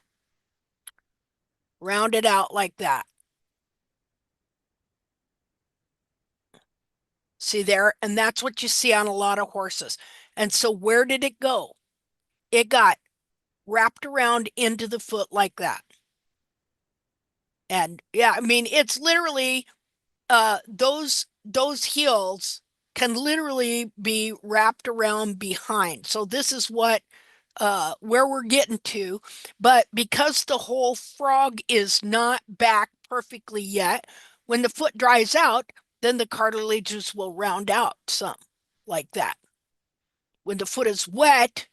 rounded out like that. See there? And that's what you see on a lot of horses. And so where did it go? It got wrapped around into the foot like that. And yeah, I mean, it's literally those heels can literally be wrapped around behind. So this is what where we're getting to, but because the whole frog is not back perfectly yet, when the foot dries out, then the cartilages will round out some like that. When the foot is wet,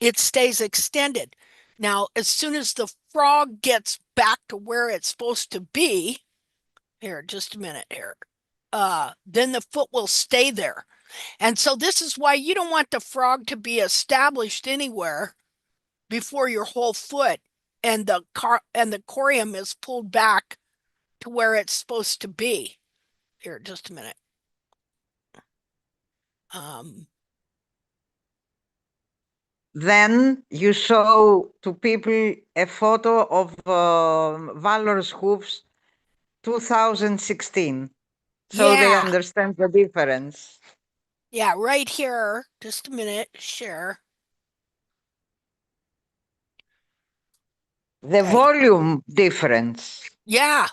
it stays extended. Now, as soon as the frog gets back to where it's supposed to be, here, just a minute here, then the foot will stay there. And so this is why you don't want the frog to be established anywhere before your whole foot and the corium is pulled back to where it's supposed to be. Here, just a minute. Um, Then you show to people a photo of Valor's Hoofs 2016, so they yeah, understand the difference. yeah, right here. Just a minute. Share. The Okay. volume difference. Yeah,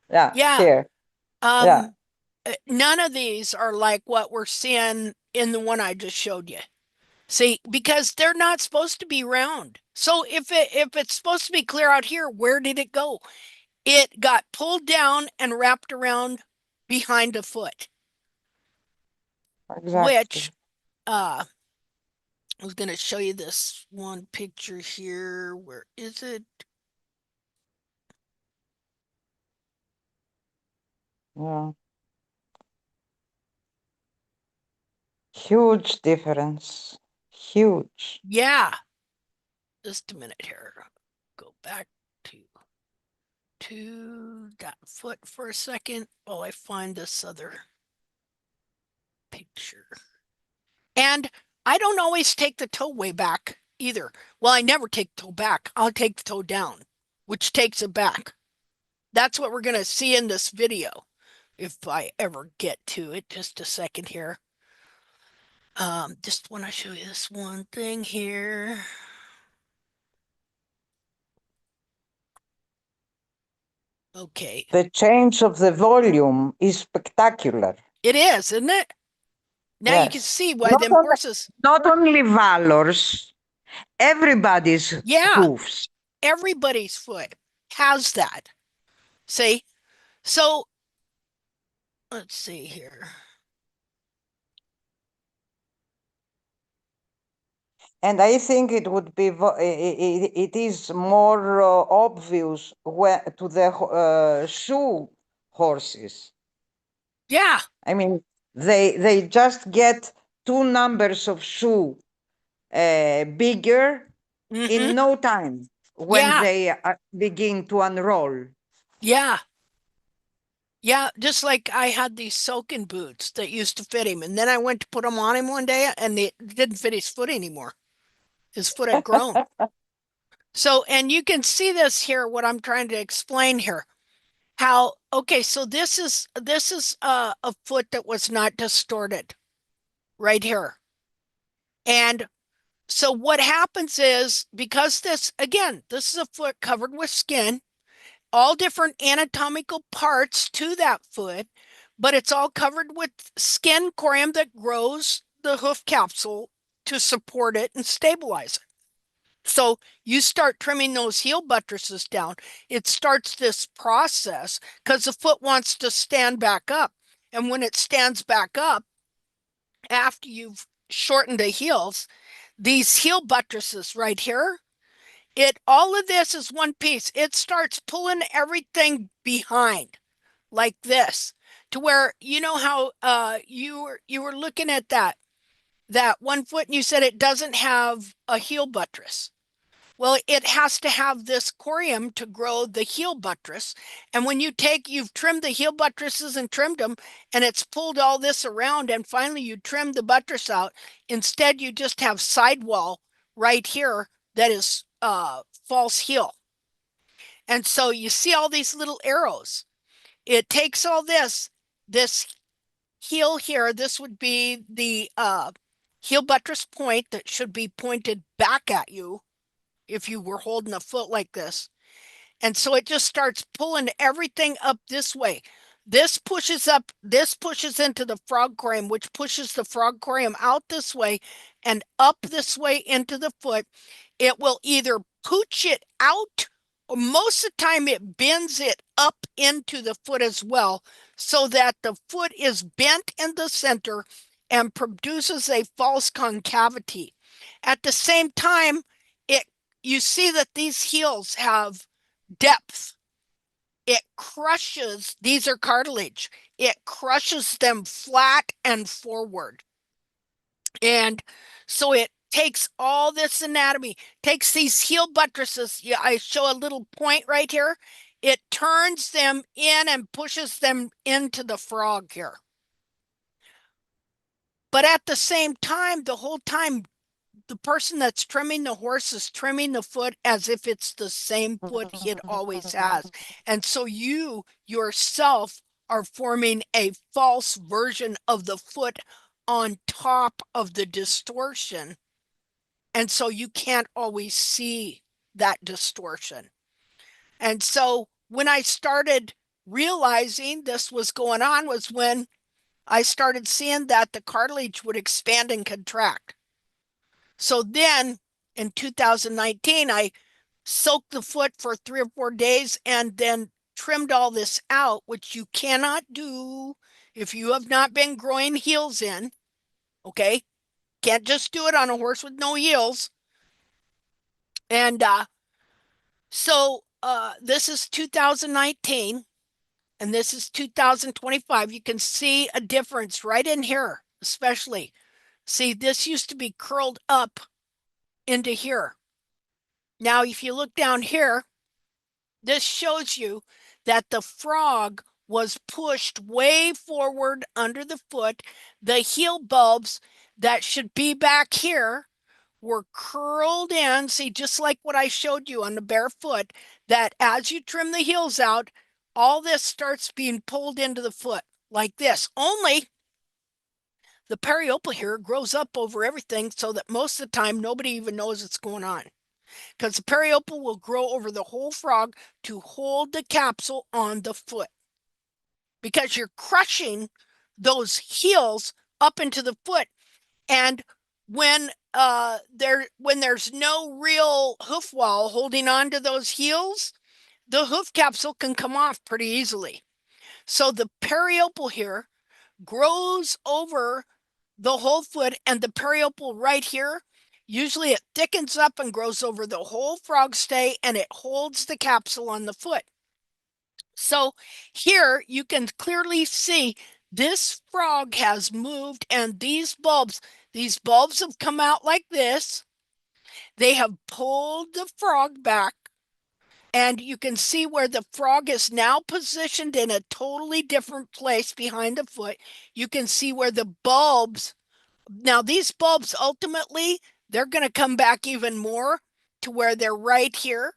Yeah, yeah. here. Yeah, Um, none of these are like what we're seeing in the one I just showed you. See, because they're not supposed to be round. So if it's supposed to be clear out here, where did it go? It got pulled down and wrapped around behind a foot, exactly. which I was going to show you this one picture here. Where is it? Yeah. Huge difference. Huge. Yeah, just a minute here. Go back to that foot for a second while I find this other picture. And I don't always take the toe way back either. Well, I never take the toe back. I'll take the toe down, which takes it back. That's what we're going to see in this video if I ever get to it. Just a second here. Just want to show you this one thing here. Okay. The change of the volume is spectacular. It is, isn't it? Now you can Yes. see why them horses. Not only Valor's, Everybody's Yeah, hoofs. everybody's foot has that. See? So let's see here. And I think it would be, it is more obvious to the shoe horses. Yeah. I mean, they just get two numbers of shoe bigger Mm-hmm. in no time when Yeah. they begin to unroll. Yeah. Yeah. Just like I had these soaking boots that used to fit him. And then I went to put them on him one day and it didn't fit his foot anymore. His foot had grown. So, and you can see this here, what I'm trying to explain here. How, okay, so this is a foot that was not distorted right here. And so what happens is because this, again, this is a foot covered with skin, all different anatomical parts to that foot, but it's all covered with skin corium that grows the hoof capsule to support it and stabilize it. So you start trimming those heel buttresses down. It starts this process because the foot wants to stand back up. And when it stands back up, after you've shortened the heels, these heel buttresses right here, it all of this is one piece. It starts pulling everything behind like this to where you know how you were looking at that one foot and you said it doesn't have a heel buttress. Well, it has to have this corium to grow the heel buttress. And when you've trimmed the heel buttresses and trimmed them, and it's pulled all this around, and finally you trim the buttress out. Instead, you just have sidewall right here that is false heel. And so you see all these little arrows. It takes all this heel here. This would be the heel buttress point that should be pointed back at you if you were holding a foot like this. And so it just starts pulling everything up this way. This pushes up, this pushes into the frog corium, which pushes the frog corium out this way and up this way into the foot. It will either pooch it out, or most of the time it bends it up into the foot as well, so that the foot is bent in the center and produces a false concavity. At the same time, it you see that these heels have depth. It crushes, these are cartilage. It crushes them flat and forward. And so it takes all this anatomy, takes these heel buttresses. Yeah, I show a little point right here. It turns them in and pushes them into the frog here. But at the same time, the whole time, the person that's trimming the horse is trimming the foot as if it's the same foot it always has. And so you yourself are forming a false version of the foot on top of the distortion. And so you can't always see that distortion. And so when I started realizing this was going on was when I started seeing that the cartilage would expand and contract. So then in 2019, I soaked the foot for 3 or 4 days and then trimmed all this out, which you cannot do if you have not been growing heels in. Okay. Can't just do it on a horse with no heels. And so this is 2019 and this is 2025. You can see a difference right in here, especially. See, this used to be curled up into here. Now, if you look down here, this shows you that the frog was pushed way forward under the foot. The heel bulbs that should be back here were curled in. See, just like what I showed you on the bare foot, that as you trim the heels out, all this starts being pulled into the foot like this. Only the periople here grows up over everything so that most of the time nobody even knows what's going on because the periople will grow over the whole frog to hold the capsule on the foot because you're crushing those heels up into the foot. And when when there's no real hoof wall holding on to those heels, the hoof capsule can come off pretty easily. So the periopal here grows over the whole foot, and the periopal right here, usually it thickens up and grows over the whole frog stay, and it holds the capsule on the foot. So here you can clearly see this frog has moved, and these bulbs have come out like this. They have pulled the frog back, and you can see where the frog is now positioned in a totally different place behind the foot. You can see where the bulbs, now these bulbs ultimately, they're going to come back even more to where they're right here,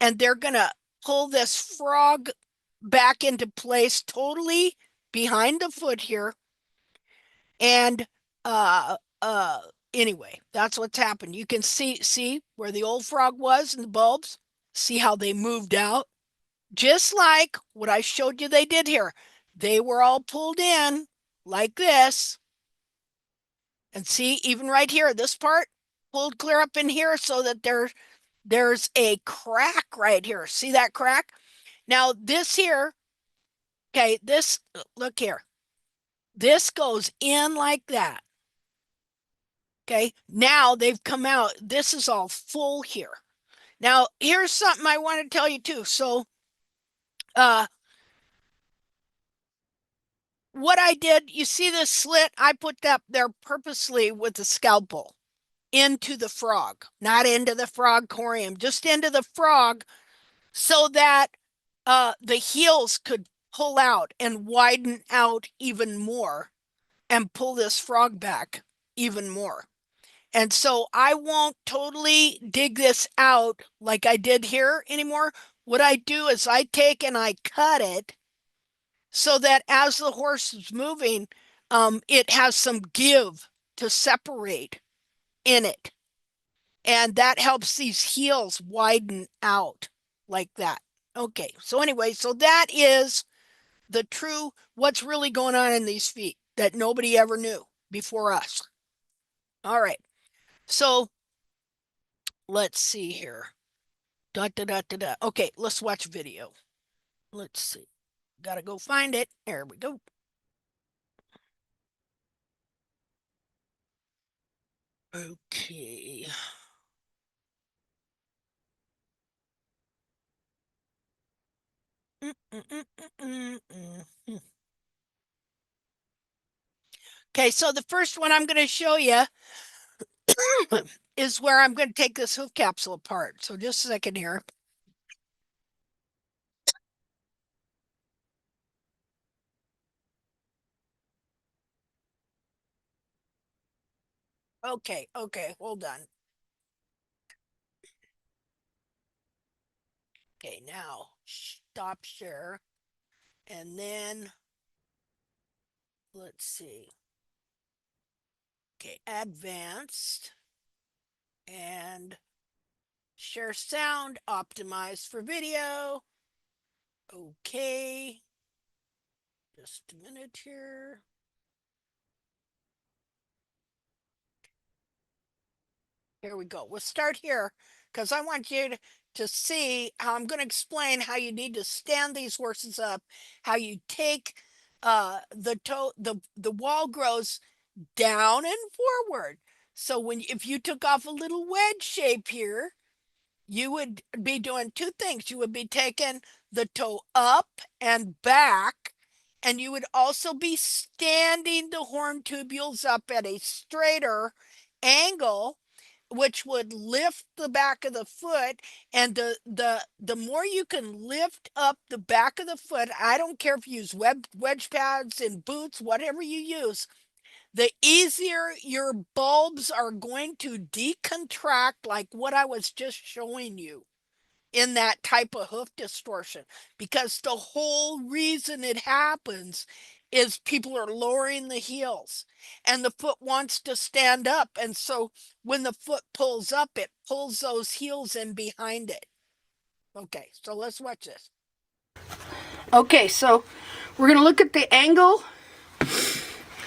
and they're going to pull this frog back into place totally behind the foot here. And uh uh anyway, that's what's happened. You can see where the old frog was and the bulbs. See how they moved out? Just like what I showed you they did here. They were all pulled in like this. And see, even right here, this part pulled clear up in here so that there's a crack right here. See that crack? Now this here, okay, this, look here. This goes in like that. Okay, now they've come out. This is all full here. Now, here's something I want to tell you too. So, what I did, you see this slit? I put that there purposely with the scalpel into the frog, not into the frog corium, just into the frog so that the heels could pull out and widen out even more and pull this frog back even more. And so I won't totally dig this out like I did here anymore. What I do is I take and I cut it so that as the horse is moving, it has some give to separate in it. And that helps these heels widen out like that. Okay, so anyway, so that is the true, what's really going on in these feet that nobody ever knew before us. All right, so let's see here. Da, da, da, da, da. Okay, let's watch video. Let's see. Gotta go find it. There we go. Okay. Okay, so the first one I'm going to show you is where I'm going to take this hoof capsule apart. So just a second here. Okay, hold on. Okay, now stop share. And then let's see. Okay, advanced and share sound optimized for video. Okay. Just a minute here. Here we go. We'll start here because I want you to see how I'm going to explain how you need to stand these horses up, how you take the toe, the wall grows down and forward. So when if you took off a little wedge shape here, you would be doing two things. You would be taking the toe up and back, and you would also be standing the horn tubules up at a straighter angle, which would lift the back of the foot. And the more you can lift up the back of the foot, I don't care if you use wedge pads and boots, whatever you use, the easier your bulbs are going to decontract, like what I was just showing you in that type of hoof distortion. Because the whole reason it happens is people are lowering the heels and the foot wants to stand up. And so when the foot pulls up, it pulls those heels in behind it. Okay, so let's watch this. Okay, so we're going to look at the angle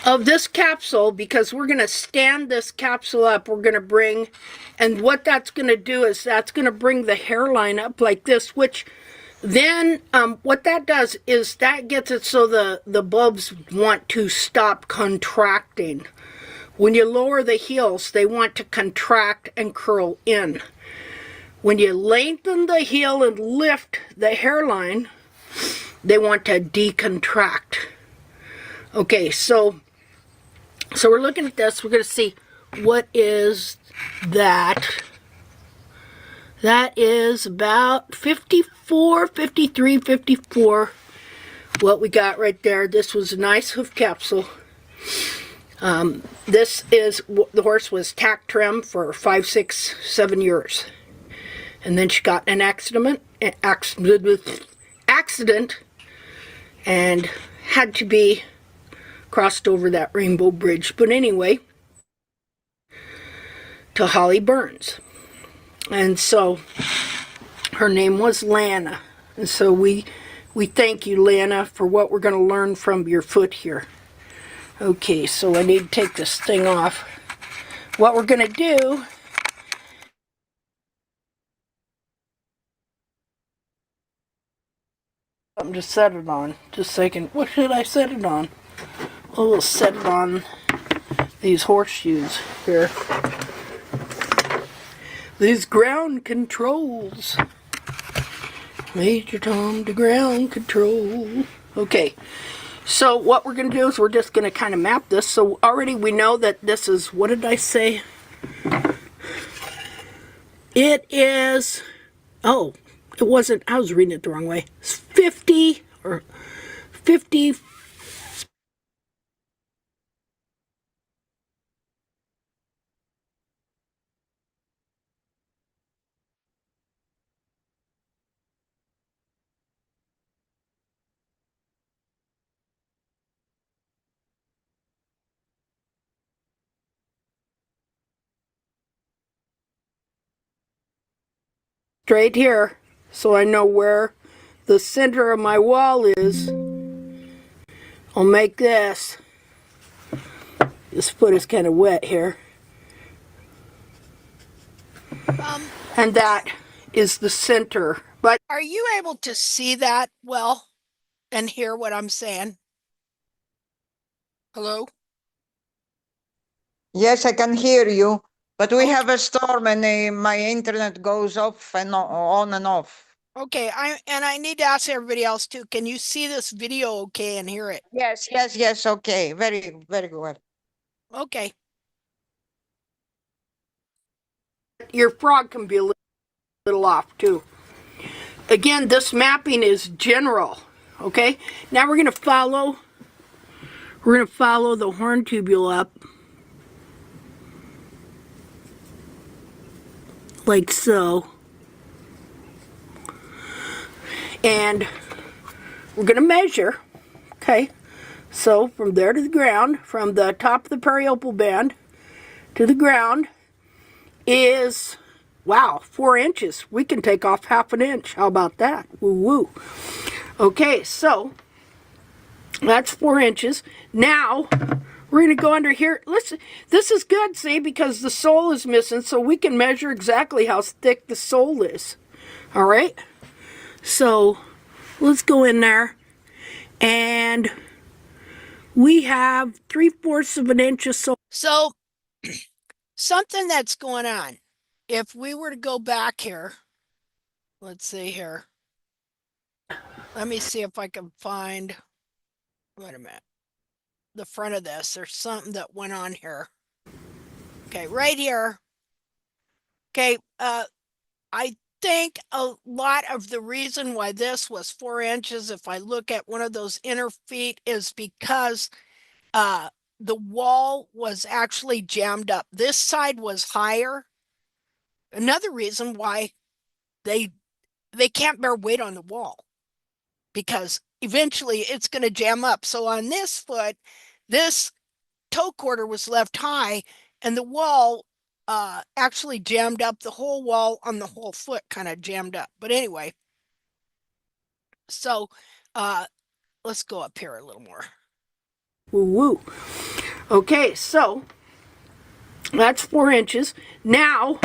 of this capsule, because we're going to stand this capsule up, we're going to bring, and what that's going to do is that's going to bring the hairline up like this, which then what that does is that gets it so the bulbs want to stop contracting. When you lower the heels, they want to contract and curl in. When you lengthen the heel and lift the hairline, they want to decontract. Okay, so we're looking at this. We're going to see what is that. That is about 54, 53, 54. What we got right there. This was a nice hoof capsule. This is, the horse was tack trim for 5, 6, 7 years. And then she got an accident and had to be crossed over that rainbow bridge. But anyway, to Holly Burns. And so her name was Lana. And so we thank you, Lana, for what we're going to learn from your foot here. Okay, so I need to take this thing off. What we're going to do, I'm just set it on. Just a second. What should I set it on? Oh, we'll set it on these horseshoes here. These ground controls. Major Tom to ground control. Okay, so what we're going to do is we're just going to kind of map this. So already we know that this is, what did I say? It is, oh, it wasn't, I was reading it the wrong way. It's 50 or 50. Straight here, so I know where the center of my wall is. I'll make this. This foot is kind of wet here. And that is the center. But are you able to see that well and hear what I'm saying? Hello? Yes, I can hear you, but we Okay. have a storm and my internet goes off and on and off. Okay, I need to ask everybody else too. Can you see this video okay and hear it? Yes, yes, yes. Okay, very, very good. Okay. Your frog can be a little off too. Again, this mapping is general. Okay. Now we're gonna follow the horn tubule up like so. And we're gonna measure. Okay. So from there to the ground, from the top of the periopal band to the ground is, wow, 4 inches. We can take off half an inch. How about that? Woo woo. Okay, so that's 4 inches. Now we're going to go under here. Listen, this is good, see, because the sole is missing, so we can measure exactly how thick the sole is. All right? So let's go in there, and we have 3/4 of an inch of sole. So something that's going on. If we were to go back here, let's see here. Let me see if I can find, wait a minute, the front of this. There's something that went on here. Okay, right here. Okay, I think a lot of the reason why this was 4 inches, if I look at one of those inner feet, is because the wall was actually jammed up. This side was higher. Another reason why they can't bear weight on the wall, because eventually it's going to jam up. So on this foot, this toe quarter was left high, and the wall actually jammed up. The whole wall on the whole foot kind of jammed up. But anyway, so let's go up here a little more. Woo woo. Okay, so that's 4 inches. Now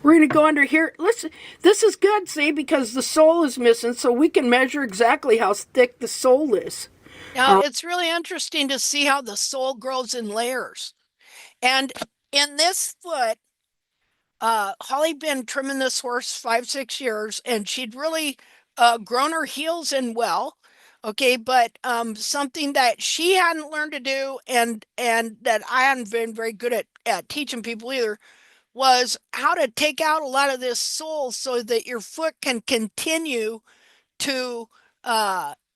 we're going to go under here. Listen, this is good, see, because the sole is missing, so we can measure exactly how thick the sole is. Now, it's really interesting to see how the sole grows in layers. And in this foot, Holly been trimming this horse 5, 6 years, and she'd really grown her heels in well. Okay, but something that she hadn't learned to do, and that I hadn't been very good at teaching people either, was how to take out a lot of this sole so that your foot can continue to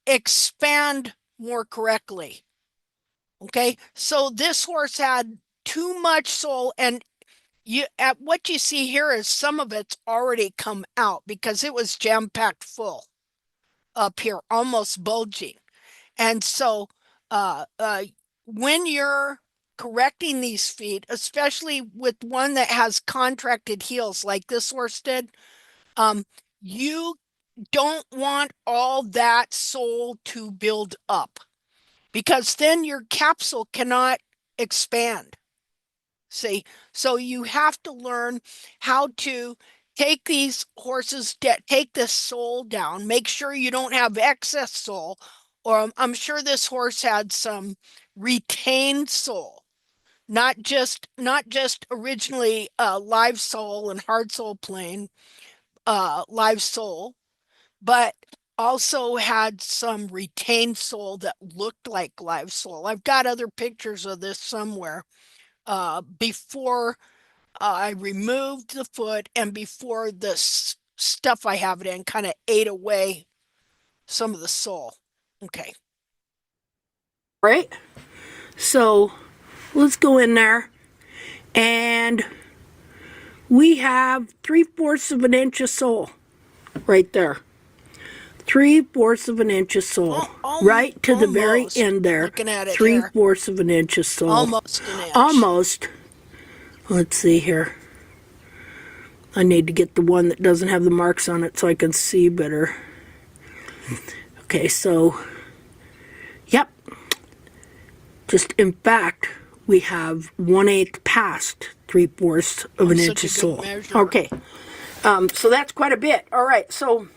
expand more correctly. Okay, so this horse had too much sole, and what you see here is some of it's already come out because it was jam-packed full up here, almost bulging. And so when you're correcting these feet, especially with one that has contracted heels like this horse did, you don't want all that sole to build up because then your capsule cannot expand. See, so you have to learn how to take these horses, take this sole down, make sure you don't have excess sole, or I'm sure this horse had some retained sole, not just originally live sole and hard sole plain live sole, but also had some retained sole that looked like live sole. I've got other pictures of this somewhere before I removed the foot and before the stuff I have it in kind of ate away some of the sole. Okay. Right? So let's go in there, and we have 3/4 of an inch of sole right there. 3/4 of an inch of sole, right to the very end there. Looking at it 3/4 of an inch of sole. Almost an inch. Almost. Let's see here. I need to get the one that doesn't have the marks on it so I can see better. Okay, so, yep. Just in fact, we have 1/8 past 3/4 of an inch of sole. Okay, so that's quite a bit. All right, so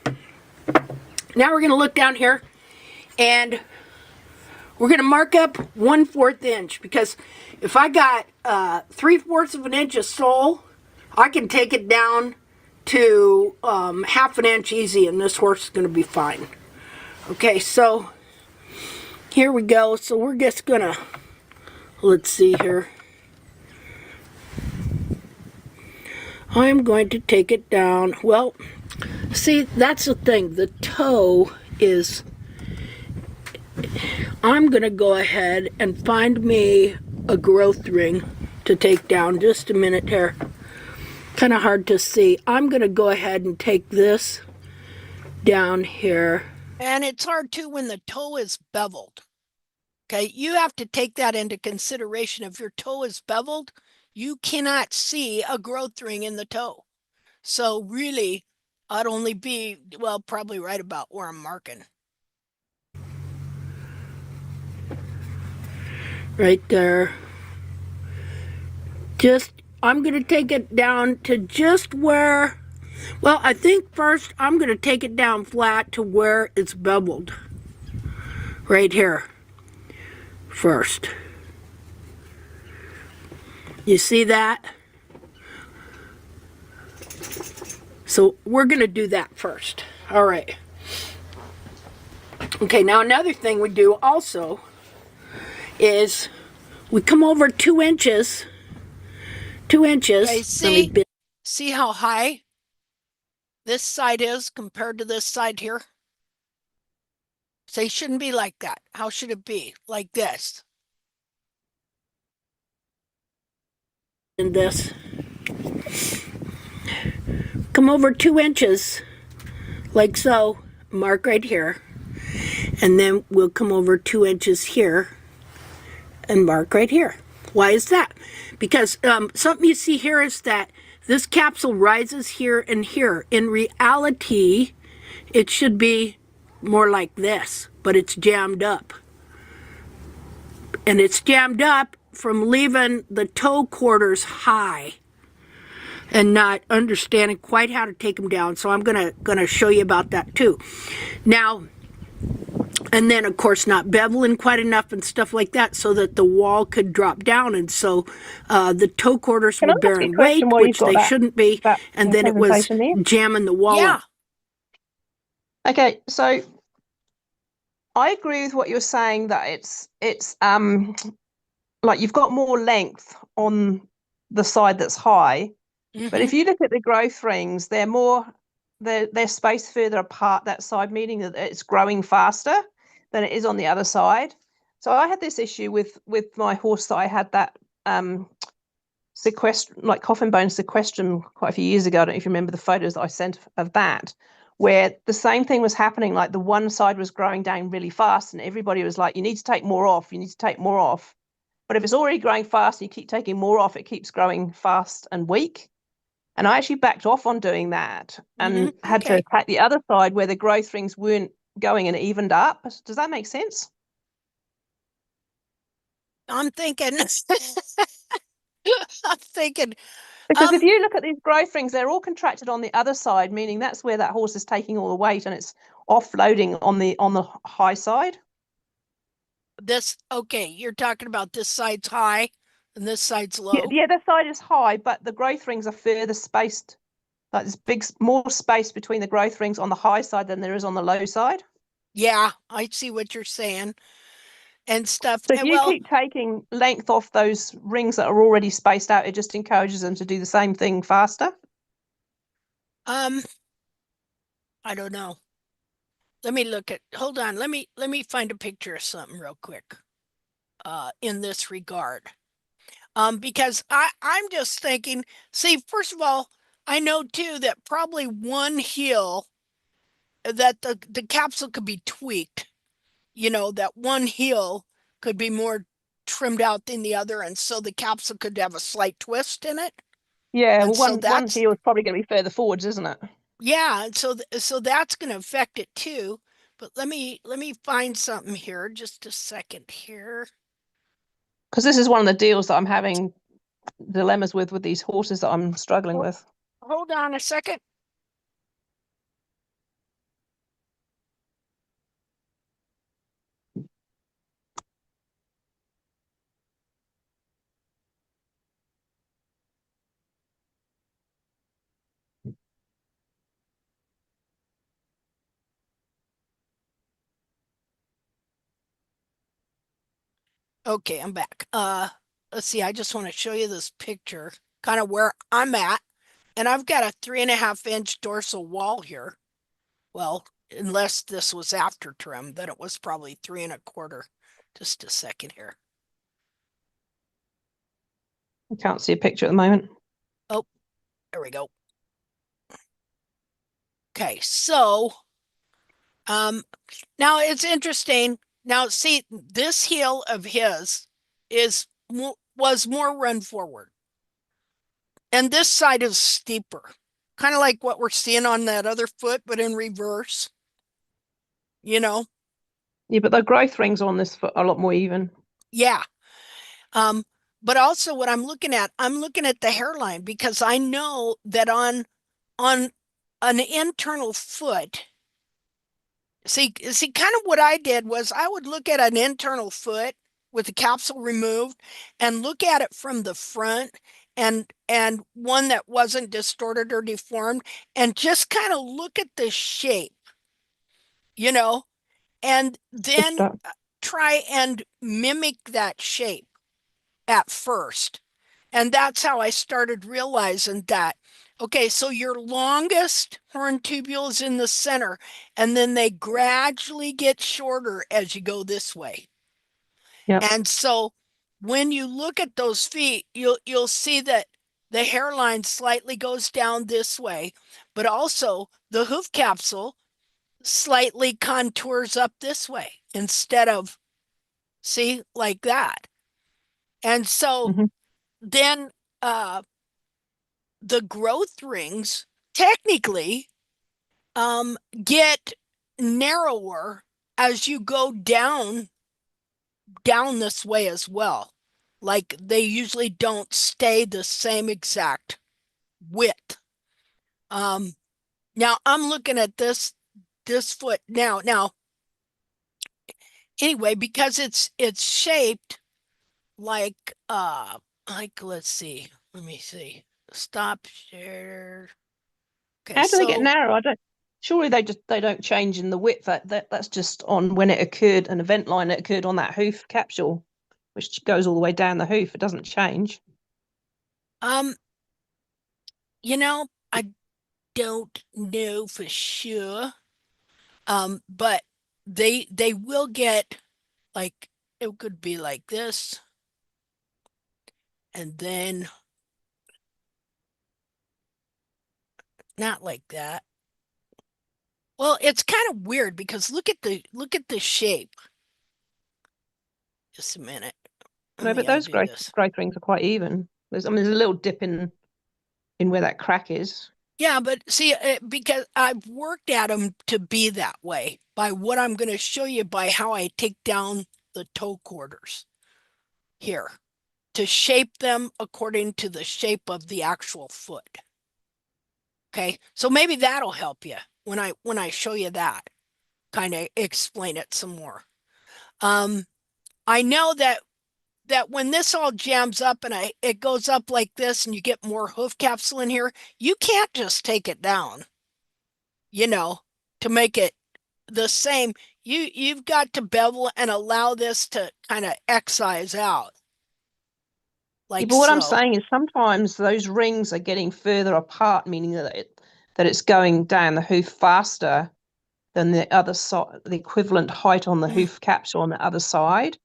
now we're going to look down here, and we're going to mark up 1/4 inch, because if I got 3/4 of an inch of sole, I can take it down to 1/2 an inch easy, and this horse is going to be fine. Okay, so here we go. So we're just going to, let's see here. I'm going to take it down. Well, see, that's the thing. The toe is, I'm going to go ahead and find me a growth ring to take down. Just a minute here. Kind of hard to see. I'm going to go ahead and take this down here. And it's hard too when the toe is beveled. Okay, you have to take that into consideration. If your toe is beveled, you cannot see a growth ring in the toe. So really, I'd only be, well, probably right about where I'm marking. Right there. Just, I'm going to take it down to just where, well, I think first I'm going to take it down flat to where it's beveled. Right here. First. You see that? So we're going to do that first. All right. Okay, now another thing we do also is we come over 2 inches. 2 inches. Okay, see how high this side is compared to this side here? So it shouldn't be like that. How should it be? Like this. In this. Come over 2 inches, like so, mark right here. And then we'll come over 2 inches here and mark right here. Why is that? Because something you see here is that this capsule rises here and here. In reality, it should be more like this, but it's jammed up. And it's jammed up from leaving the toe quarters high and not understanding quite how to take them down. So I'm gonna show you about that too. Now, and then of course not beveling quite enough and stuff like that so that the wall could drop down, and so the toe quarters Can I were ask you a bearing question weight, while you've which got they shouldn't be, that and then it was presentation there? jamming the wall Yeah. up. Okay, so I agree with what you're saying that it's like you've got more length on the side that's high, but if you look at the growth rings, they're spaced further apart that side, meaning that it's growing faster than it is on the other side. So I had this issue with my horse that I had that like coffin bone sequestrum quite a few years ago. I don't know if you remember the photos that I sent of that, where the same thing was happening. Like the one side was growing down really fast, and everybody was like, "You need to take more off. You need to take more off." But if it's already growing fast and you keep taking more off, it keeps growing fast and weak. And I actually backed off on doing that and had to Okay. attack the other side where the growth rings weren't going and evened up. Does that make sense? I'm thinking. I'm thinking. Because if Um, you look at these growth rings, they're all contracted on the other side, meaning that's where that horse is taking all the weight and it's offloading on the high side. this okay, you're talking about this side's high and this side's Yeah, low. yeah, the side is high, but the growth rings are further spaced. Like there's more space between the growth rings on the high side than there is on the low side. Yeah, I see what you're saying and stuff. So if And you well, keep taking length off those rings that are already spaced out, it just encourages them to do the same thing faster. um, I don't know. Let me look at hold on, let me find a picture of something real quick in this regard. Because I'm just thinking, see, first of all, I know too that probably one heel that the capsule could be tweaked, that one heel could be more trimmed out than the other, and so the capsule could have a slight twist in it. Yeah, And well, so one that's heel is probably going to be further forwards, isn't it? yeah, and so that's going to affect it too. But let me find something here. Just a second here. Because this is one of the deals that I'm having dilemmas with these horses that I'm struggling Ho- with. Hold on a second. Okay, I'm back. Let's see. I just want to show you this picture, kind of where I'm at, and I've got a 3.5 inch dorsal wall here. Well, unless this was after trim, then it was probably 3 1/4. Just a second here. I can't see a picture at the moment. Oh, there we go. Okay, so now it's interesting. Now, see, this heel of his was more run forward, and this side is steeper, kind of like what we're seeing on that other foot, but in reverse. You know, Yeah, but the growth rings on this foot are a lot more even. yeah. Um, but also what I'm looking at the hairline because I know that on an internal foot. See, kind of what I did was I would look at an internal foot with the capsule removed and look at it from the front and one that wasn't distorted or deformed and just kind of look at the shape, you know, and Good then stuff. try and mimic that shape at first. And that's how I started realizing that. Okay, so your longest horn tubule is in the center, and then they gradually get shorter as you go this way. Yeah. And so when you look at those feet, you'll see that the hairline slightly goes down this way, but also the hoof capsule slightly contours up this way instead of see like that. And so Hmm. then the growth rings technically get narrower as you go down down this way as well. Like they usually don't stay the same exact width. Um, Now I'm looking at this foot now. Now, anyway, because it's shaped like let's see. Let me see. Stop share. Okay, How do they get so narrow? I don't. Surely they don't change in the width. That's just on when it occurred, an event line that occurred on that hoof capsule, which goes all the way down the hoof. It doesn't change. um I don't know for sure. But they will get like it could be like this and then not like that. Well, it's kind of weird because look at the shape. Just a minute. Let No, me but those undo this. growth rings are quite even. There's a little dip in where that crack is. Yeah, but see, because I've worked at them to be that way by what I'm going to show you by how I take down the toe quarters here to shape them according to the shape of the actual foot. Okay, so maybe that'll help you when I show you that, kind of explain it some more. Um, I know that when this all jams up and it goes up like this and you get more hoof capsule in here, you can't just take it down, you know, to make it the same. You've got to bevel and allow this to kind of excise out Yeah, like but what I'm so. saying is sometimes those rings are getting further apart, meaning that it's going down the hoof faster than the other side, the equivalent height on the hoof capsule on the other side.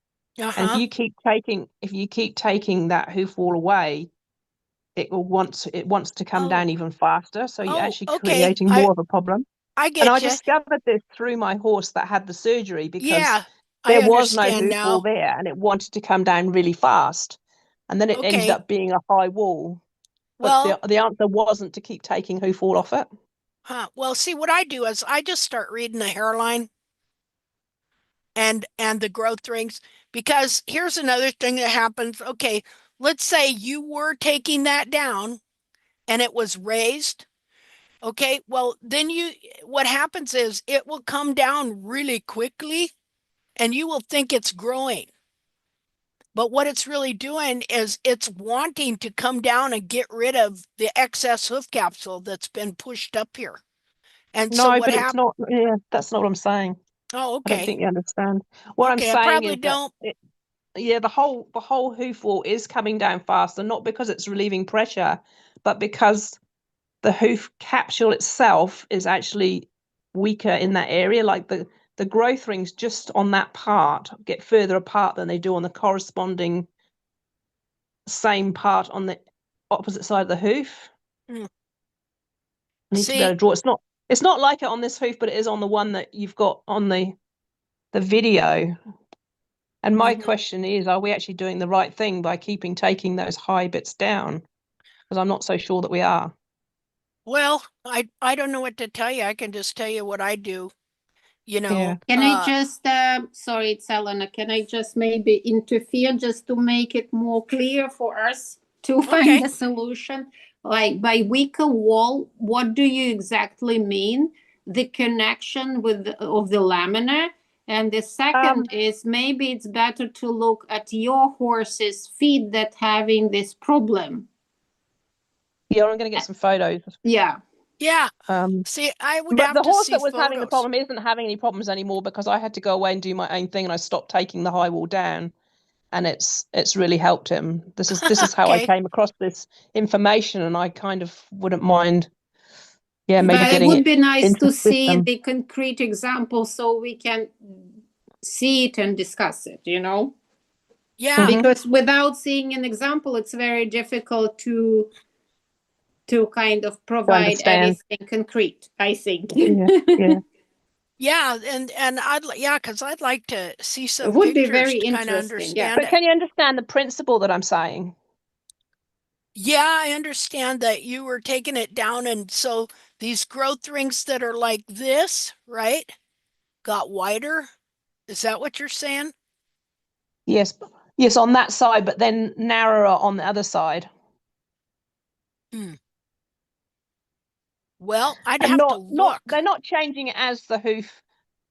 And Uh-huh. if you keep taking that hoof wall away, it wants to come Oh, down even faster. So you're oh, actually okay. creating I more of a problem. I And I get you. discovered this through my horse that had the surgery because Yeah, I there was no understand hoof wall now. there and it wanted to come down really fast. And then it ended Okay. up being a high wall. But Well, the answer wasn't to keep taking hoof wall off it. well, see what I do is I just start reading the hairline and the growth rings because here's another thing that happens. Okay, let's say you were taking that down and it was raised. Okay, well, then what happens is it will come down really quickly and you will think it's growing. But what it's really doing is it's wanting to come down and get rid of the excess hoof capsule that's been pushed up here. And so No, what but it's happened? not. Yeah, that's not what I'm saying. Oh, I don't okay. think you understand. What I'm Okay, I saying probably is that don't. yeah, the whole hoof wall is coming down faster, not because it's relieving pressure, but because the hoof capsule itself is actually weaker in that area. Like the growth rings just on that part get further apart than they do on the corresponding same part on the opposite side of the hoof. Hmm. I need to be able See, to draw. It's not like it on this hoof, but it is on the one that you've got on the video. And my mhm. question is, are we actually doing the right thing by taking those high bits down? Because I'm not so sure that we are. Well, I don't know what to tell you. I can just tell you what I do. You Yeah. know, Can I just, sorry, it's Elena, can I just maybe interfere just to make it more clear for us to find okay. a solution? Like by weaker wall, what do you exactly mean? The connection with of the laminar? And the second Um, is maybe it's better to look at your horse's feet that having this problem. yeah, I'm going to Uh, get some photos. Yeah. Yeah. Um, See, I would but have the to horse see that was having the photos. problem isn't having any problems anymore because I had to go away and do my own thing and I stopped taking the high wall down, and it's really helped him. This is how I Okay. came across this information, and I kind of wouldn't mind, yeah, maybe But it getting would it be nice into to the see system. the concrete example so we can see it and discuss it, you know? Yeah. Hmm. Because without seeing an example, it's very difficult to kind of To provide understand. anything concrete, I think. Yeah, yeah. Yeah, and yeah, because I'd like to see It some would be pictures very to kind of interesting, yeah. understand But it. can you understand the principle that I'm saying? Yeah, I understand that you were taking it down, and so these growth rings that are like this, right, got wider. Is that what you're saying? Yes, yes, on that side, but then narrower on the other side. Hmm. Well, I'd And have to not look. they're not changing it as the hoof,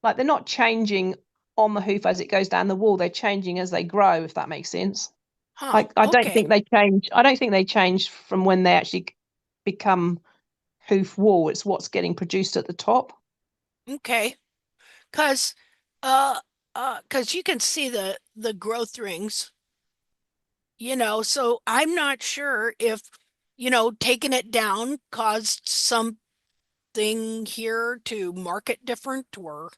like they're not changing on the hoof as it goes down the wall. They're changing as they grow, if that makes sense. Huh. I don't Okay. think they change. I don't think they change from when they actually become hoof wall. It's what's getting produced at the top. Okay. Cause uh cause you can see the growth rings, so I'm not sure if, taking it down caused something here to mark it different or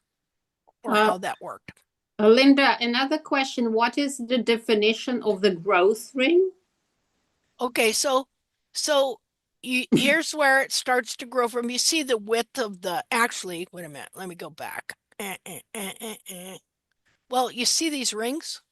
Uh, how that worked. Linda, another question. What is the definition of the growth ring? Okay, so here's where it starts to grow from. You see the width of actually, wait a minute, let me go back. Well, you see these rings?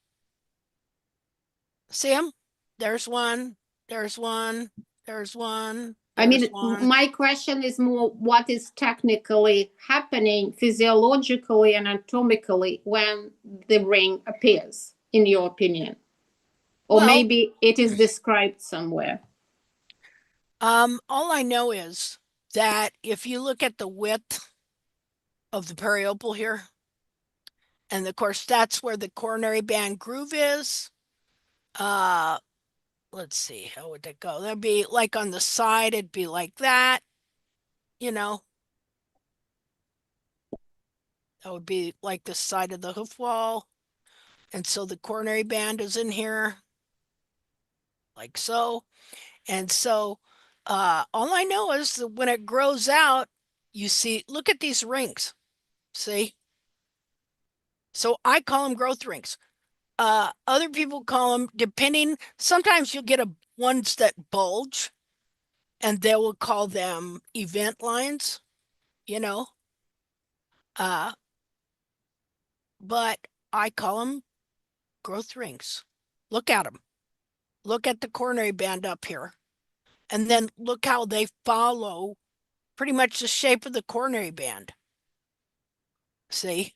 See them? There's one, there's one, there's one, I there's mean, one. my question is more what is technically happening physiologically and anatomically when the ring appears, in your opinion? Or Well, maybe it is described somewhere. all I know is that if you look at the width of the periopal here, and of course that's where the coronary band groove is. Uh, let's see, how would that go? That'd be like on the side, it'd be like that, you know. That would be like the side of the hoof wall. And so the coronary band is in here, like so. And so all I know is that when it grows out, you see, look at these rings. See? So I call them growth rings. Other people call them, depending, sometimes you'll get ones that bulge and they will call them event lines, you know. Uh, but I call them growth rings. Look at them. Look at the coronary band up here. And then look how they follow pretty much the shape of the coronary band. See?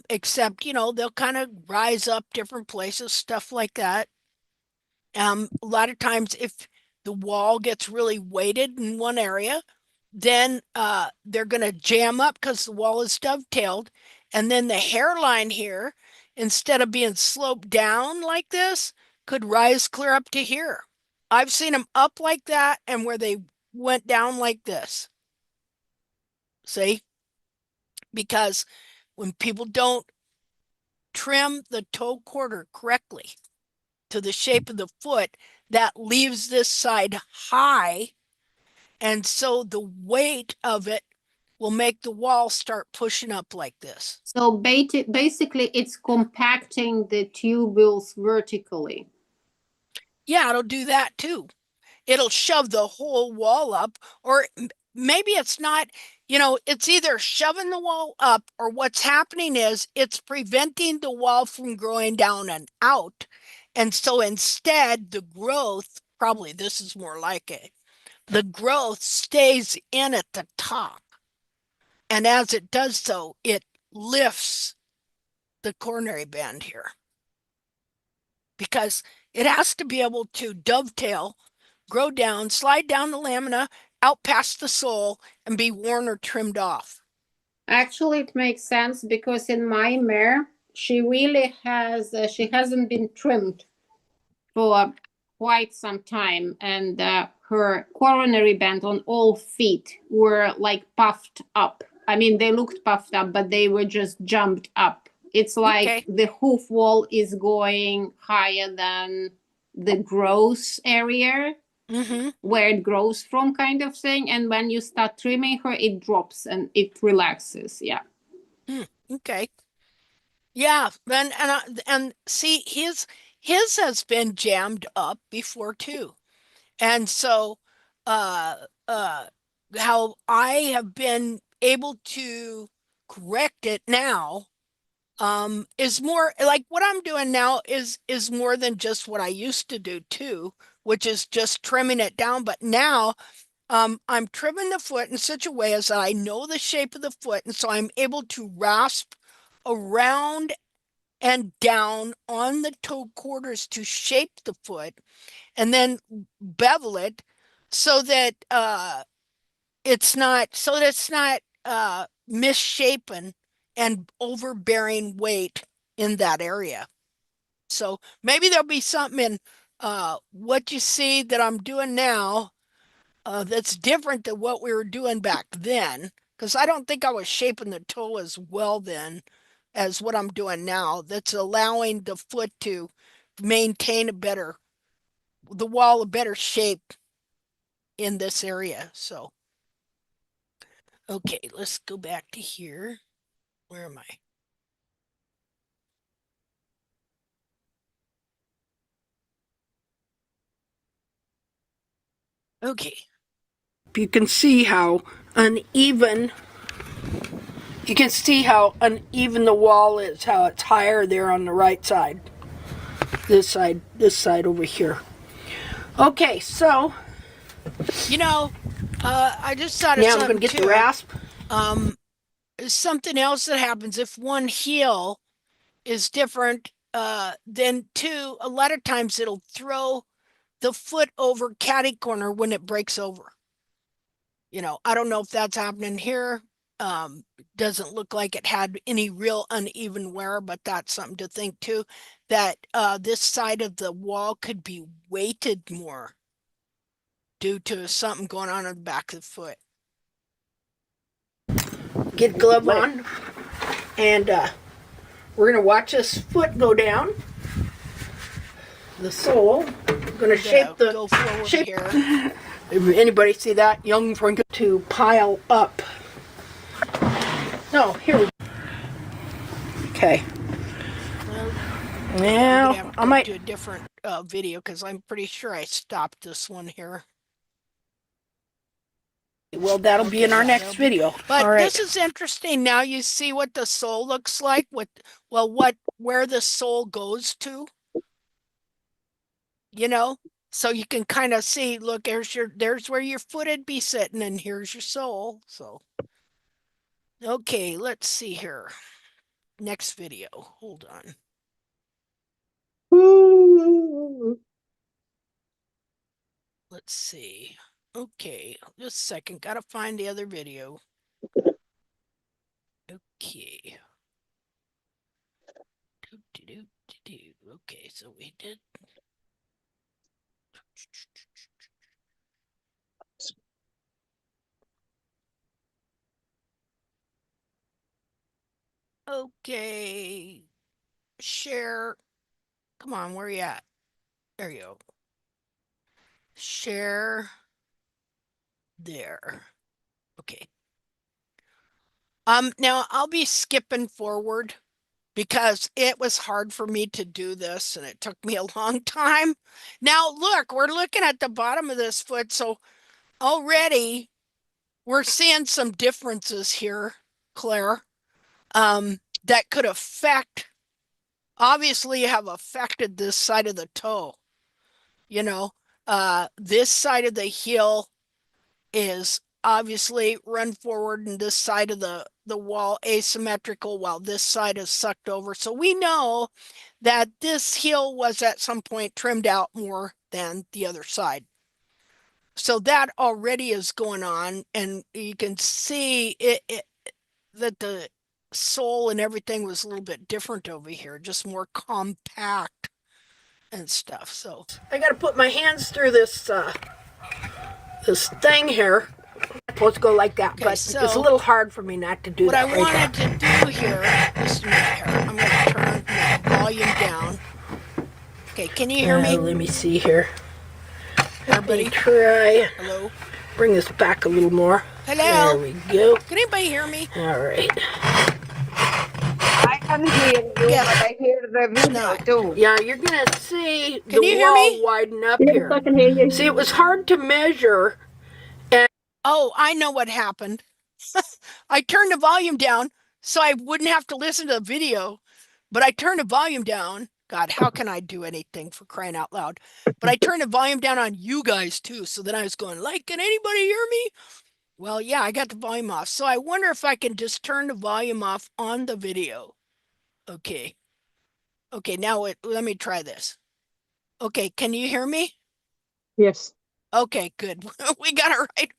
Except, they'll kind of rise up different places, stuff like that. A lot of times, if the wall gets really weighted in one area, then they're going to jam up because the wall is dovetailed. And then the hairline here, instead of being sloped down like this, could rise clear up to here. I've seen them up like that and where they went down like this. See? Because when people don't trim the toe quarter correctly to the shape of the foot, that leaves this side high. And so the weight of it will make the wall start pushing up like this. So basically, it's compacting the tubules vertically. Yeah, it'll do that too. It'll shove the whole wall up, or maybe it's not, it's either shoving the wall up or what's happening is it's preventing the wall from growing down and out. And so instead, the growth, probably this is more like it, the growth stays in at the top. And as it does so, it lifts the coronary band here because it has to be able to dovetail, grow down, slide down the lamina, out past the sole, and be worn or trimmed off. Actually, it makes sense because in my mare, she really she hasn't been trimmed for quite some time, and her coronary band on all feet were like puffed up. I mean, they looked puffed up, but they were just jumped up. It's like Okay. the hoof wall is going higher than the growth area Mm-hmm. where it grows from, kind of thing. And when you start trimming her, it drops and it relaxes. Yeah. Okay. Yeah. Then and see his has been jammed up before too. And so uh uh how I have been able to correct it now is more like what I'm doing now is more than just what I used to do too, which is just trimming it down. But now I'm trimming the foot in such a way as that I know the shape of the foot, and so I'm able to rasp around and down on the toe quarters to shape the foot, and then bevel it so that it's not misshapen and overbearing weight in that area. So maybe there'll be something in what you see that I'm doing now that's different than what we were doing back then. Because I don't think I was shaping the toe as well then as what I'm doing now. That's allowing the foot to maintain the wall a better shape in this area. So, okay, let's go back to here. Where am I? Okay. You can see how uneven the wall is, how it's higher there on the right side. This side over here. Okay, so I just thought of Now I'm something going to get too. the rasp. Something else that happens if one heel is different than two, a lot of times it'll throw the foot over catty corner when it breaks over. I don't know if that's happening here. Doesn't look like it had any real uneven wear, but that's something to think too, that this side of the wall could be weighted more due to something going on in the back of the foot. Get glove on, and we're going to watch this foot go down. The sole. I'm going to shape the go forward shape. Here. Anybody see that? Young Frank to pile up. No, here we go. Okay. Well, now I might do a different video because I'm pretty sure I stopped this one here. Well, that'll be in our next video. But all right. This is interesting. Now you see what the sole looks like. Where the sole goes to. So you can kind of see. Look, there's where your foot would be sitting, and here's your sole. So, okay, let's see here. Next video. Hold on. Let's see. Okay, just a second. Gotta find the other video. Okay. Okay, so we did. Okay. Share. Come on, where are you at? There you go. Share. There. Okay. Now I'll be skipping forward because it was hard for me to do this and it took me a long time. Now look, we're looking at the bottom of this foot, so already we're seeing some differences here, Claire, that could obviously have affected this side of the toe. This side of the heel is obviously run forward and this side of the wall asymmetrical while this side is sucked over. So we know that this heel was at some point trimmed out more than the other side. So that already is going on, and you can see that the sole and everything was a little bit different over here, just more compact and stuff. So I got to put my hands through this this thing here. I'm supposed to go like that, okay, but so it's a little hard for me not to do what that. I wanted to do here, just a minute here, I'm going to turn the volume down. Okay, can you hear me? Let me see here. Everybody, Let me try. hello? Bring this back a little more. Hello? There we go. Can anybody hear me? All right. I can hear you, Yes. but I hear the video too. Yeah, you're going to see Can the you hear wall me? widen up Yes, here. I can hear you. See, it was hard to measure. Oh, I know what happened. I turned the volume down so I wouldn't have to listen to the video, but I turned the volume down. God, how can I do anything for crying out loud? But I turned the volume down on you guys too. So then I was going, can anybody hear me? Well, yeah, I got the volume off. So I wonder if I can just turn the volume off on the video. Okay. Okay, now let me try this. Okay, can you hear me? Yes. Okay, good. We got it right.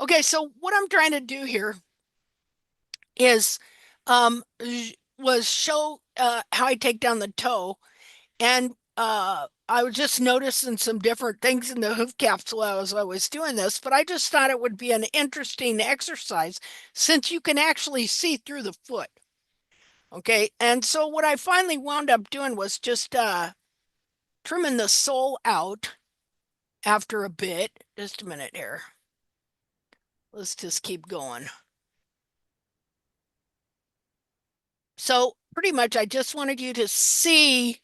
Okay, so what I'm trying to do here is was show how I take down the toe, and I was just noticing some different things in the hoof capsule as I was doing this, but I just thought it would be an interesting exercise since you can actually see through the foot. Okay, and so what I finally wound up doing was just trimming the sole out after a bit. Just a minute here. Let's just keep going. So pretty much I just wanted you to see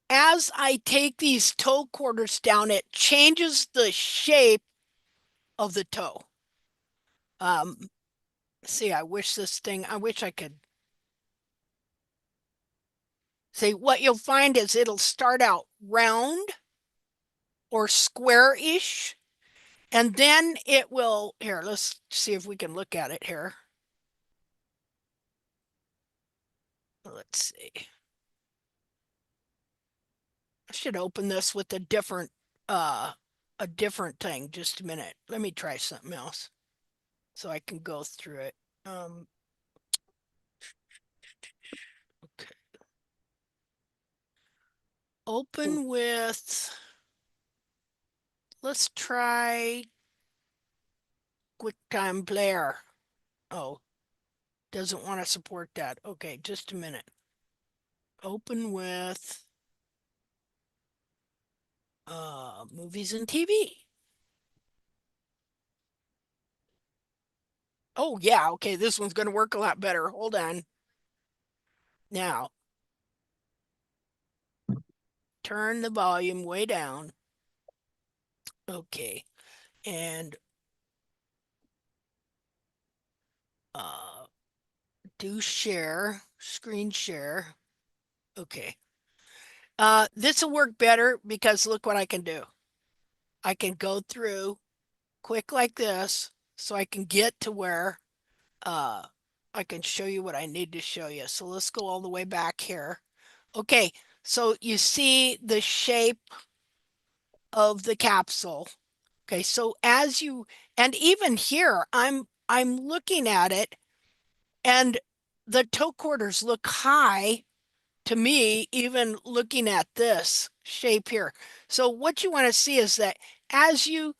as I take these toe quarters down, it changes the shape of the toe. Um, see, I wish I could see what you'll find is it'll start out round or square-ish, and then it will, here, let's see if we can look at it here. Let's see. I should open this with a different thing. Just a minute. Let me try something else so I can go through it. Okay. Open with, let's try QuickTime Player. Oh, doesn't want to support that. Okay, just a minute. Open with movies and TV. Oh yeah, okay, this one's going to work a lot better. Hold on. Now, turn the volume way down. Okay. And uh do share, screen share. Okay. This will work better because look what I can do. I can go through quick like this so I can get to where uh I can show you what I need to show you. So let's go all the way back here. Okay, so you see the shape of the capsule. Okay, so as you and even here I'm looking at it and the toe quarters look high to me, even looking at this shape here. So what you want to see is that as you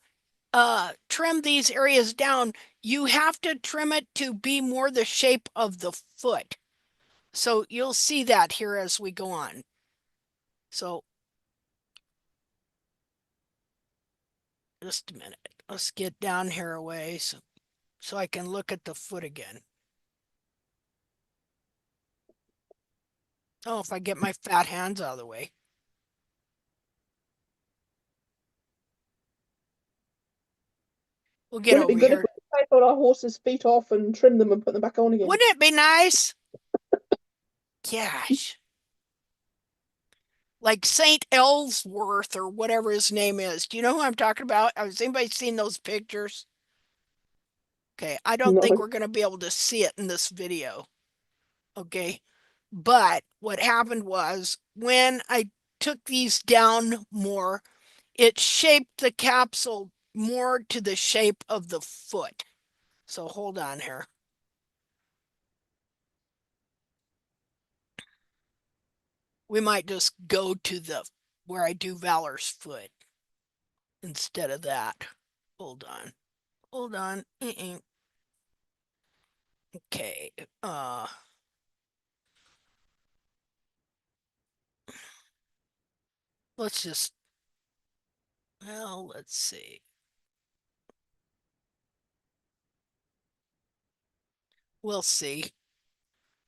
trim these areas down, you have to trim it to be more the shape of the foot. So you'll see that here as we go on. So just a minute. Let's get down here a ways so I can look at the foot again. Oh, if I get my fat hands out of the way. We'll get Wouldn't it over be good if here. we take all our horses' feet off and trim them and put them back on again? Wouldn't it be nice? Gosh. Like Saint Ellsworth or whatever his name is. Do you know who I'm talking about? Has anybody seen those pictures? Okay, I don't think No. we're going to be able to see it in this video. Okay, but what happened was when I took these down more, it shaped the capsule more to the shape of the foot. So hold on here. We might just go to the where I do Valor's foot instead of that. Hold on. Hold on. Okay. Let's just, well, let's see. We'll see.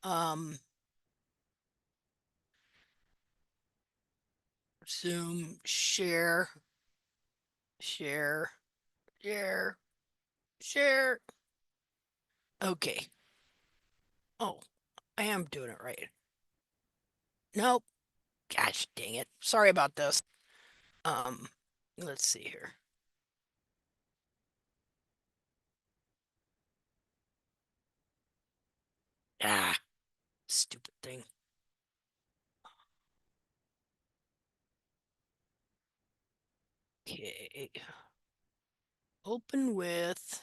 Um, Zoom, share, share, share, share. Okay. Oh, I am doing it right. Nope. Gosh dang it. Sorry about this. Um, let's see here. Ah, stupid thing. Okay. Open with.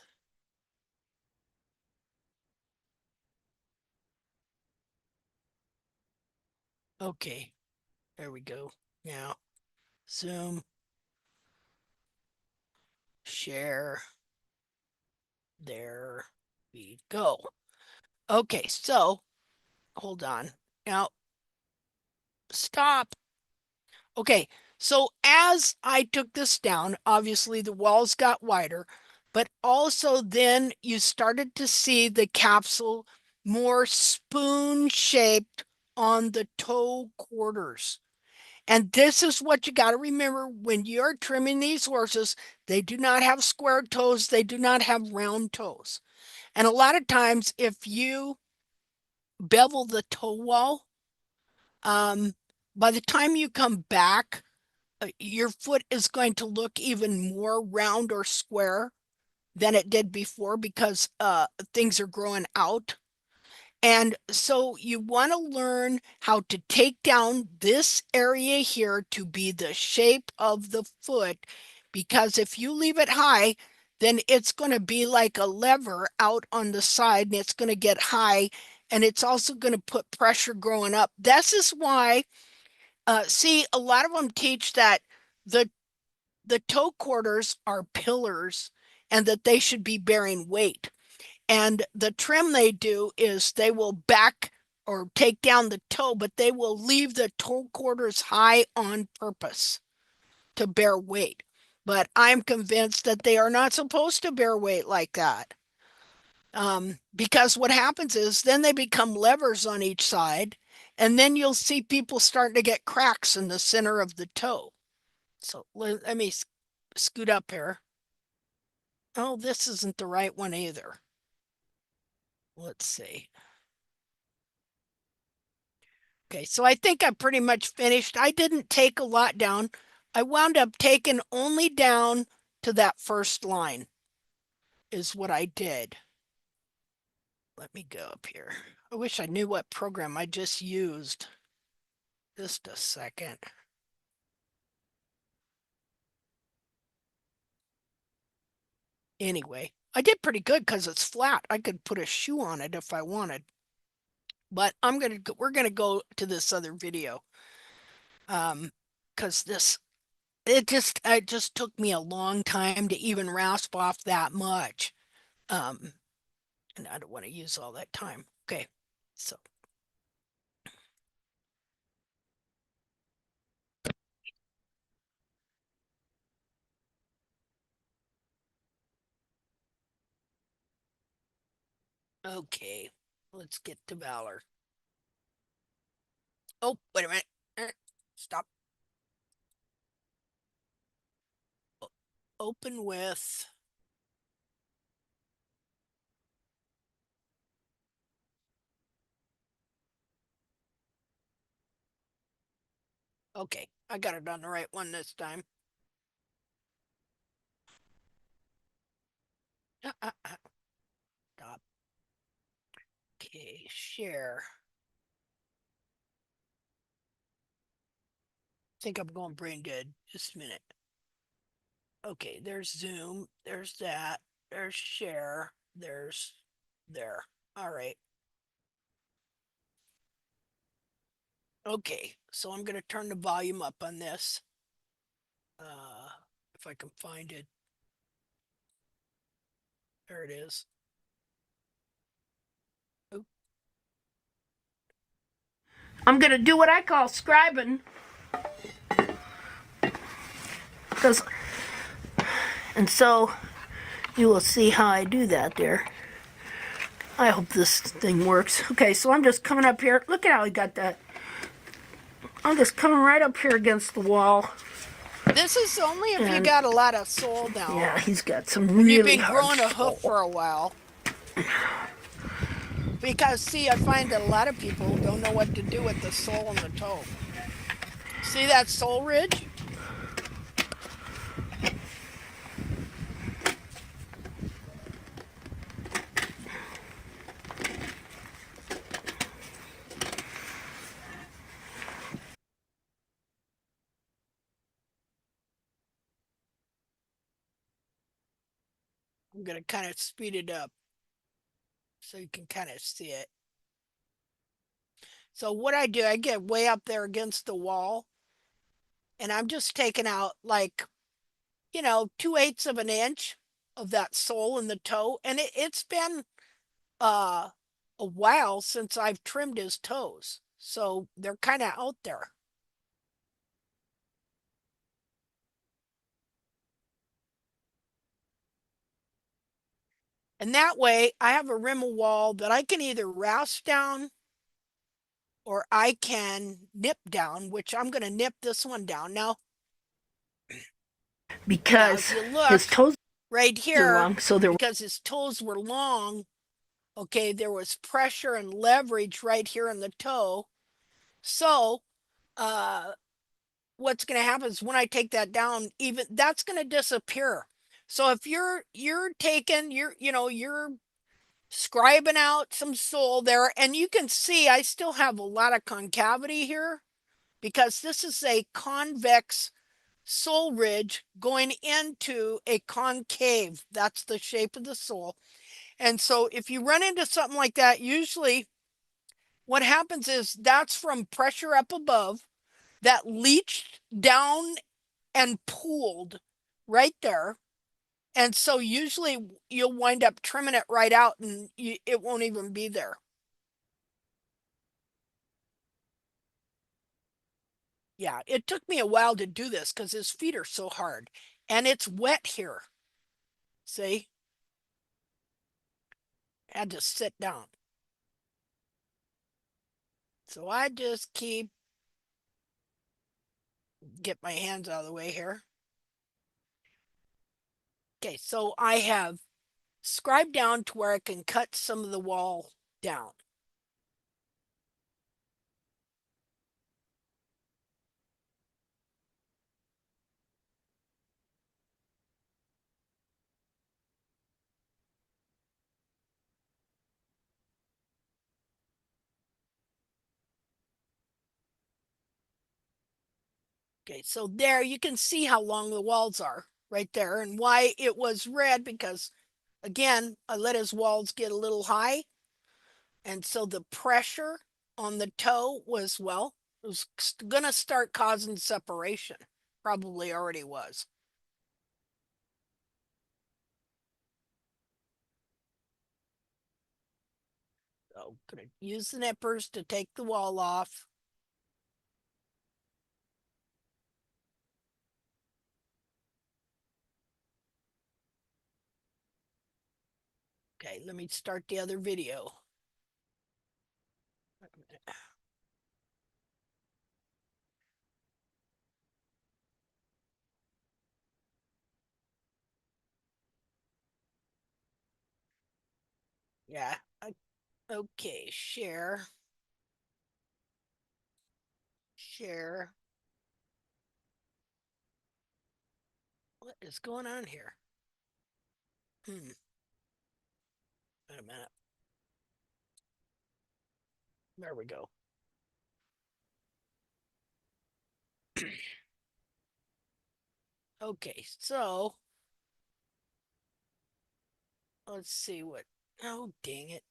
Okay. There we go. Now, zoom, share. There we go. Okay, so hold on. Now, stop. Okay, so as I took this down, obviously the walls got wider, but also then you started to see the capsule more spoon shaped on the toe quarters. And this is what you got to remember when you're trimming these horses. They do not have square toes, they do not have round toes. And a lot of times, if you bevel the toe wall, um, by the time you come back, your foot is going to look even more round or square than it did before because things are growing out. And so you want to learn how to take down this area here to be the shape of the foot, because if you leave it high, then it's going to be like a lever out on the side and it's going to get high, and it's also going to put pressure growing up. This is why, see, a lot of them teach that the the toe quarters are pillars and that they should be bearing weight. And the trim they do is they will back or take down the toe, but they will leave the toe quarters high on purpose to bear weight. But I'm convinced that they are not supposed to bear weight like that. Because what happens is then they become levers on each side, and then you'll see people starting to get cracks in the center of the toe. So let me scoot up here. Oh, this isn't the right one either. Let's see. Okay, so I think I'm pretty much finished. I didn't take a lot down. I wound up taking only down to that first line is what I did. Let me go up here. I wish I knew what program I just used. Just a second. Anyway, I did pretty good because it's flat. I could put a shoe on it if I wanted. But we're gonna go to this other video. Because it just took me a long time to even rasp off that much. Um, and I don't want to use all that time. Okay, so okay, let's get to Valor. Oh, wait a minute. Stop. Open with. Okay, I got it on the right one this time. Stop. Okay, share. I think I'm going brain dead. Just a minute. Okay, there's Zoom. There's that. There's share. There's there. All right. Okay, so I'm going to turn the volume up on this. If I can find it. There it is. Oop. I'm going to do what I call scribing. And so you will see how I do that there. I hope this thing works. Okay, so I'm just coming up here. Look at how he got that. I'm just coming right up here against the wall. This is only if you got a lot of sole now. Yeah, he's got some really You've been growing a hoof for a while. Because, see, I find that a lot of people don't know what to do with the sole and the toe. See that sole ridge? I'm going to kind of speed it up so you can kind of see it. So what I do, I get way up there against the wall and I'm just taking out like, 2/8 of an inch of that sole in the toe. And it's been uh, a while since I've trimmed his toes. So they're kind of out there. And that way I have a rim of wall that I can either rasp down or I can nip down, which I'm going to nip this one down. Now Because if you his look toes right are here, long, so they're because his toes were long, okay, there was pressure and leverage right here in the toe. So, uh, what's going to happen is when I take that down, even that's going to disappear. So if you're taking you're scribing out some sole there, and you can see I still have a lot of concavity here because this is a convex sole ridge going into a concave. That's the shape of the sole. And so if you run into something like that, usually what happens is that's from pressure up above that leached down and pooled right there. And so usually you'll wind up trimming it right out and it won't even be there. Yeah, it took me a while to do this because his feet are so hard and it's wet here. See? I had to sit down. So I just get my hands out of the way here. Okay, so I have scribed down to where I can cut some of the wall down. Okay, so there you can see how long the walls are right there and why it was red because again, I let his walls get a little high. And so the pressure on the toe was, well, it was going to start causing separation. Probably already was. So going to use the nippers to take the wall off. Okay, let me start the other video. Yeah. Okay, share. Share. What is going on here? Wait a minute. There we go. Okay, so let's see what. Oh, dang it.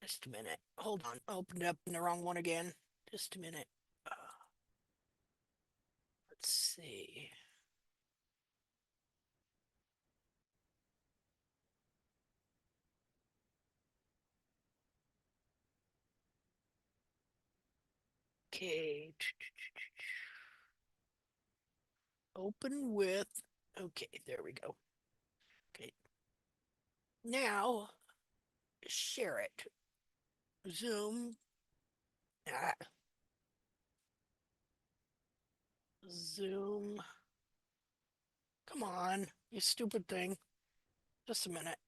Just a minute. Hold on. Opened up in the wrong one again. Just a minute. Let's see. Okay. Open with. Okay, there we go. Okay. Now, share it. Zoom. Ah, Zoom. Come on, you stupid thing. Just a minute.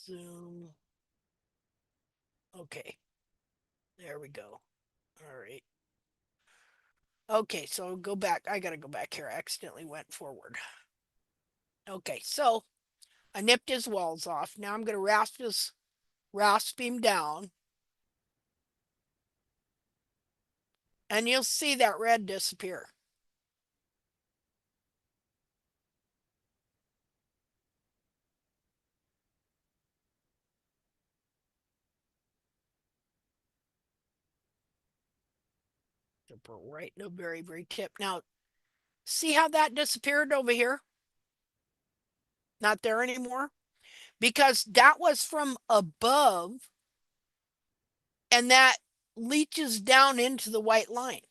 Zoom. Okay. There we go. All right. Okay, so go back. I gotta go back here. I accidentally went forward. Okay, so I nipped his walls off. Now I'm gonna rasp him down. and you'll see that red disappear. Right in the very, very tip. Now, see how that disappeared over here? Not there anymore? Because that was from above and that leaches down into the white line.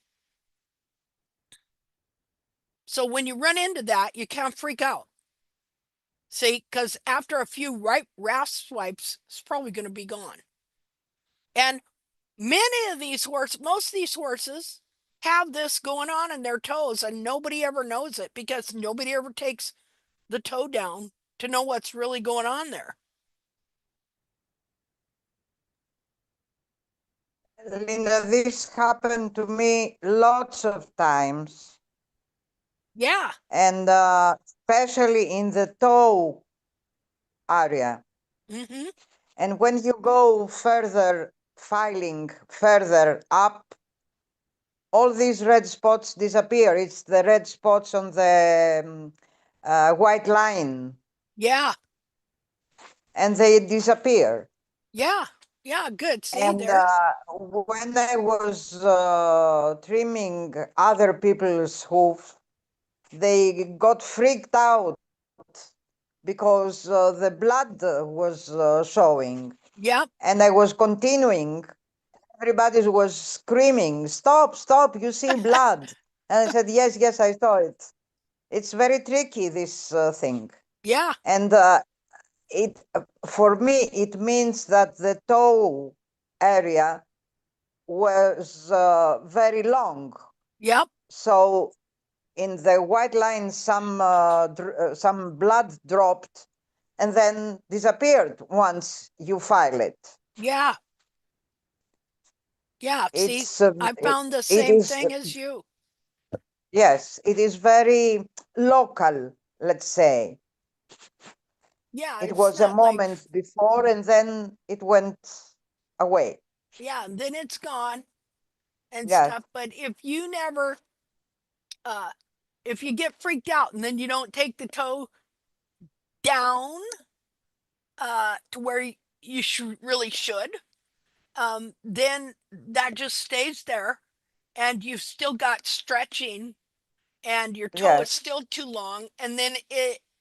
So when you run into that, you can't freak out. See, because after a few right rasp swipes, it's probably going to be gone. And many of these horses, most of these horses have this going on in their toes and nobody ever knows it because nobody ever takes the toe down to know what's really going on there. Linda, this happened to me lots of times, Yeah. and especially in the toe area. Mm-hmm. And when you go further, filing further up, all these red spots disappear. It's the red spots on the white line, Yeah. and they disappear. Yeah. Yeah. Good. See And there? when I was trimming other people's hoof, they got freaked out because the blood was showing. Yep. And I was continuing. Everybody was screaming, "Stop, stop, you see blood." And I said, "Yes, yes, I saw it." It's very tricky, this thing. Yeah. And it, for me, it means that the toe area was very long. Yep. So in the white line, some blood dropped and then disappeared once you file it. Yeah. Yeah. See, It's I found the it same is thing as you. yes, it is very local. Let's say Yeah. it It's was a not like, moment before and then it went away. yeah, and then it's gone and Yes, stuff. But uh, if you get freaked out and then you don't take the toe down, to where you really should, then that just stays there and you've still got stretching and your toe is yes, still too long. And then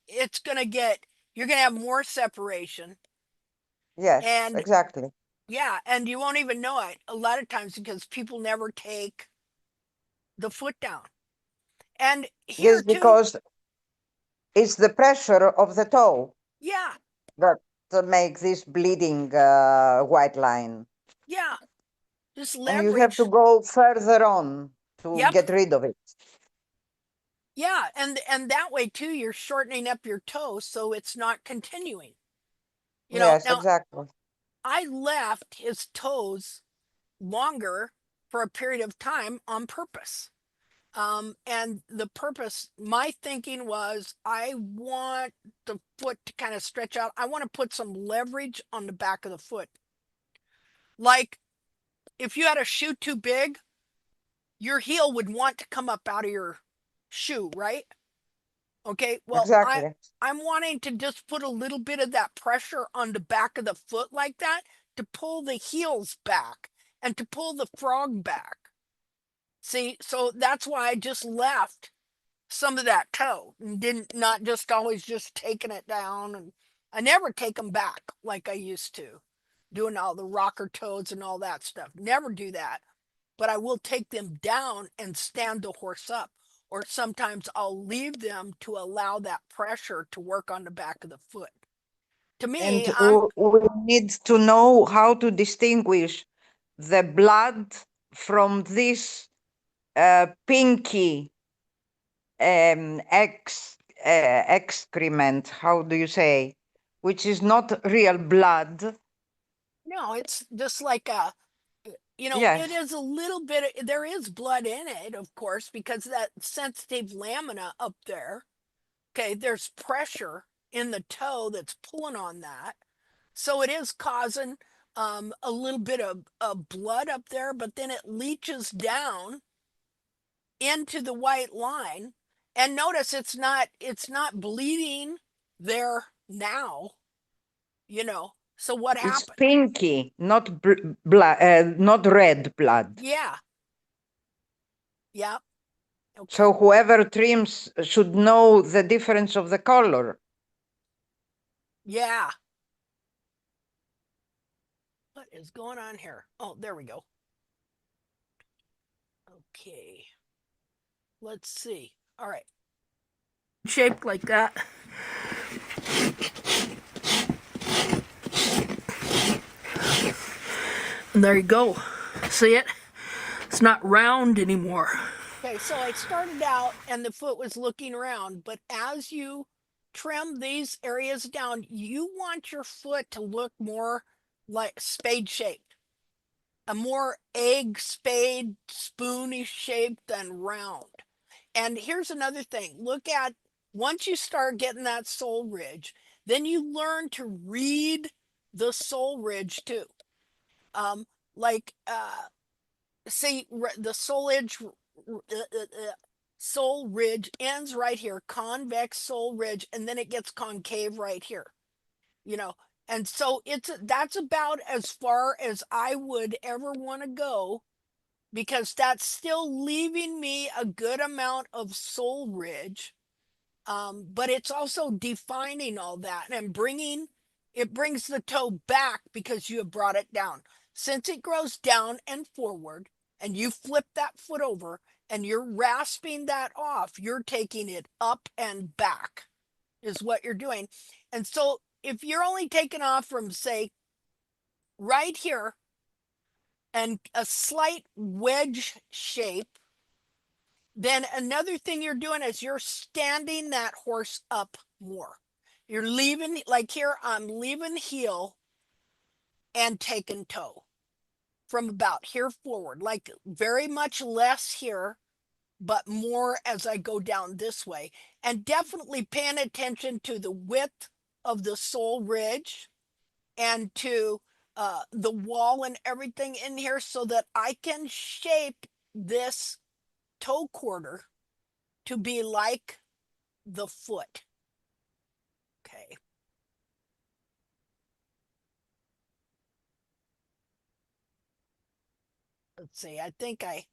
it's going to get, you're going to have more separation. yes, And exactly. yeah, and you won't even know it a lot of times because people never take the foot down. And here Yes, too, because it's the pressure of the toe yeah, that make this bleeding white line. yeah, just And you have to leverage. go further on to Yep. get rid of it. Yeah, and that way too, you're shortening up your toe so it's not continuing. Yes, Now exactly. I left his toes longer for a period of time on purpose. And the purpose, my thinking was I want the foot to kind of stretch out. I want to put some leverage on the back of the foot. Like if you had a shoe too big, your heel would want to come up out of your shoe, right? Okay. Well, Exactly. I'm wanting to just put a little bit of that pressure on the back of the foot like that to pull the heels back and to pull the frog back. See, so that's why I just left some of that toe and didn't not just always just taking it down, and I never take them back like I used to, doing all the rocker toes and all that stuff. Never do that. But I will take them down and stand the horse up. Or sometimes I'll leave them to allow that pressure to work on the back of the foot. To And me, I'm we need to know how to distinguish the blood from this pinky excrement. How do you say? Which is not real blood. no, it's just like it Yes, is a little bit, there is blood in it, of course, because that sensitive lamina up there, okay, there's pressure in the toe that's pulling on that. So it is causing a little bit of blood up there, but then it leaches down into the white line. And notice it's not bleeding there now, you know. So what It's happened? pinky, not blood, not red blood. Yeah. Yeah. Okay. So whoever trims should know the difference of the color. Yeah. What is going on here? Oh, there we go. Okay. Let's see. All right. Shaped like that. And there you go. See it? It's not round anymore. Okay, so I started out and the foot was looking around, but as you trim these areas down, you want your foot to look more like spade shaped, a more egg spade spoony shaped than round. And here's another thing, look at once you start getting that sole ridge, then you learn to read the sole ridge too. Um, like see the sole ridge ends right here, convex sole ridge, and then it gets concave right here, you know. And so that's about as far as I would ever want to go, because that's still leaving me a good amount of sole ridge, but it's also defining all that and it brings the toe back because you have brought it down. Since it grows down and forward and you flip that foot over and you're rasping that off, you're taking it up and back is what you're doing. And so if you're only taking off from, say, right here and a slight wedge shape, then another thing you're doing is you're standing that horse up more. You're leaving, like here, I'm leaving heel and taking toe from about here forward, like very much less here, but more as I go down this way. And definitely paying attention to the width of the sole ridge and to the wall and everything in here so that I can shape this toe quarter to be like the foot. Okay. Let's see. I think I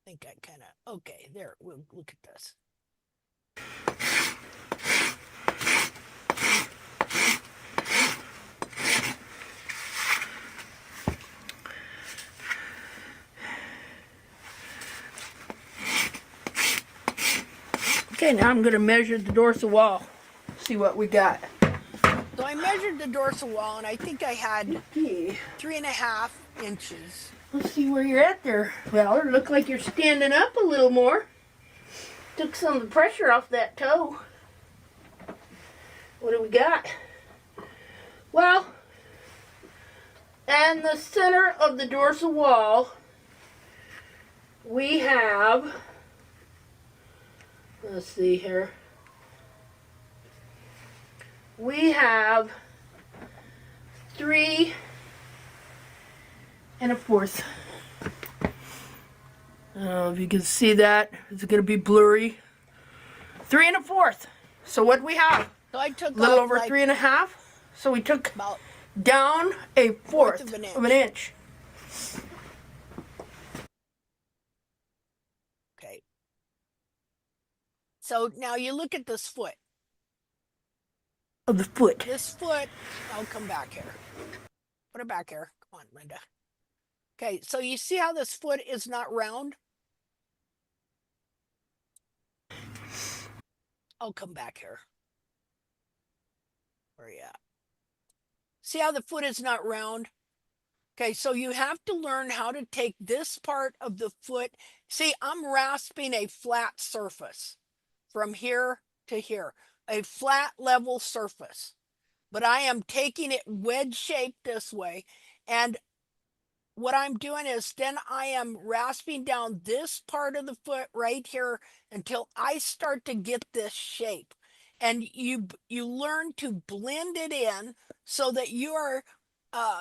kind of, okay, there, we'll look at this. Okay, now I'm going to measure the dorsal wall, see what we got. So I measured the dorsal wall, and I think I had 3.5 inches. Let's see where you're at there. Well, it looked like you're standing up a little more. Took some of the pressure off that toe. What do we got? Well, in the center of the dorsal wall, we have, let's see here, we have 3 1/4. I don't know if you can see that. It's going to be blurry. 3 1/4. So what do we have? So I took a little over like 3.5. So we took about down a fourth of an inch. Okay. So now you look at this foot. Of the foot. This foot, I'll come back here. Put it back here. Come on, Linda. Okay, so you see how this foot is not round? I'll come back here. Where are you at? See how the foot is not round? Okay, so you have to learn how to take this part of the foot. See, I'm rasping a flat surface from here to here, a flat level surface. But I am taking it wedge shaped this way. And what I'm doing is then I am rasping down this part of the foot right here until I start to get this shape. And you learn to blend it in so that you are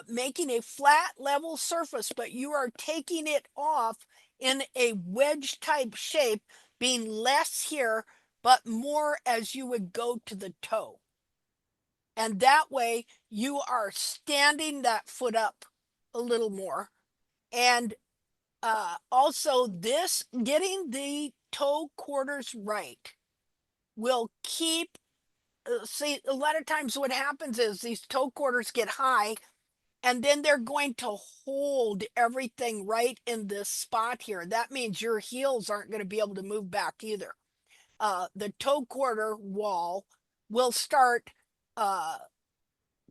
making a flat level surface, but you are taking it off in a wedge type shape, being less here, but more as you would go to the toe. And that way you are standing that foot up a little more. And also this, getting the toe quarters right will keep, see, a lot of times what happens is these toe quarters get high and then they're going to hold everything right in this spot here. That means your heels aren't going to be able to move back either. The toe quarter wall will start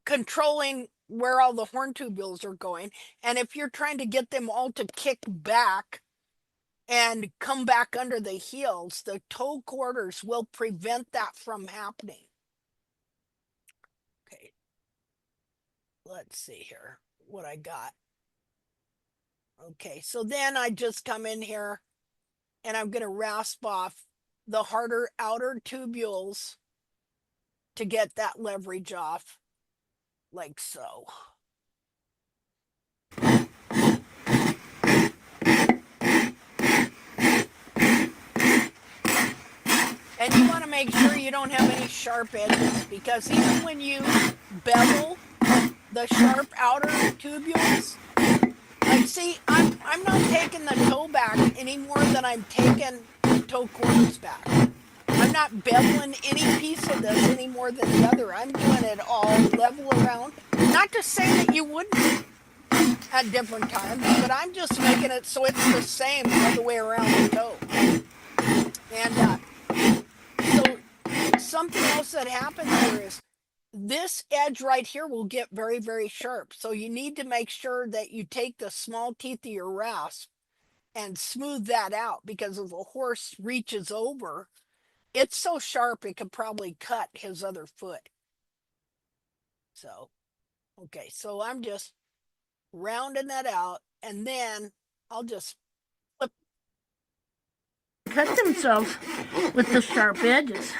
controlling where all the horn tubules are going. And if you're trying to get them all to kick back and come back under the heels, the toe quarters will prevent that from happening. Okay, let's see here what I got. Okay, so then I just come in here and I'm going to rasp off the harder outer tubules to get that leverage off, like so. And you want to make sure you don't have any sharp edges, because even when you bevel the sharp outer tubules, like, see, I'm not taking the toe back any more than I'm taking the toe quarters back. I'm not beveling any piece of this any more than the other. I'm doing it all level around. Not to say that you wouldn't at different times, but I'm just making it so it's the same all the way around the toe. And so something else that happens here is this edge right here will get very, very sharp. So you need to make sure that you take the small teeth of your rasp and smooth that out, because if a horse reaches over, it's so sharp it could probably cut his other foot. So, okay, so I'm just rounding that out, and then I'll just flip. Cut themselves with the sharp edges.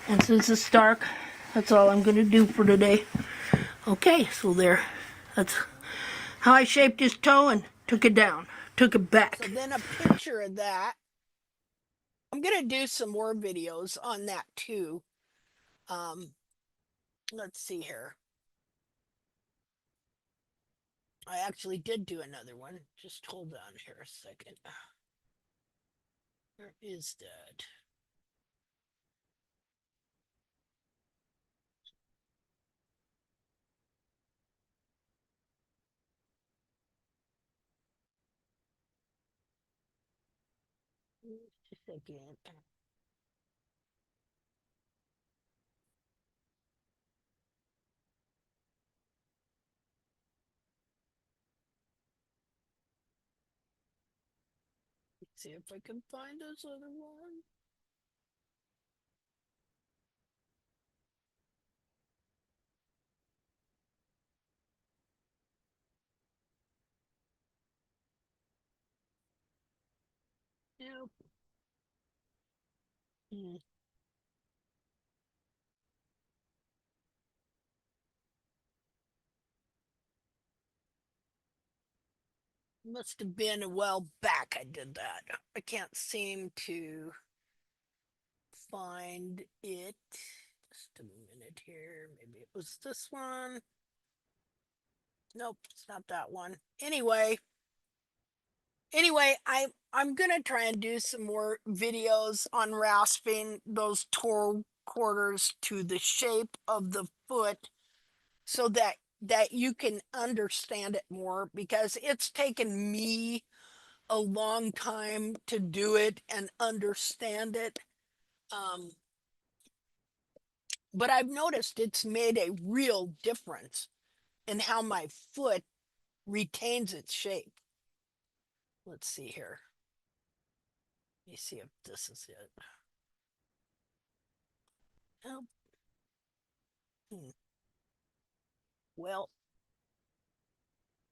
And since it's dark, that's all I'm going to do for today. Okay, so there. That's how I shaped his toe and took it down, took it back. So then a picture of that. I'm going to do some more videos on that too. Let's see here. I actually did do another one. Just hold on here a second. Where is that? Just a second. Let's see if I can find this other one. Nope. Must have been a while back I did that. I can't seem to find it. Just a minute here. Maybe it was this one. Nope, it's not that one. Anyway, I'm gonna try and do some more videos on rasping those toe quarters to the shape of the foot, so that you can understand it more, because it's taken me a long time to do it and understand it. But I've noticed it's made a real difference in how my foot retains its shape. Let's see here. Let me see if this is it. Oh. Well,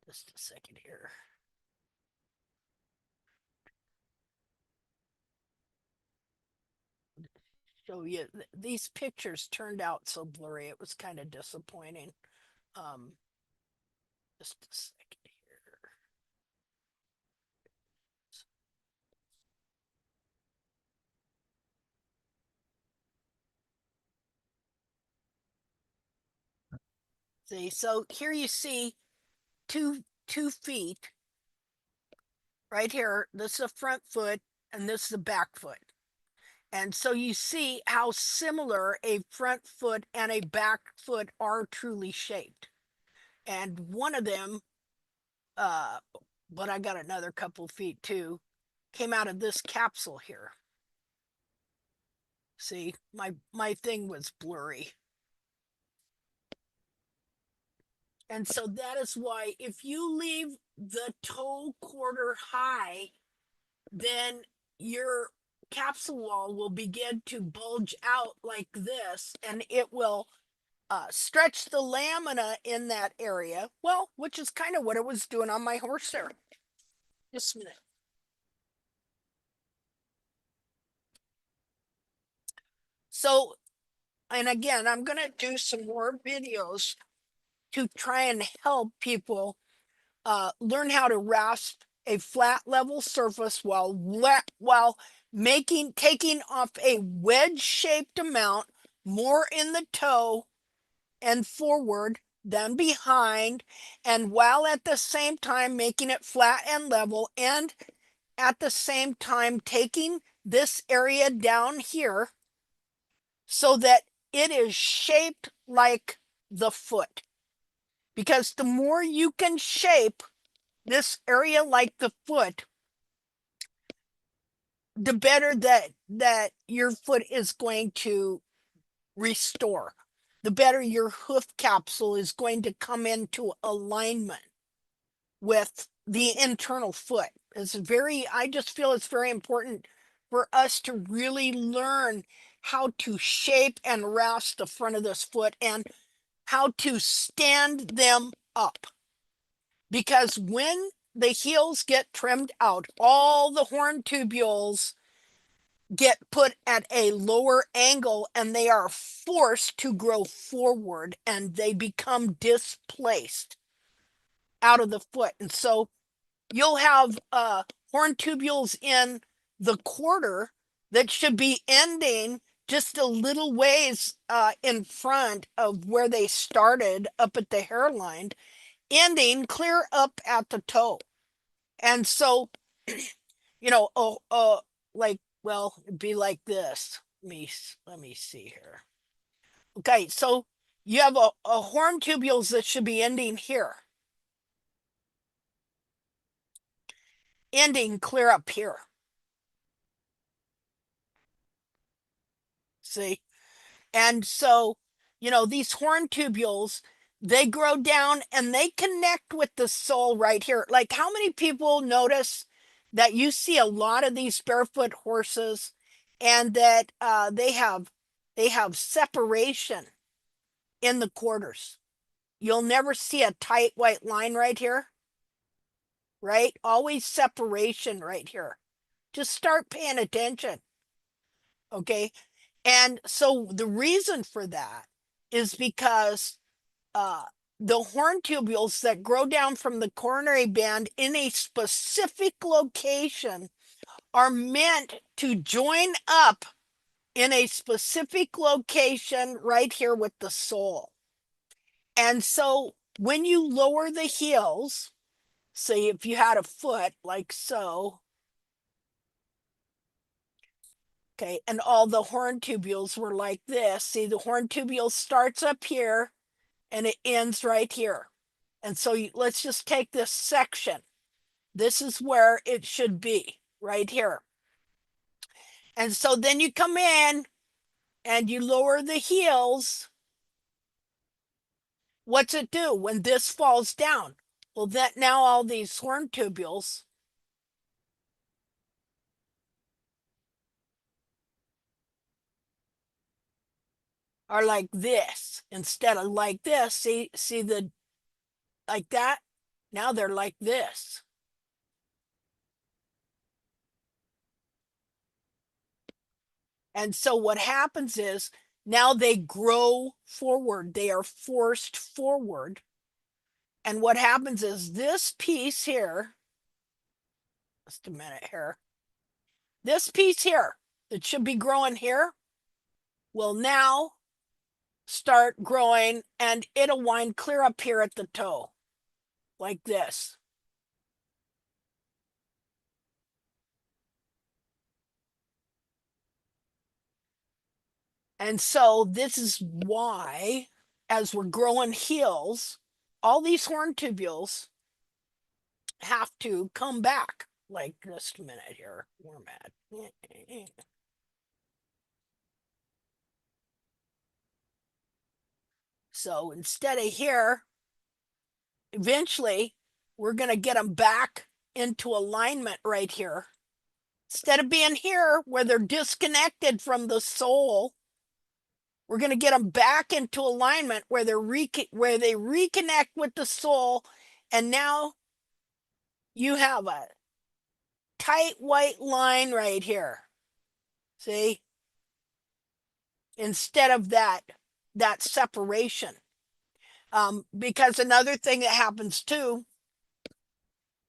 just a second here. Show you, these pictures turned out so blurry. It was kind of disappointing. Um, just a second here. See, so here you see two feet right here. This is the front foot and this is the back foot. And so you see how similar a front foot and a back foot are truly shaped. And one of them, uh, but I got another couple feet too, came out of this capsule here. See, my thing was blurry. And so that is why if you leave the toe quarter high, then your capsule wall will begin to bulge out like this, and it will stretch the lamina in that area. Well, which is kind of what it was doing on my horse there. Just a minute. So, and again, I'm going to do some more videos to try and help people learn how to rasp a flat level surface while taking off a wedge shaped amount more in the toe and forward than behind, and while at the same time making it flat and level, and at the same time taking this area down here so that it is shaped like the foot. Because the more you can shape this area like the foot, the better that your foot is going to restore, the better your hoof capsule is going to come into alignment with the internal foot. I just feel it's very important for us to really learn how to shape and rasp the front of this foot and how to stand them up. Because when the heels get trimmed out, all the horn tubules get put at a lower angle and they are forced to grow forward and they become displaced out of the foot. And so you'll have horn tubules in the quarter that should be ending just a little ways in front of where they started up at the hairline, ending clear up at the toe. And so, you know, like, well, it'd be like this. Let me see here. Okay, so you have a horn tubules that should be ending here, ending clear up here. See? And so, you know, these horn tubules, they grow down and they connect with the sole right here. Like, how many people notice that you see a lot of these barefoot horses and that they have separation in the quarters? You'll never see a tight white line right here, right? Always separation right here. Just start paying attention. Okay. And so the reason for that is because uh, the horn tubules that grow down from the coronary band in a specific location are meant to join up in a specific location right here with the sole. And so when you lower the heels, say if you had a foot like so, okay, and all the horn tubules were like this, see the horn tubule starts up here and it ends right here. And so let's just take this section. This is where it should be, right here. And so then you come in and you lower the heels. What's it do when this falls down? Well, that now all these horn tubules are like this instead of like this. See the like that? Now they're like this. And so what happens is now they grow forward. They are forced forward. And what happens is this piece here, just a minute here, this piece here that should be growing here will now start growing, and it'll wind clear up here at the toe, like this. And so this is why, as we're growing heels, all these horn tubules have to come back. Like, just a minute here. We're mad. So instead of here, eventually we're going to get them back into alignment right here. Instead of being here where they're disconnected from the sole, we're going to get them back into alignment where they reconnect with the sole, and now you have a tight white line right here. See? Instead of that separation. Because another thing that happens too,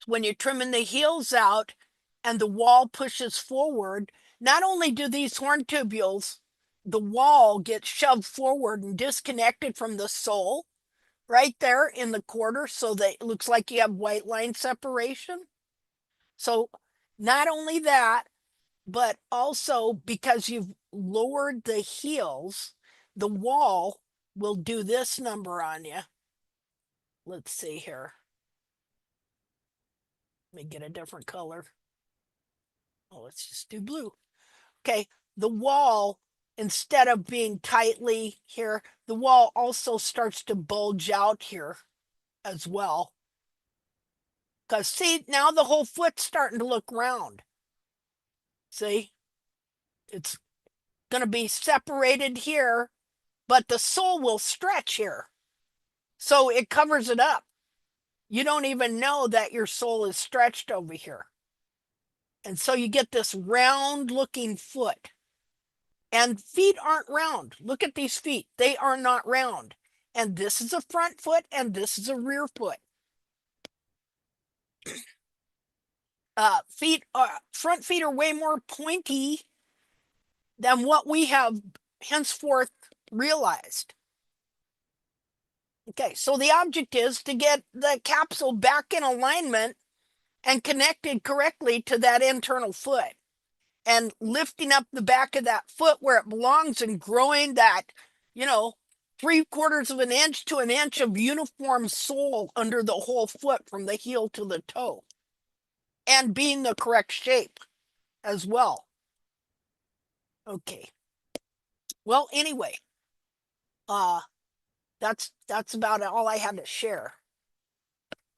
when you're trimming the heels out and the wall pushes forward, not only do these horn tubules, the wall gets shoved forward and disconnected from the sole right there in the quarter, so that it looks like you have white line separation. So not only that, but also because you've lowered the heels, the wall will do this number on you. Let's see here. Let me get a different color. Oh, let's just do blue. Okay, the wall, instead of being tightly here, the wall also starts to bulge out here as well. Because see, now the whole foot's starting to look round. See? It's going to be separated here, but the sole will stretch here. So it covers it up. You don't even know that your sole is stretched over here. And so you get this round looking foot. And feet aren't round. Look at these feet. They are not round. And this is a front foot and this is a rear foot. Front feet are way more pointy than what we have henceforth realized. Okay, so the object is to get the capsule back in alignment and connected correctly to that internal foot, and lifting up the back of that foot where it belongs and growing that, 3/4 of an inch to an inch of uniform sole under the whole foot from the heel to the toe, and being the correct shape as well. Okay. Well, anyway, that's about all I had to share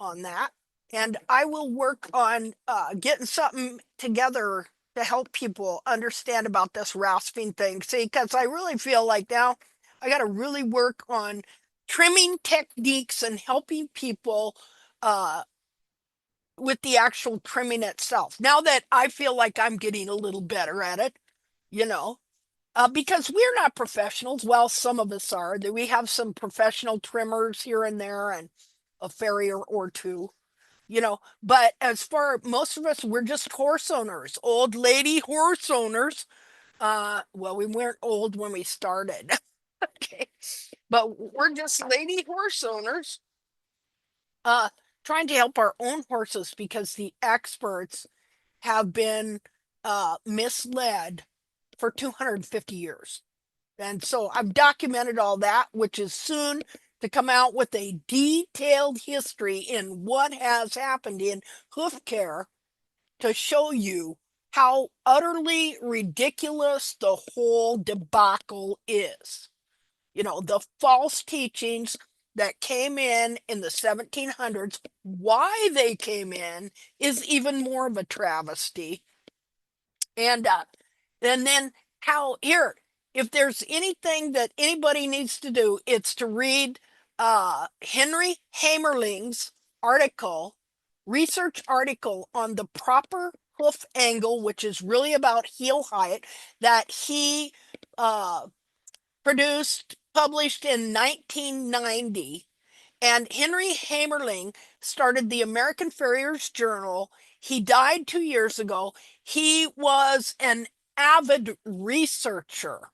on that. And I will work on getting something together to help people understand about this rasping thing. See, because I really feel like now I got to really work on trimming techniques and helping people with the actual trimming itself. Now that I feel like I'm getting a little better at it, because we're not professionals. Well, some of us are. We have some professional trimmers here and there and a farrier or two. But as far most of us, we're just horse owners, old lady horse owners. Well, we weren't old when we started. Okay, but we're just lady horse owners, trying to help our own horses because the experts have been misled for 250 years. And so I've documented all that, which is soon to come out with a detailed history in what has happened in hoof care to show you how utterly ridiculous the whole debacle is. The false teachings that came in the 1700s, why they came in is even more of a travesty. And then how here, if there's anything that anybody needs to do, it's to read Henry Hamerling's research article on the proper hoof angle, which is really about heel height, that he published in 1990. And Henry Hamerling started the American Farrier's Journal. He died 2 years ago. He was an avid researcher,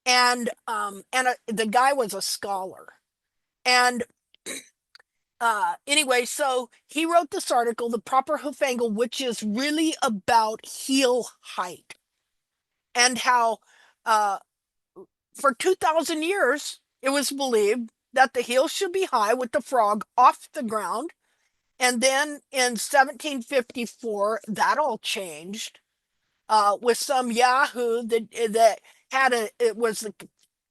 and the guy was a scholar. And anyway, so he wrote this article, The Proper Hoof Angle, which is really about heel height and how uh, for 2,000 years it was believed that the heel should be high with the frog off the ground. And then in 1754, that all changed with some Yahoo that it was the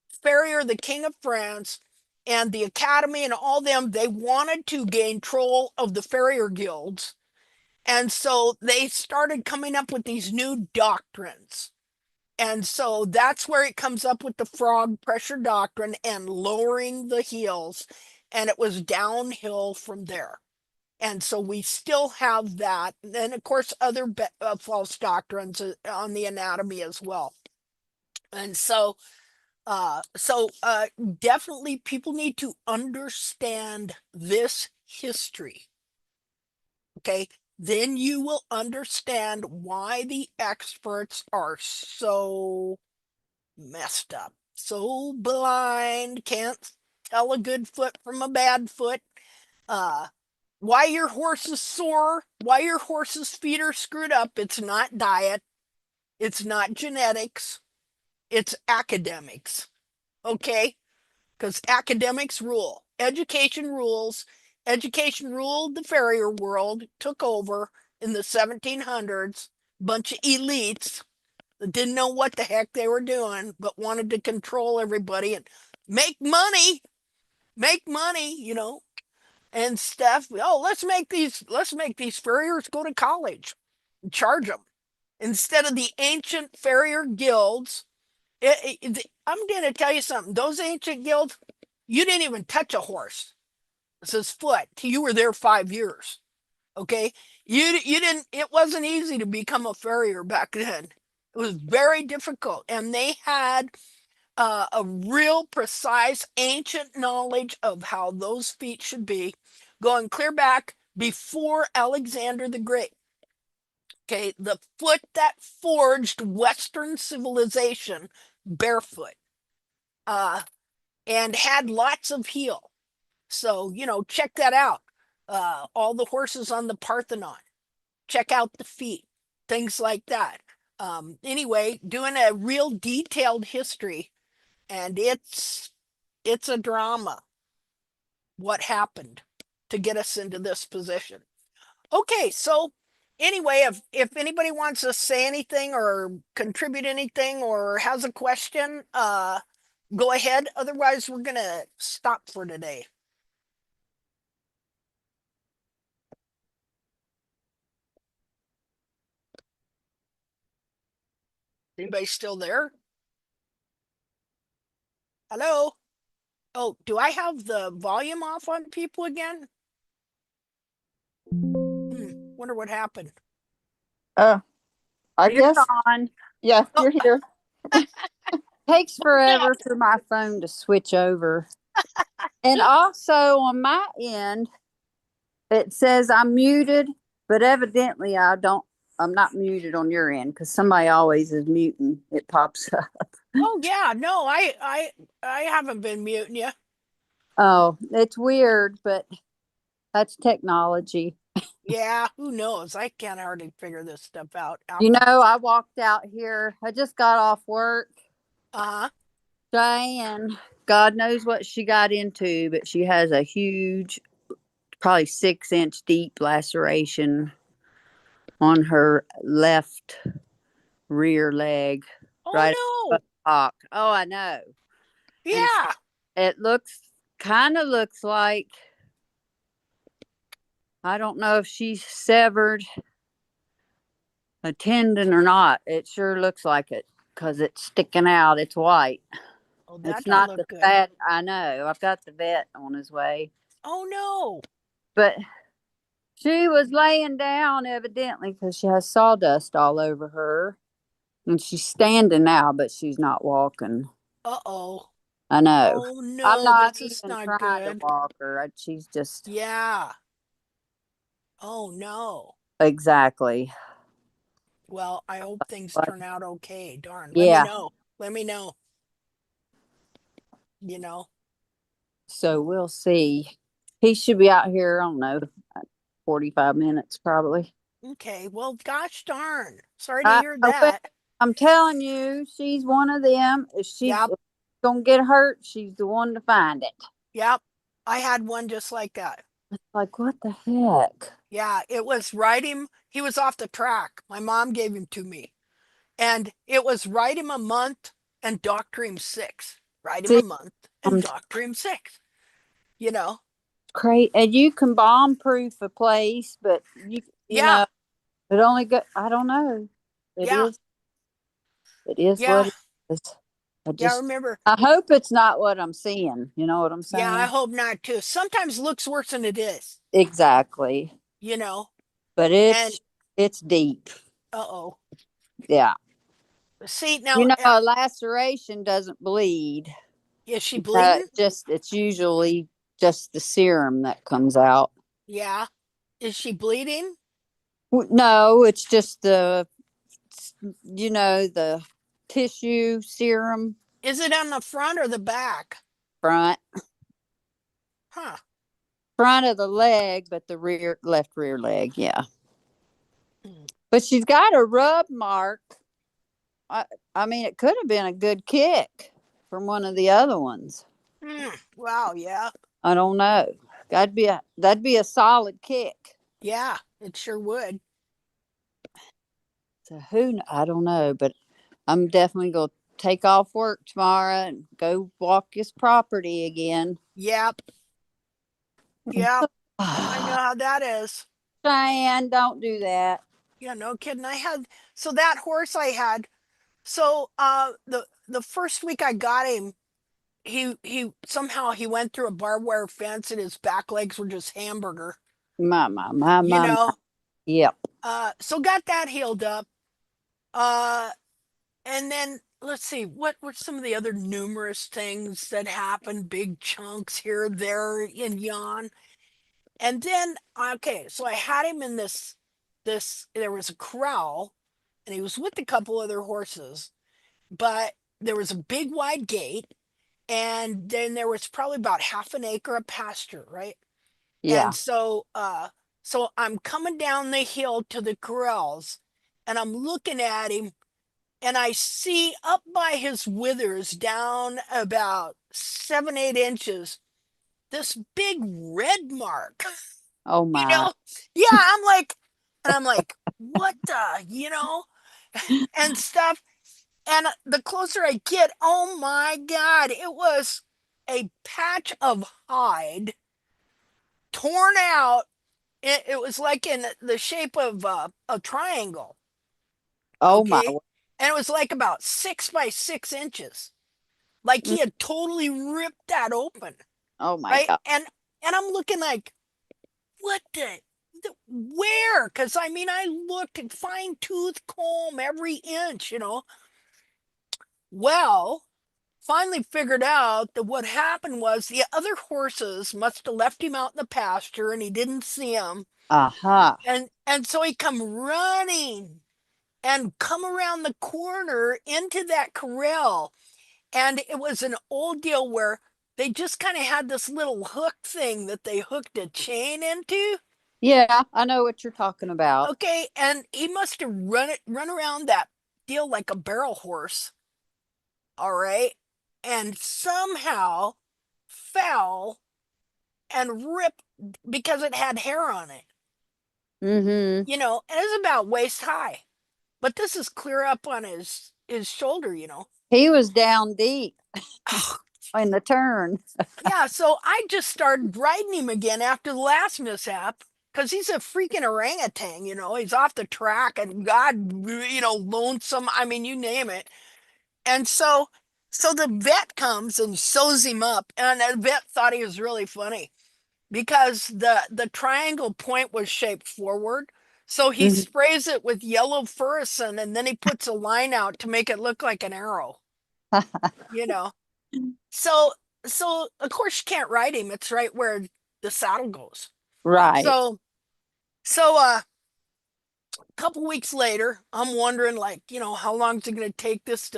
Farrier, the King of France, and the Academy and all them. They wanted to gain control of the farrier guilds. And so they started coming up with these new doctrines. And so that's where it comes up with the frog pressure doctrine and lowering the heels. And it was downhill from there. And so we still have that. And of course, other false doctrines on the anatomy as well. And so definitely people need to understand this history. Okay. Then you will understand why the experts are so messed up, so blind, can't tell a good foot from a bad foot. Uh, why your horse is sore, why your horse's feet are screwed up. It's not diet, it's not genetics, it's academics. Okay? Because academics rule. Education rules. Education ruled the farrier world, took over in the 1700s. Bunch of elites that didn't know what the heck they were doing, but wanted to control everybody and make money, and stuff. Oh, let's make these farriers go to college and charge them instead of the ancient farrier guilds. I'm going to tell you something. Those ancient guilds, you didn't even touch a horse. It says foot. You were there 5 years. Okay, you didn't. It wasn't easy to become a farrier back then. It was very difficult, and they had a real precise ancient knowledge of how those feet should be, going clear back before Alexander the Great. Okay, the foot that forged Western civilization barefoot, uh, and had lots of heel. So, check that out. All the horses on the Parthenon, check out the feet, things like that. Anyway, doing a real detailed history, and it's a drama what happened to get us into this position. Okay, so anyway, if anybody wants to say anything or contribute anything or has a question, go ahead. Otherwise, we're gonna stop for today. Anybody still there? Hello? Oh, do I have the volume off on people again? Wonder what happened. I You're guess. on. Yeah, Oh, you're here. Takes no. forever for my phone to switch over. And also on my end, it says I'm muted, but evidently I'm not muted on your end because somebody always is muting. It pops up. Oh yeah, no, I haven't been muting you. Oh, it's weird, but that's technology. Yeah, who knows? I can't hardly figure this stuff out. I walked out here. I just got off work. Uh-huh. Diane, God knows what she got into, but she has a huge, probably 6-inch deep laceration on her left rear leg, right Oh above no. the hock. Oh, I know. And Yeah. it kind of looks like, I don't know if she severed a tendon or not. It sure looks like it because it's sticking out. It's white. Oh, that It's don't not look the good. fat. I know. I've got the vet on his way. Oh no. But she was laying down evidently because she has sawdust all over her. And she's standing now, but she's not walking. Uh-oh. I know. Oh I'm no, not this is even not trying to good. walk her. She's just Yeah. Oh no. exactly. Well, I hope things But turn out okay. Darn. Let me yeah. know. Let me know. You know. So we'll see. He should be out here, I don't know, 45 minutes probably. Okay. Well, gosh darn. Sorry to I, hear I will. that. I'm telling you, she's one of them. If she's Yep. gonna get hurt, she's the one to find it. Yep. I had one just like that. Like, what the heck? Yeah, it was right him. He was off the track. My mom gave him to me. And it was ride him a month and doctor him six. Ride him See, a month and I'm doctor him six. You know? crazy. And you can bomb proof a place, but you Yeah. know, it only go. I don't know. It Yeah. is. It is Yeah. what it is. I Yeah. I just. remember. I hope it's not what I'm seeing. You know what I'm Yeah, I saying? hope not too. Sometimes looks worse than it is, Exactly. you know? But And it's deep. uh-oh. Yeah. See, now, A laceration doesn't bleed. is she bleeding? Just it's usually just the serum that comes out. Yeah. Is she bleeding? No, it's just the tissue serum Is it on the front or the back? front Huh. front of the leg, but the left rear leg, yeah. Mm. But she's got a rub mark. I, I mean, it could have been a good kick from one of the other ones. Wow, yeah. I don't know. That'd be a solid kick. Yeah, it sure would. So I don't know, but I'm definitely gonna take off work tomorrow and go walk this property again. Yep. Yep. I know how that is. Diane, don't do that. Yeah, no kidding. I had so that horse I had. So the first week I got him, he somehow he went through a barbed wire fence and his back legs were just hamburger. You My. know. Yep. So got that healed up. Uh and then let's see, what were some of the other numerous things that happened, big chunks here, there, and yon. And then okay, so I had him in this there was a corral and he was with a couple other horses, but there was a big wide gate and then there was probably about half an acre of pasture, right? And Yeah. so I'm coming down the hill to the corrals and I'm looking at him and I see up by his withers down about 7, 8 inches this big red mark. Oh You my. know? Yeah, I'm like, what the, and stuff. And the closer I get, oh my God, it was a patch of hide torn out. It was like in the shape of a triangle. Oh my. Okay. And it was like about 6 by 6 inches. Like Mm. he had totally ripped that open. Oh my Right. god. And I'm looking like, what where? Because I mean, I looked at fine tooth comb every inch. Well, finally figured out that what happened was the other horses must have left him out in the pasture and he didn't see them. Aha. And so he come running and come around the corner into that corral. And it was an old deal where they just kind of had this little hook thing that they hooked a chain into. Yeah, I know what you're talking about. Okay, and he must have run around that deal like a barrel horse, all right, and somehow fell and ripped because it had hair on it, Mm-hmm. and it's about waist high. But this is clear up on his shoulder. He was down deep in the turn. Yeah, so I just started riding him again after the last mishap because he's a freaking orangutan. He's off the track and lonesome. I mean, you name it. And so the vet comes and sews him up, and the vet thought he was really funny because the triangle point was shaped forward. So he Mhm. sprays it with yellow fluorescent and then he puts a line out to make it look like an arrow. you know. So so of course you can't ride him. It's right where the saddle goes. Right. So a couple weeks later, I'm wondering like, how long is it going to take this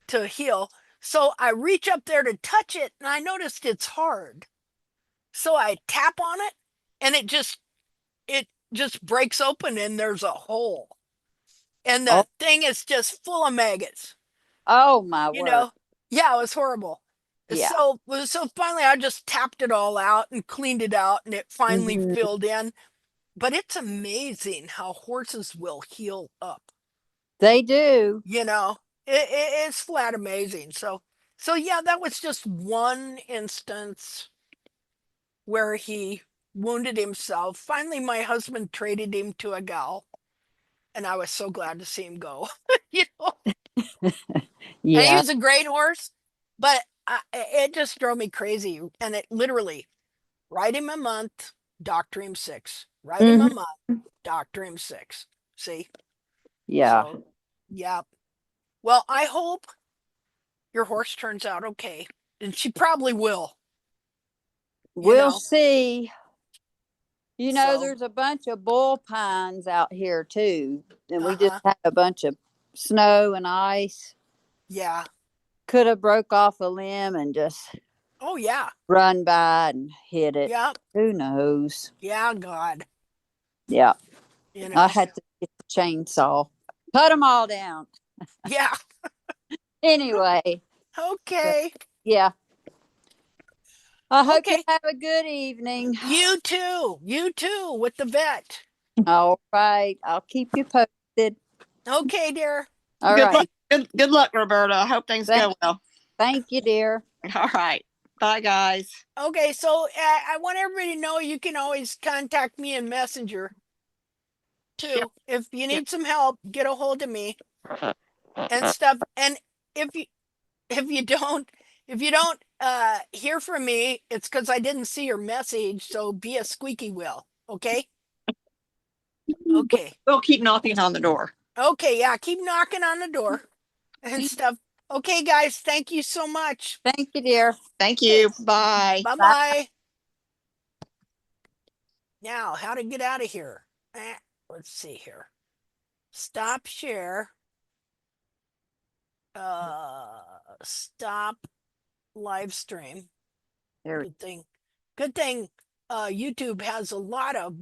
to heal? So I reach up there to touch it and I noticed it's hard. So I tap on it and it just breaks open and there's a hole. And Oh, the thing is just full of maggots, oh my you word. know? Yeah, it was horrible. Yeah. So finally I just tapped it all out and cleaned it out and it finally Hmm. filled in. But it's amazing how horses will heal up. They do. You know, it's flat amazing. So yeah, that was just one instance where he wounded himself. Finally, my husband traded him to a gal, and I was so glad to see him go. you know, and he Yeah. was a great horse, but it just drove me crazy. And it literally, ride him a month, doctor him six. Ride him a Hmm. month, doctor him six. See, Yeah. so yeah. Well, I hope your horse turns out okay, and she probably will. You We'll know, see. so There's a bunch of bull pines out here too, and we just uh-huh. had a bunch of snow and ice. Yeah. Could have broke off a limb and just Oh yeah. run by and hit it. Yeah. Who knows? Yeah, God. Yeah, You I know. had to get the chainsaw, cut them all down. Yeah. Anyway, but Okay. yeah, I hope you Okay. have a good evening. You too. You too with the vet. All right, I'll keep you posted. Okay, dear. All Good luck. right, Good luck, Roberta. I hope things thank, go well. thank you, dear. All right. Bye, guys. Okay, so I want everybody to know you can always contact me in Messenger Yep. too. If you Yep. need some help, get a hold of me and stuff. And if you if you don't hear from me, it's because I didn't see your message. So be a squeaky wheel. Okay. Okay. We'll keep knocking on the door. Okay. Yeah. Keep knocking on the door and stuff. Okay, guys. Thank you so much. Thank you, dear. Thank Okay. you. Bye. Bye Bye. bye. Now, how to get out of here? Let's see here. Stop share. Stop live stream. There Good thing. Good thing. YouTube has a lot of